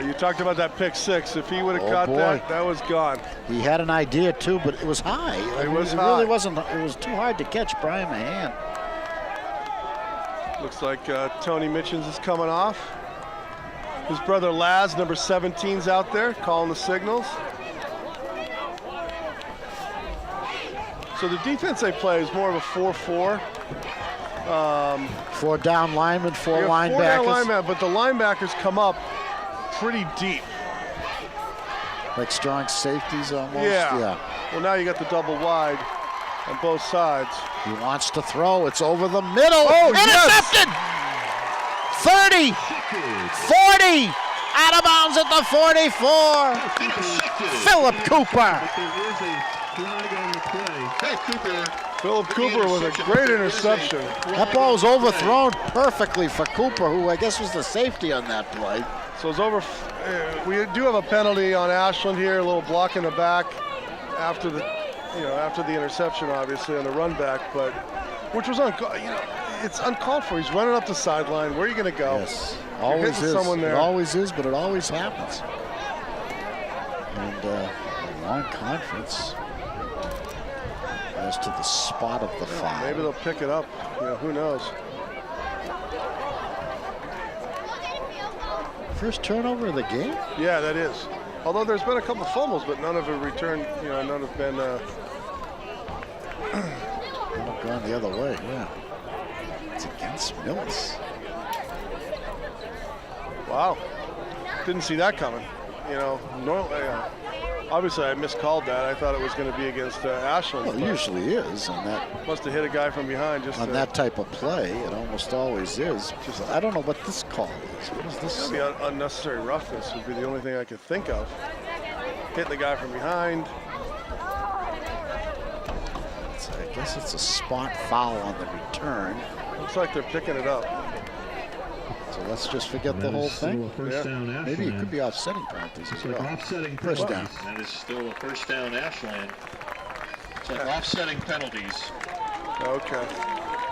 You talked about that pick six. If he would have caught that, that was gone. He had an idea too, but it was high. It was high. Really wasn't. It was too hard to catch Brian Mahan. Looks like Tony Mitchens is coming off. His brother Laz, number 17's out there calling the signals. So the defense they play is more of a 4-4. 4 down linemen, 4 linebackers. 4 down linemen, but the linebackers come up pretty deep. Like strong safeties almost? Yeah. Well, now you got the double wide on both sides. He wants to throw. It's over the middle. Oh, intercepted! Yes. 30, 40, out of bounds at the 44. Philip Cooper. Philip Cooper with a great interception. That ball was overthrown perfectly for Cooper, who I guess was the safety on that play. So it's over. We do have a penalty on Ashland here, a little block in the back after the, after the interception, obviously on the run back, but which was it's uncalled for. He's running up the sideline. Where are you going to go? Yes, always is. Someone there. It always is, but it always happens. And a long conference as to the spot of the foul. Maybe they'll pick it up. Who knows? First turnover of the game? Yeah, that is. Although there's been a couple of fumbles, but none of them returned. None have been. Gone the other way. Yeah. It's against Millis. Wow. Didn't see that coming. Obviously I miscalled that. I thought it was going to be against Ashland. Well, it usually is, and that must have hit a guy from behind. Just on that type of play, it almost always is. I don't know what this call is. What is this? Maybe unnecessary roughness would be the only thing I could think of. Hitting the guy from behind. I guess it's a spot foul on the return. Looks like they're picking it up. So let's just forget the whole thing. Down maybe it could be offsetting penalties as well. Offsetting first down. That is still a first down Ashland. So offsetting penalties. Okay.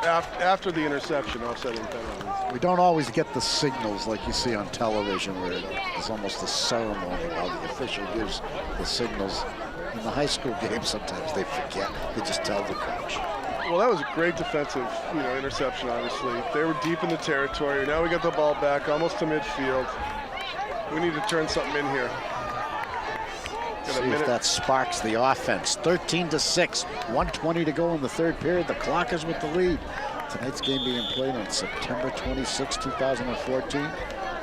After the interception, offsetting penalties. We don't always get the signals like you see on television where there's almost a ceremony while the official gives the signals. In the high school games, sometimes they forget. They just tell the coach. Well, that was a great defensive, interception, obviously. They were deep in the territory. Now we got the ball back almost to midfield. We need to turn something in here. See if that sparks the offense. 13-6, 1:20 to go in the third period. The Clockers with the lead. Tonight's game being played on September 26, 2014.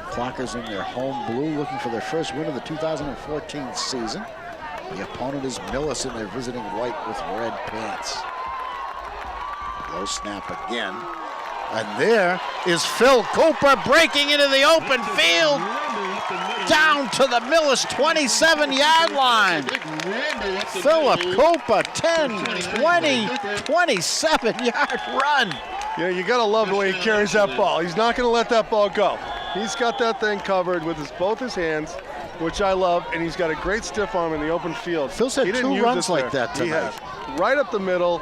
Clockers in their home blue looking for their first win of the 2014 season. The opponent is Millis, and they're visiting white with red pants. Low snap again. And there is Phil Cooper breaking into the open field. Down to the Millis 27-yard line. Philip Cooper, 10, 20, 27-yard run. Yeah, you got to love the way he carries that ball. He's not going to let that ball go. He's got that thing covered with both his hands, which I love, and he's got a great stiff arm in the open field. Phil's had 2 runs like that tonight. He has. Right up the middle.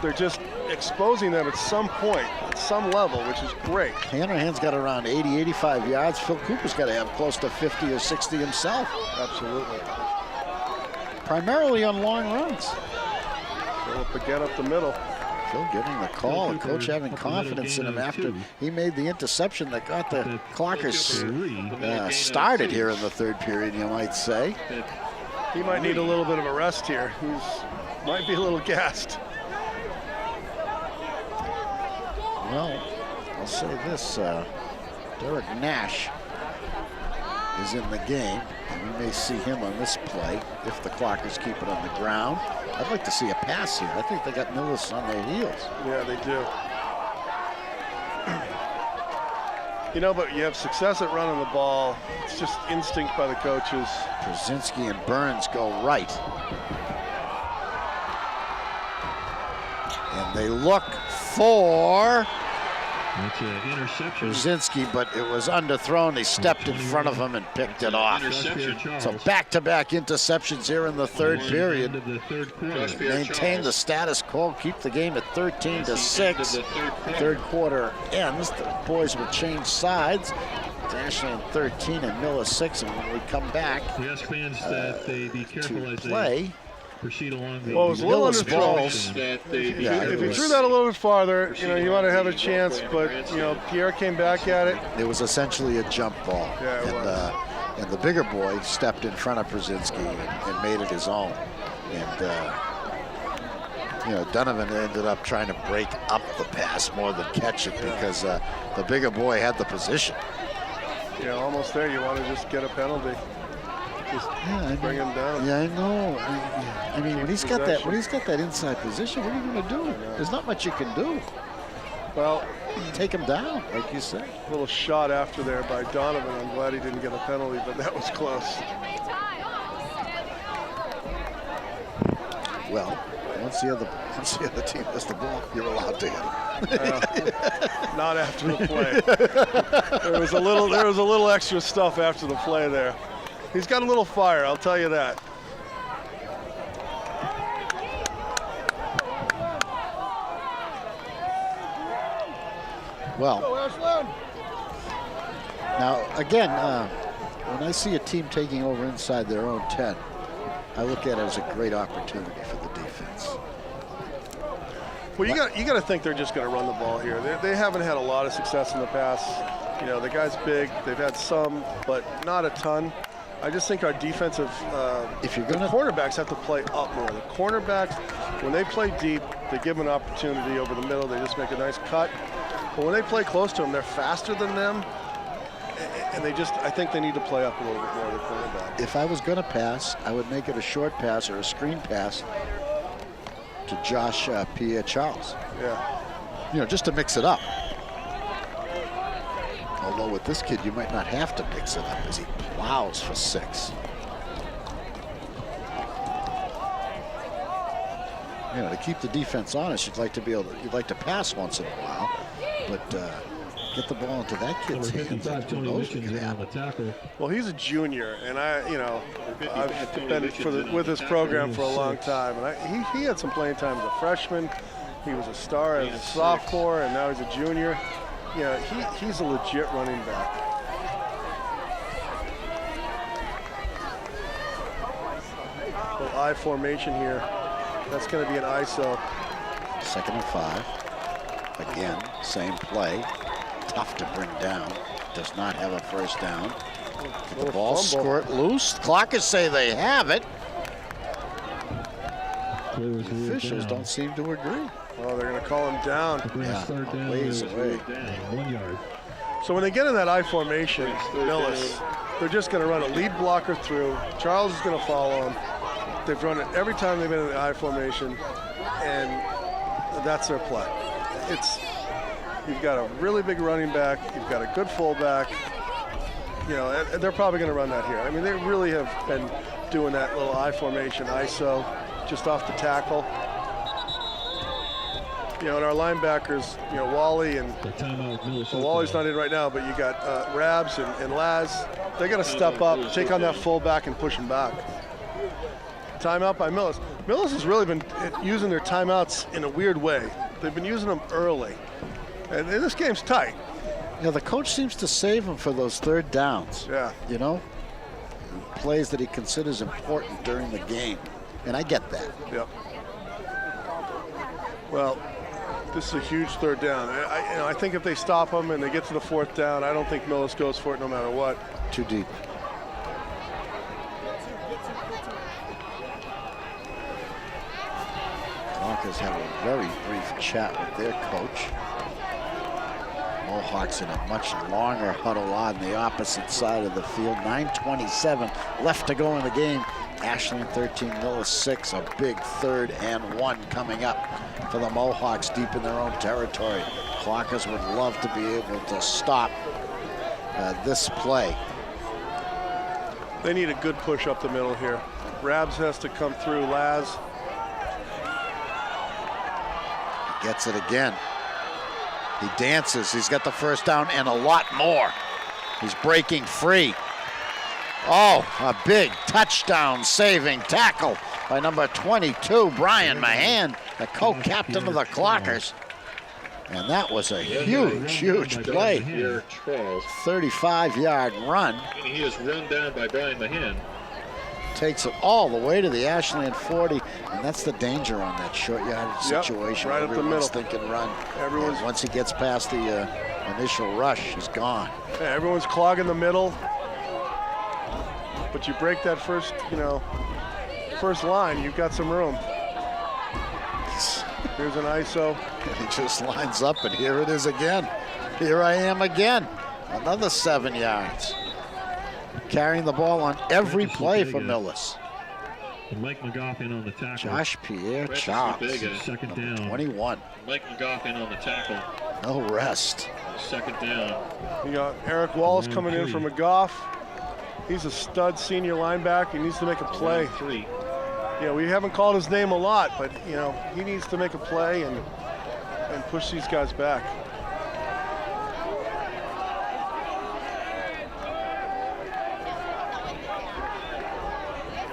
They're just exposing them at some point, at some level, which is great. Hanrahan's got around 80, 85 yards. Phil Cooper's got to have close to 50 or 60 himself. Absolutely. Primarily on long runs. Philip again up the middle. Phil getting the call, the coach having confidence in him after he made the interception that got the Clockers started here in the third period, you might say. He might need a little bit of a rest here. He might be a little gassed. Well, I'll say this, Derek Nash is in the game, and we may see him on this play if the Clockers keep it on the ground. I'd like to see a pass here. I think they got Millis on their heels. Yeah, they do. You know, but you have success at running the ball. It's just instinct by the coaches. Brzezinski and Burns go right. And they look for That's an interception. Brzezinski, but it was underthrown. He stepped in front of him and picked it off. So back-to-back interceptions here in the third period. Maintain the status quo, keep the game at 13-6. Third quarter ends. The boys will change sides. It's Ashland 13 and Millis 6, and when we come back We ask fans that they be careful to as play, they proceed along the Well, it was a little Millis underthrown. balls. If he threw that a little bit farther, you know, he might have had a chance, but, you know, Pierre came back at it. It was essentially a jump ball. Yeah, it was. And the bigger boy stepped in front of Brzezinski and made it his own. And, you know, Donovan ended up trying to break up the pass more than catch it because the bigger boy had the position. You know, almost there. You want to just get a penalty. Just bring him down. Yeah, I know. I mean, when he's got that inside position, what are you going to do? There's not much you can do. Well, take him down, like you said. A little shot after there by Donovan. I'm glad he didn't get a penalty, but that was close. Well, once the other team has the ball, you're allowed to hit him. Not after the play. There was a little extra stuff after the play there. He's got a little fire, I'll tell you that. Well, now again, when I see a team taking over inside their own 10, I look at it as a great opportunity for the defense. Well, you got to think they're just going to run the ball here. They haven't had a lot of success in the past. You know, the guy's big. They've had some, but not a ton. I just think our defensive, if you're gonna, the cornerbacks have to play up more. The cornerbacks, when they play deep, they give them an opportunity over the middle. They just make a nice cut. But when they play close to them, they're faster than them, and I think they need to play up a little bit more, the cornerback. If I was going to pass, I would make it a short pass or a screen pass to Josh Pierre-Charles. Yeah. You know, just to mix it up. Although with this kid, you might not have to mix it up as he plows for 6. You know, to keep the defense honest, you'd like to pass once in a while, but get the ball into that kid's hands. Who knows what could happen. Well, he's a junior, and I've been with this program for a long time, and he had some playing time as a freshman. He was a star as a sophomore, and now he's a junior. Yeah, he's a legit running back. Little I formation here. That's going to be an ISO. 2nd and 5. Again, same play. Tough to bring down. Does not have a first down. The ball squirt loose. Clockers say they have it. The officials don't seem to agree. Oh, they're going to call him down. Yeah, a ways away. 1 yard. So when they get in that I formation, Millis, they're just going to run a lead blocker through. Charles is going to follow him. They've run it every time they've been in the I formation, and that's their play. You've got a really big running back. You've got a good fullback. You know, they're probably going to run that here. I mean, they really have been doing that little I formation, ISO, just off the tackle. You know, and our linebackers, you know, Wally and Wally's not in right now, but you got Rabs and Laz. They got to step up, take on that fullback, and push him back. Timeout by Millis. Millis has really been using their timeouts in a weird way. They've been using them early, and this game's tight. You know, the coach seems to save him for those third downs. Yeah. You know, plays that he considers important during the game, and I get that. Yep. Well, this is a huge third down. I think if they stop them and they get to the 4th down, I don't think Millis goes for it no matter what. Too deep. Clockers have a very brief chat with their coach. Mohawks in a much longer huddle on the opposite side of the field. 9:27 left to go in the game. Ashland 13, Millis 6. A big 3rd and 1 coming up for the Mohawks deep in their own territory. Clockers would love to be able to stop this play. They need a good push up the middle here. Rabs has to come through. Laz. Gets it again. He dances. He's got the first down and a lot more. He's breaking free. Oh, a big touchdown saving tackle by number 22, Brian Mahan, the co-captain of the Clockers. And that was a huge, huge play. 35-yard run. He is run down by Brian Mahan. Takes it all the way to the Ashland 40, and that's the danger on that short yardage situation. Right up the Everyone's middle. thinking run. Everyone's once he gets past the initial rush, he's gone. Yeah, everyone's clogging the middle. But you break that first, first line, you've got some room. Here's an ISO. He just lines up, and here it is again. Here I am again. Another 7 yards. Carrying the ball on every play for Millis. And Mike McGoffin on the tackle. Josh Pierre Charles, second down. 21. Mike McGoffin on the tackle. No rest. Second down. You got Eric Wallace coming in for McGoff. He's a stud senior linebacker. He needs to make a play. 3. We haven't called his name a lot, but he needs to make a play and push these guys back.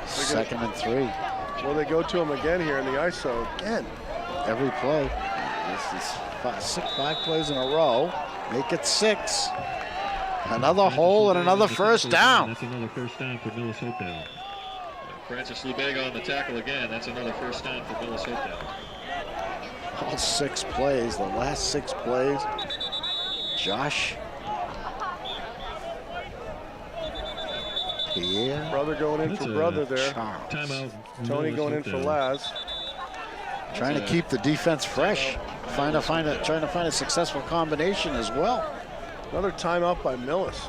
Second and 3. Well, they go to him again here in the ISO again. Every play. This is 5 plays in a row. Make it 6. Another hole and another first down. That's another first down for Millis Hopedale. Francis Lubega on the tackle again. That's another first down for Millis Hopedale. All 6 plays, the last 6 plays. Josh Pierre. Brother going in for brother there. Charles. Timeout. Tony going in for Laz. Trying to keep the defense fresh. Trying to find a successful combination as well. Another timeout by Millis.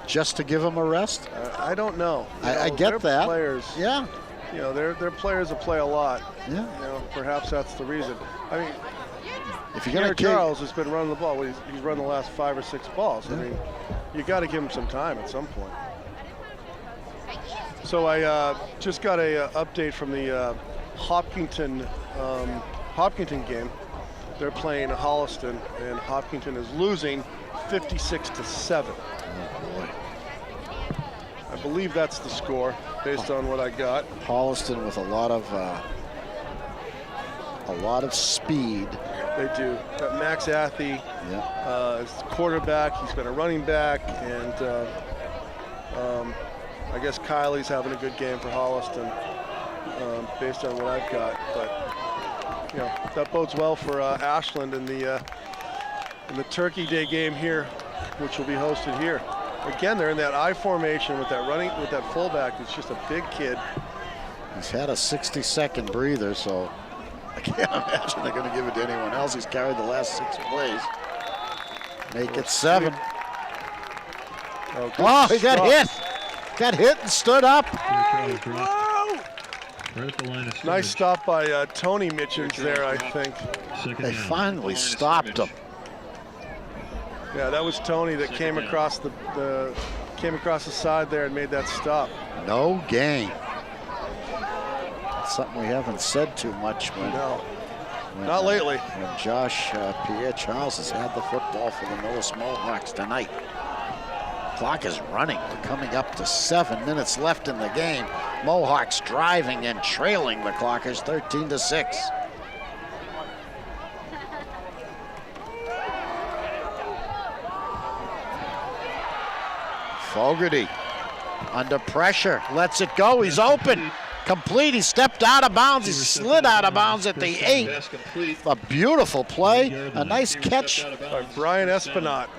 Just to give him a rest? I don't know. I get that. Players, yeah. They're players that play a lot. Yeah. Perhaps that's the reason. I mean, If you're gonna Charles has been running the ball. He's run the last 5 or 6 balls. Yeah. I mean, you got to give him some time at some point. So I just got a update from the Hopkinton game. They're playing Holliston, and Hopkinton is losing 56-7. Oh boy. I believe that's the score based on what I got. Holliston with a lot of speed. They do. Got Max Athey as the quarterback. He's been a running back, and I guess Kylie's having a good game for Holliston based on what I've got. But that bodes well for Ashland in the Turkey Day game here, which will be hosted here. Again, they're in that I formation with that fullback. It's just a big kid. He's had a 60-second breather, so I can't imagine they're going to give it to anyone else. He's carried the last 6 plays. Make it 7. Oh, he got hit. Got hit and stood up. Right at the line of nice stop by Tony Mitchens there, I think. They finally stopped him. Yeah, that was Tony that came across the side there and made that stop. No gain. Something we haven't said too much when. No, not lately. When Josh Pierre Charles has had the football for the Millis Mohawks tonight. Clock is running. We're coming up to 7 minutes left in the game. Mohawks driving and trailing the Clockers 13-6. Fogarty under pressure, lets it go. He's open. Complete. He stepped out of bounds. He slid out of bounds at the 8. A beautiful play. A nice catch by Brian Espinat.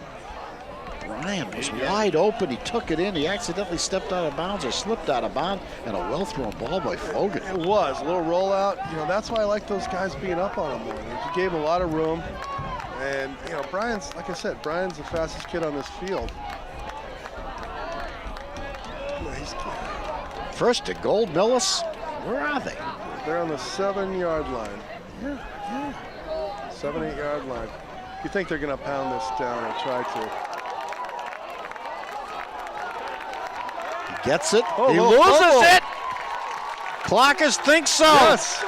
Brian was wide open. He took it in. He accidentally stepped out of bounds or slipped out of bounds, and a well-thrown ball by Fogarty. It was a little rollout. That's why I like those guys being up on him more. He gave him a lot of room, and Brian's, like I said, Brian's the fastest kid on this field. First to goal, Millis. Where are they? They're on the 7-yard line. 7-8 yard line. You think they're going to pound this down or try to. He gets it. Oh, he low loses fumble. it. Clockers think so. Yes.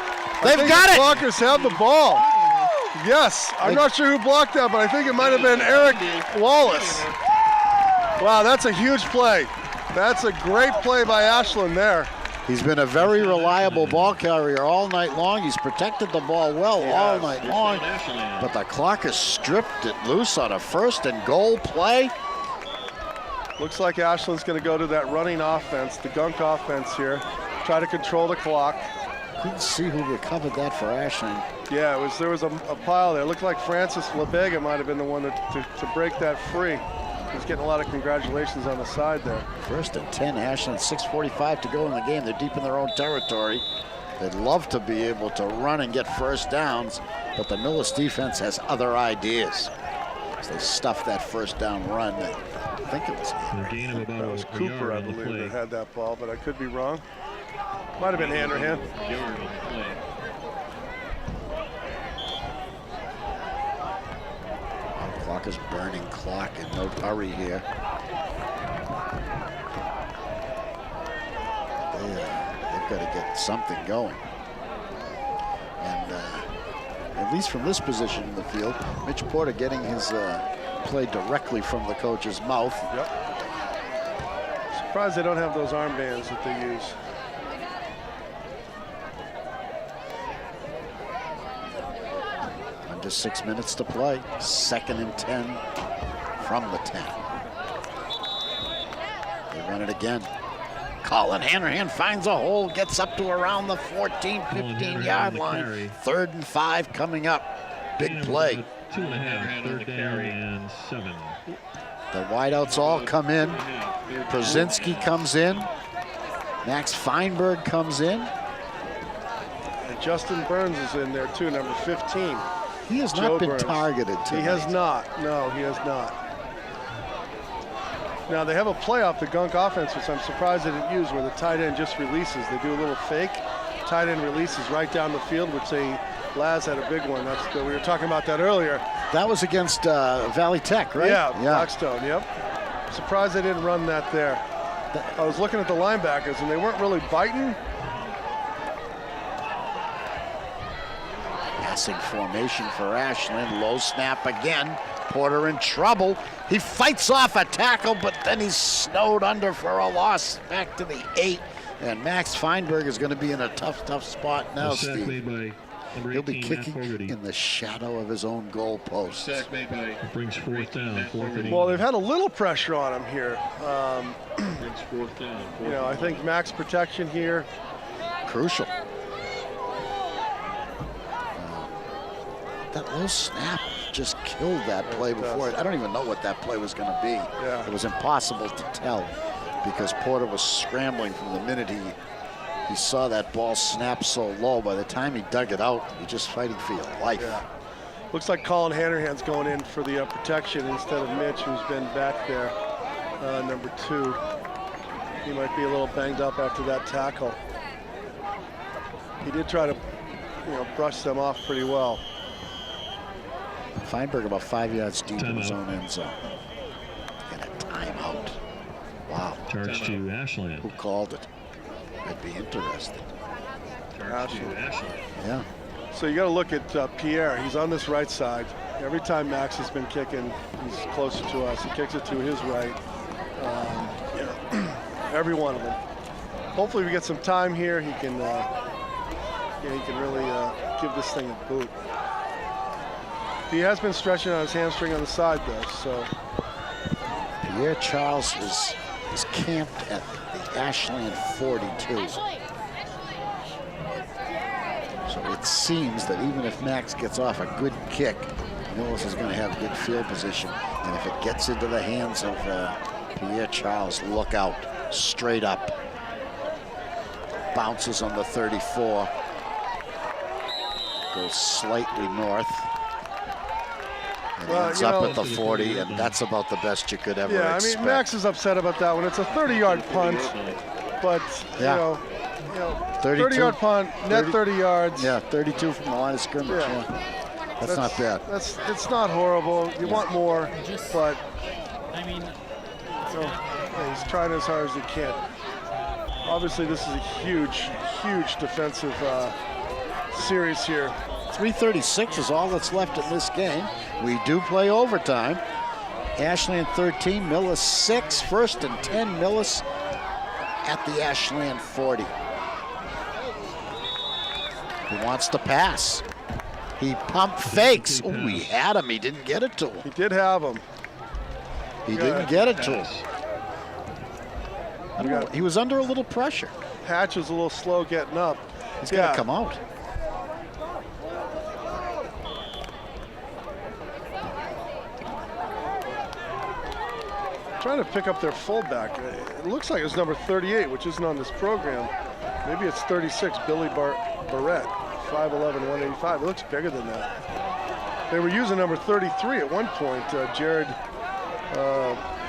They've got it. The Clockers have the ball. Yes. I'm not sure who blocked that, but I think it might have been Eric Wallace. Wow, that's a huge play. That's a great play by Ashland there. He's been a very reliable ball carrier all night long. He's protected the ball well all night long. But the Clockers stripped it loose on a 1st and goal play. Looks like Ashland's going to go to that running offense, the gunk offense here. Try to control the clock. Couldn't see who recovered that for Ashland. Yeah, there was a pile there. It looked like Francis LeBega might have been the one to break that free. He's getting a lot of congratulations on the side there. 1st and 10, Ashland, 6:45 to go in the game. They're deep in their own territory. They'd love to be able to run and get first downs, but the Millis defense has other ideas. So they stuffed that first down run. I think it was that was Cooper, I believe, that had that ball, but I could be wrong. Might have been Hanrahan. Clock is burning clock in no hurry here. They've got to get something going. And at least from this position in the field, Mitch Porter getting his play directly from the coach's mouth. Yep. Surprised they don't have those armbands that they use. Under 6 minutes to play. 2nd and 10 from the 10. They run it again. Colin Hanrahan finds a hole, gets up to around the 14, 15-yard line. 3rd and 5 coming up. Big play. 2.5, 3rd down and 7. The wideouts all come in. Brzezinski comes in. Max Feinberg comes in. And Justin Burns is in there too, number 15. He has Joe not been Burns. targeted tonight. He has not. No, he has not. Now they have a play off the gunk offense, which I'm surprised they didn't use, where the tight end just releases. They do a little fake. Tight end releases right down the field, which Laz had a big one. We were talking about that earlier. That was against Valley Tech, right? Yeah, Blackstone, yep. Surprised they didn't run that there. I was looking at the linebackers, and they weren't really biting. Passing formation for Ashland. Low snap again. Porter in trouble. He fights off a tackle, but then he's snowed under for a loss back to the 8. And Max Feinberg is going to be in a tough spot now, Steve. He'll be kicking in the shadow of his own goal post. Sack made by brings 4th down. Well, they've had a little pressure on him here. Brings 4th down. You know, I think max protection here. Crucial. That low snap just killed that play before. I don't even know what that play was going to be. Yeah. It was impossible to tell because Porter was scrambling from the minute he saw that ball snap so low. By the time he dug it out, you're just fighting for your life. Yeah. Looks like Colin Hanrahan's going in for the protection instead of Mitch, who's been back there, number 2. He might be a little banged up after that tackle. He did try to, brush them off pretty well. Feinberg about 5 yards deep in his own end zone. And a timeout. Wow. Charge to Ashland. Who called it? I'd be interested. Charge to Ashland. Yeah. So you got to look at Pierre. He's on this right side. Every time Max has been kicking, he's closer to us. He kicks it to his right. Every one of them. Hopefully we get some time here. He can really give this thing a boot. He has been stretching on his hamstring on the side, though, so. Pierre Charles is camped at the Ashland 42. So it seems that even if Max gets off a good kick, Millis is going to have good field position. And if it gets into the hands of Pierre Charles, look out, straight up. Bounces on the 34. Goes slightly north. And ends up at the 40, and that's about the best you could ever expect. I mean, Max is upset about that one. It's a 30-yard punt, but, 30-yard punt, net 30 yards. Yeah, 32 from the line of scrimmage, That's not bad. It's not horrible. You want more, but I mean, he's trying as hard as he can. Obviously, this is a huge, huge defensive series here. 3:36 is all that's left in this game. We do play overtime. Ashland 13, Millis 6. First and 10, Millis at the Ashland 40. He wants to pass. He pump fakes. Oh, he had him. He didn't get it to him. He did have him. He didn't get it to him. I don't know. He was under a little pressure. Hatch was a little slow getting up. He's got to come out. Trying to pick up their fullback. It looks like it's number 38, which isn't on this program. Maybe it's 36, Billy Barrett, 5'11", 185. It looks bigger than that. They were using number 33 at one point, Jared.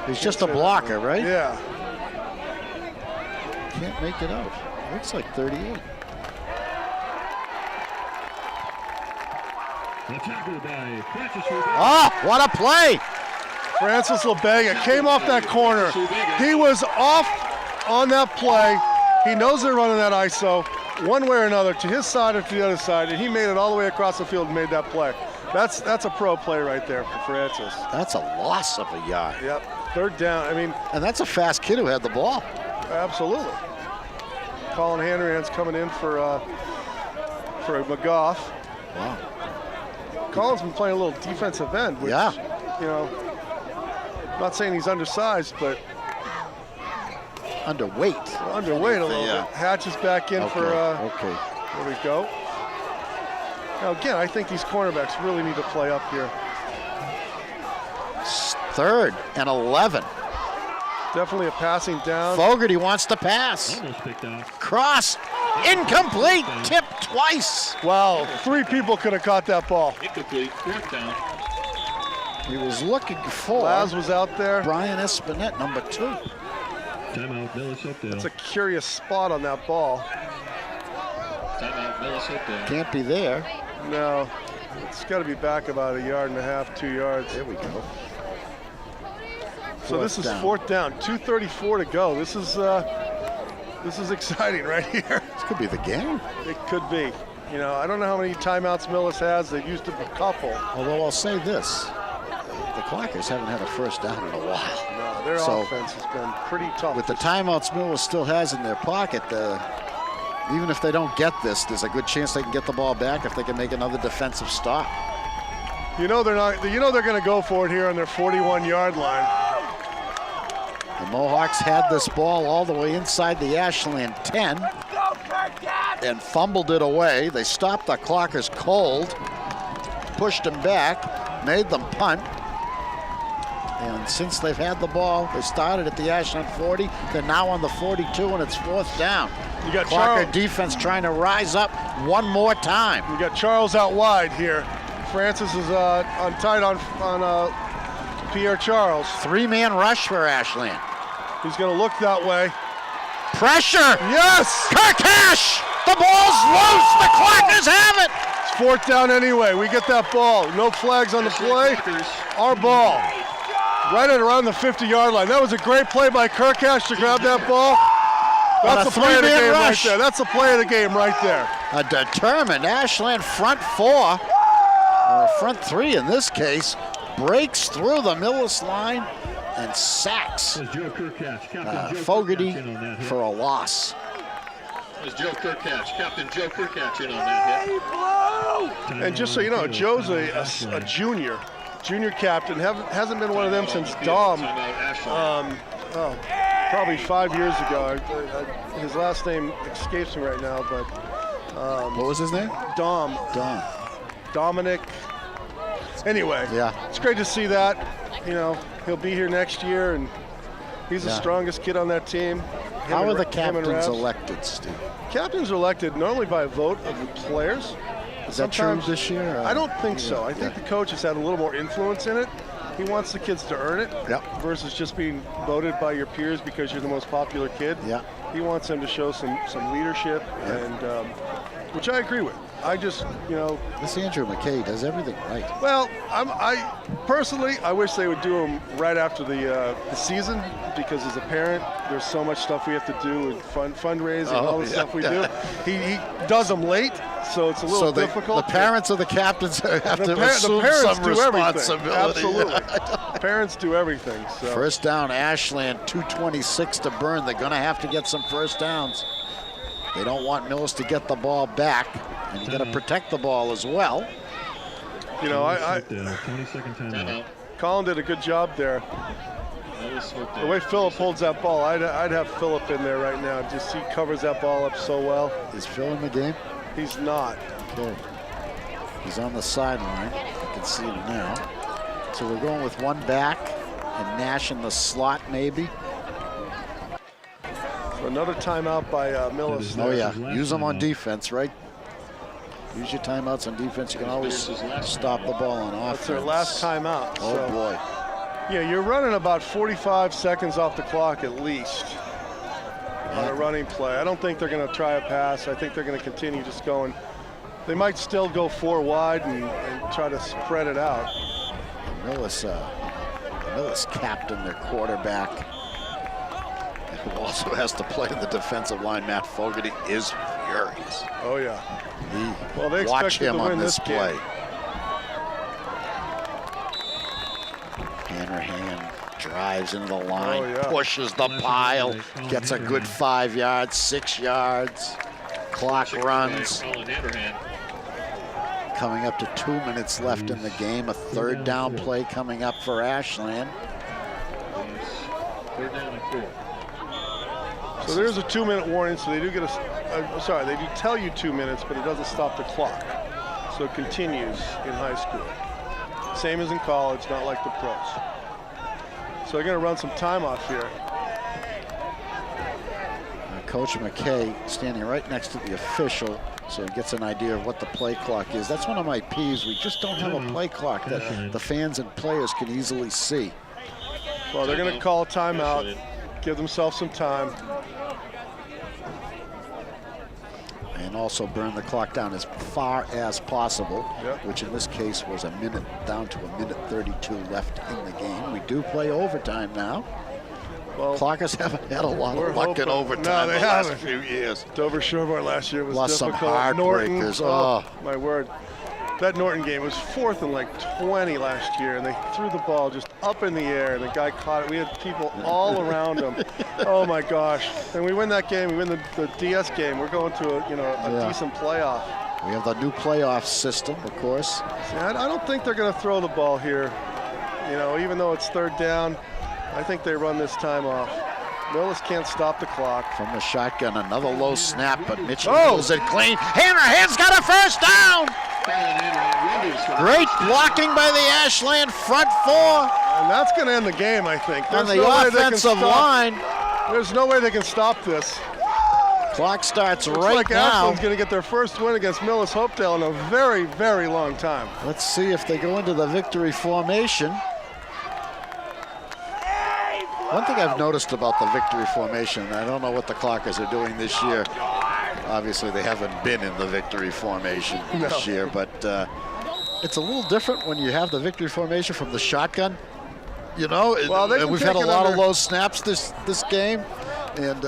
He's just a blocker, right? Yeah. Can't make it out. Looks like 38. Oh, what a play! Francis Lebega came off that corner. He was off on that play. He knows they're running that ISO one way or another, to his side or to the other side, and he made it all the way across the field and made that play. That's a pro play right there for Francis. That's a loss of a yard. Yep, third down. I mean, and that's a fast kid who had the ball. Absolutely. Colin Hanrahan's coming in for McGough. Wow. Colin's been playing a little defensive end, which, you know, I'm not saying he's undersized, but underweight. Underweight a little bit. Hatch is back in for. Okay. There we go. Now again, I think these cornerbacks really need to play up here. 3rd and 11. Definitely a passing down. Fogarty wants to pass. Almost picked off. Cross. Incomplete. Tipped twice. Wow, 3 people could have caught that ball. Incomplete. 4th down. He was looking for. Laz was out there. Brian Espinette, number 2. Timeout, Millis Hopedale. It's a curious spot on that ball. Timeout, Millis Hopedale. Can't be there. No, it's got to be back about 1.5 yards, 2 yards. There we go. So this is 4th down, 2:34 to go. This is exciting right here. This could be the game. It could be. You know, I don't know how many timeouts Millis has. They've used a couple. Although I'll say this, the Clockers haven't had a first down in a while. No, their offense has been pretty tough. With the timeouts Millis still has in their pocket, even if they don't get this, there's a good chance they can get the ball back if they can make another defensive stop. You know they're not. You know they're going to go for it here on their 41-yard line. The Mohawks had this ball all the way inside the Ashland 10 and fumbled it away. They stopped the Clockers cold, pushed them back, made them punt. And since they've had the ball, they started at the Ashland 40. They're now on the 42, and it's 4th down. You got Clocker Charles. defense trying to rise up one more time. You got Charles out wide here. Francis is tight on Pierre Charles. 3-man rush for Ashland. He's going to look that way. Pressure! Yes! Kirkash! The ball's loose! The Clockers have it! It's 4th down anyway. We get that ball. No flags on the play. Our ball. Right at around the 50-yard line. That was a great play by Kirkash to grab that ball. That's the play of the game right there. That's the play of the game right there. A determined Ashland front 4, or front 3 in this case, breaks through the Millis line and sacks Fogarty for a loss. Was Joe Kirkatch, Captain Joe Kirkatch in on that hit. And just so you know, Joe's a junior captain. Hasn't been one of them since Dom. Probably 5 years ago. His last name escapes me right now, but what was his name? Dom. Dominic. Anyway, it's great to see that. You know, he'll be here next year, and he's the strongest kid on that team. How are the captains elected, Steve? Captains are elected normally by a vote of the players. Is that true this year? I don't think so. I think the coach has had a little more influence in it. He wants the kids to earn it versus just being voted by your peers because you're the most popular kid. He wants them to show some leadership, and which I agree with. I just, you know. This Andrew McKay does everything right. Well, I personally, I wish they would do them right after the season, because as a parent, there's so much stuff we have to do with fundraising, all the stuff we do. He does them late, so it's a little difficult. The parents of the captains have to assume some responsibility. Absolutely. Parents do everything. So. First down, Ashland, 2:26 to burn. They're going to have to get some first downs. They don't want Millis to get the ball back, and you got to protect the ball as well. You know, 20-second timeout. Colin did a good job there. The way Phillip holds that ball, I'd have Phillip in there right now. Just he covers that ball up so well. Is Phil in the game? He's not. Okay. He's on the sideline. You can see him now. So we're going with one back and Nash in the slot, maybe. So another timeout by Millis. Oh yeah, use them on defense, right? Use your timeouts on defense. You can always stop the ball on offense. That's their last timeout. Oh so. boy. Yeah, you're running about 45 seconds off the clock at least on a running play. I don't think they're going to try a pass. I think they're going to continue just going. They might still go 4 wide and try to spread it out. Millis captain, their quarterback, who also has to play the defensive line, Matt Fogarty, is furious. Oh yeah. Well, they watch him to on win this play. Game. Hanrahan drives into the line, Oh, yeah. pushes the pile, gets a good 5 yards, 6 yards. Clock runs. Coming up to 2 minutes left in the game. A third down play coming up for Ashland. Third down and 4. So there's a 2-minute warning. So they do get they do tell you 2 minutes, but it doesn't stop the clock. So it continues in high school. Same as in college, not like the pros. So they're going to run some time off here. Coach McKay standing right next to the official, so he gets an idea of what the play clock is. That's one of my peeves. We just don't have a play clock that the fans and players can easily see. Well, they're going to call a timeout, give themselves some time. And also burn the clock down as far as possible, which in this case was a minute, down to a minute 32 left in the game. We do play overtime now. Well, Clockers haven't had a lot of luck in overtime the last few years. Dover Shorevart last year was lost difficult. Some heartbreakers. Oh, my word. That Norton game was 4th and like 20 last year, and they threw the ball just up in the air, and the guy caught it. We had people all around him. Oh my gosh! And we win that game. We win the DS game. We're going to a decent playoff. We have the new playoff system, of course. See, I don't think they're going to throw the ball here. You know, even though it's third down, I think they run this time off. Millis can't stop the clock. From the shotgun, another low snap, but Mitchell pulls it clean. Hanrahan's got a first down! Great blocking by the Ashland front 4. And that's going to end the game, I think. On the offensive line. There's no way they can stop this. Clock starts Looks right like now. Ashland's going to get their first win against Millis Hopedale in a very, very long time. Let's see if they go into the victory formation. One thing I've noticed about the victory formation, I don't know what the Clockers are doing this year. Obviously, they haven't been in the victory formation this year, but it's a little different when you have the victory formation from the shotgun. You know, we've had a lot of low snaps this game, and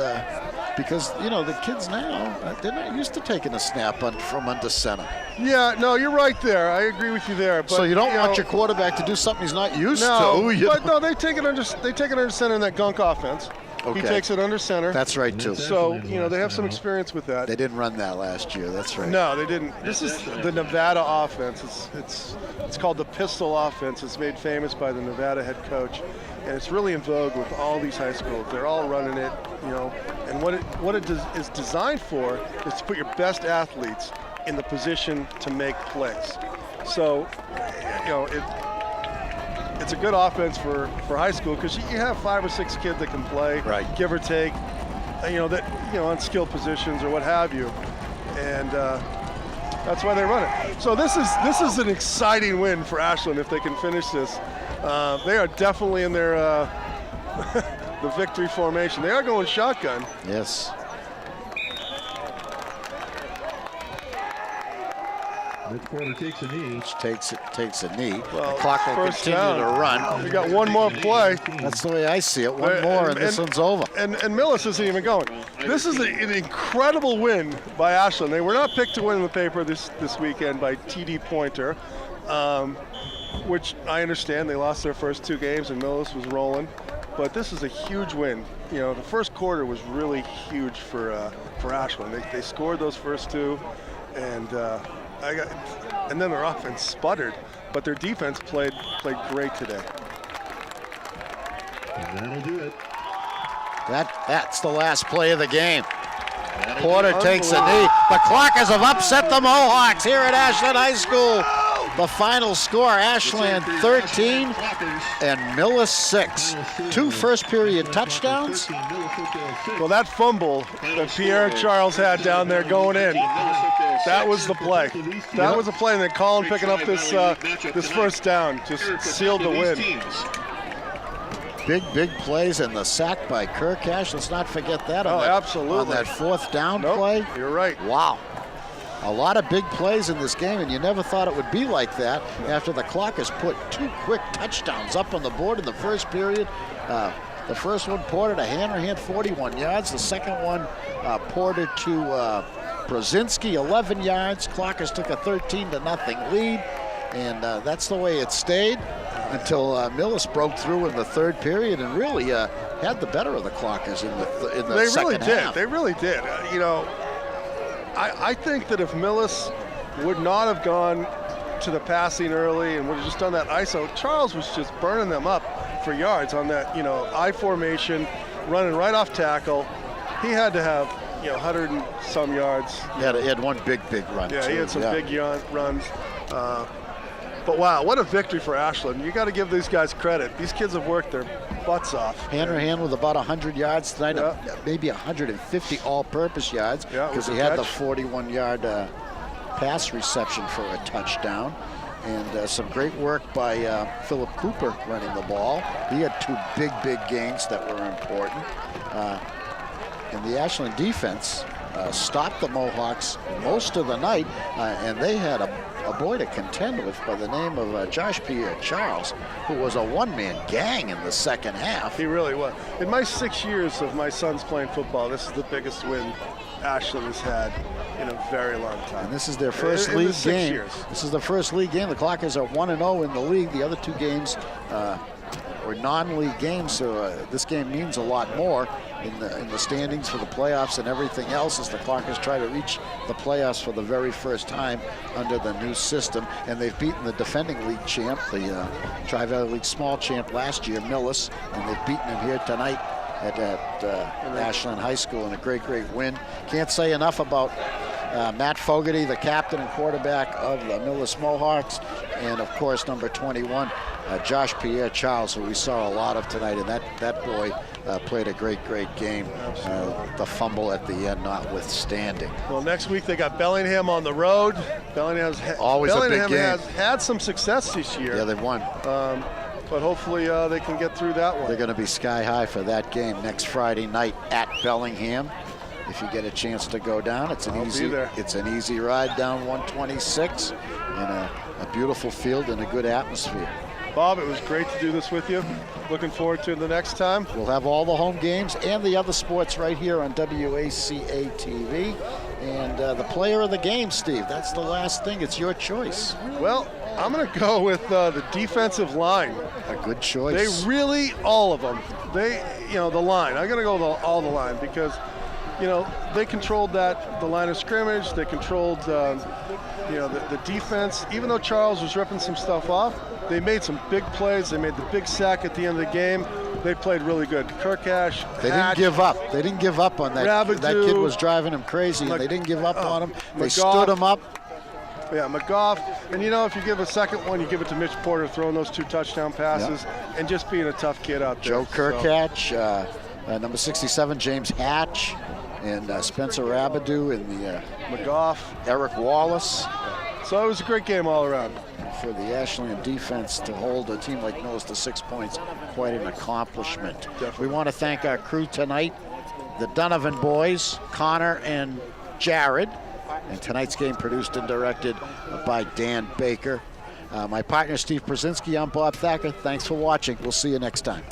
because, you know, the kids now, they're not used to taking a snap from under center. Yeah, no, you're right there. I agree with you there. But, so you don't want your quarterback to do something he's not used to. No, they take it under center in that gunk offense. Okay. He takes it under center. That's right, too. So, you know, they have some experience with that. They didn't run that last year. That's right. No, they didn't. This is the Nevada offense. It's called the pistol offense. It's made famous by the Nevada head coach. And it's really in vogue with all these high schools. They're all running it, you know. And what it is designed for is to put your best athletes in the position to make plays. So, you know, it's a good offense for high school because you have 5 or 6 kids that can play, right, give or take, on skill positions or what have you, and that's why they run it. So this is an exciting win for Ashland if they can finish this. They are definitely in their the victory formation. They are going shotgun. Yes. Mitch Porter takes a knee. Which takes a knee. Well, the clock will first continue down. to run. We got one more play. That's the way I see it. One more, and this one's over. And Millis isn't even going. This is an incredible win by Ashland. They were not picked to win in the paper this weekend by TD Pointer, which I understand. They lost their first 2 games, and Millis was rolling. But this is a huge win. You know, the first quarter was really huge for Ashland. They scored those first 2, and then their offense sputtered, but their defense played great today. And that'll do it. That's the last play of the game. Porter takes a knee. The Clockers have upset the Mohawks here at Ashland High School. The final score, Ashland 13 and Millis 6. 2 first-period touchdowns. Well, that fumble that Pierre Charles had down there going in, that was the play. That was a play, and then Colin picking up this first down just sealed the win. Big plays, and the sack by Kirkash. Let's not forget that. Absolutely. On that 4th down play. You're right. Wow. A lot of big plays in this game, and you never thought it would be like that after the Clockers put 2 quick touchdowns up on the board in the first period. The first one, Porter to Hanrahan, 41 yards. The second one, Porter to Brzezinski, 11 yards. Clockers took a 13-0 lead, and that's the way it stayed until Millis broke through in the 3rd period and really had the better of the Clockers in the second half. They really did. You know, I think that if Millis would not have gone to the passing early and would have just done that ISO, Charles was just burning them up for yards on that, I formation, running right off tackle. He had to have, 100 and some yards. He had one big run. Yeah, too. he had some big runs. But wow, what a victory for Ashland. You got to give these guys credit. These kids have worked their butts off. Hanrahan with about 100 yards tonight, maybe 150 all-purpose yards, because he had the 41-yard pass reception for a touchdown. And some great work by Philip Cooper running the ball. He had 2 big gains that were important. And the Ashland defense stopped the Mohawks most of the night, and they had a boy to contend with by the name of Josh Pierre Charles, who was a one-man gang in the second half. He really was. In my 6 years of my sons playing football, this is the biggest win Ashland has had in a very long time. And this is their first league game. This is the first league game. The Clockers are 1-0 in the league. The other 2 games were non-league games, so this game means a lot more in the standings for the playoffs and everything else as the Clockers try to reach the playoffs for the very first time under the new system. And they've beaten the defending league champ, the Tri-Valley League small champ last year, Millis, and they've beaten him here tonight at Ashland High School in a great win. Can't say enough about Matt Fogarty, the captain and quarterback of the Millis Mohawks, and of course number 21, Josh Pierre Charles, who we saw a lot of tonight, and that boy played a great game. The fumble at the end notwithstanding. Well, next week they got Bellingham on the road. Bellingham a big game. Has had some success this year. Yeah, they've won. But hopefully they can get through that one. They're going to be sky high for that game next Friday night at Bellingham. If you get a chance to go down, it's an easy ride down 126 in a beautiful field and a good atmosphere. Bob, it was great to do this with you. Looking forward to the next time. We'll have all the home games and the other sports right here on WACA-TV. And the player of the game, Steve, that's the last thing. It's your choice. Well, I'm going to go with the defensive line. A good choice. They really, all of them. The line. I'm going to go with all the line because, they controlled the line of scrimmage. They controlled, the defense. Even though Charles was ripping some stuff off, they made some big plays. They made the big sack at the end of the game. They played really good. Kirkash, They didn't give up. They didn't give up on that. Rabidou, that kid was driving him crazy, and they didn't give up on him. They McGough. stood him up. Yeah, McGough. And, if you give a second one, you give it to Mitch Porter throwing those 2 touchdown passes and just being a tough kid out there. Joe Kirkatch, number 67, James Hatch, and Spencer Rabidou, and the McGough. Eric Wallace. So it was a great game all around. For the Ashland defense to hold a team like Millis to 6 points, quite an accomplishment. Definitely. We want to thank our crew tonight, the Donovan boys, Connor and Jared, And tonight's game produced and directed by Dan Baker. My partner, Steve Brzezinski, I'm Bob Thacker. Thanks for watching. We'll see you next time.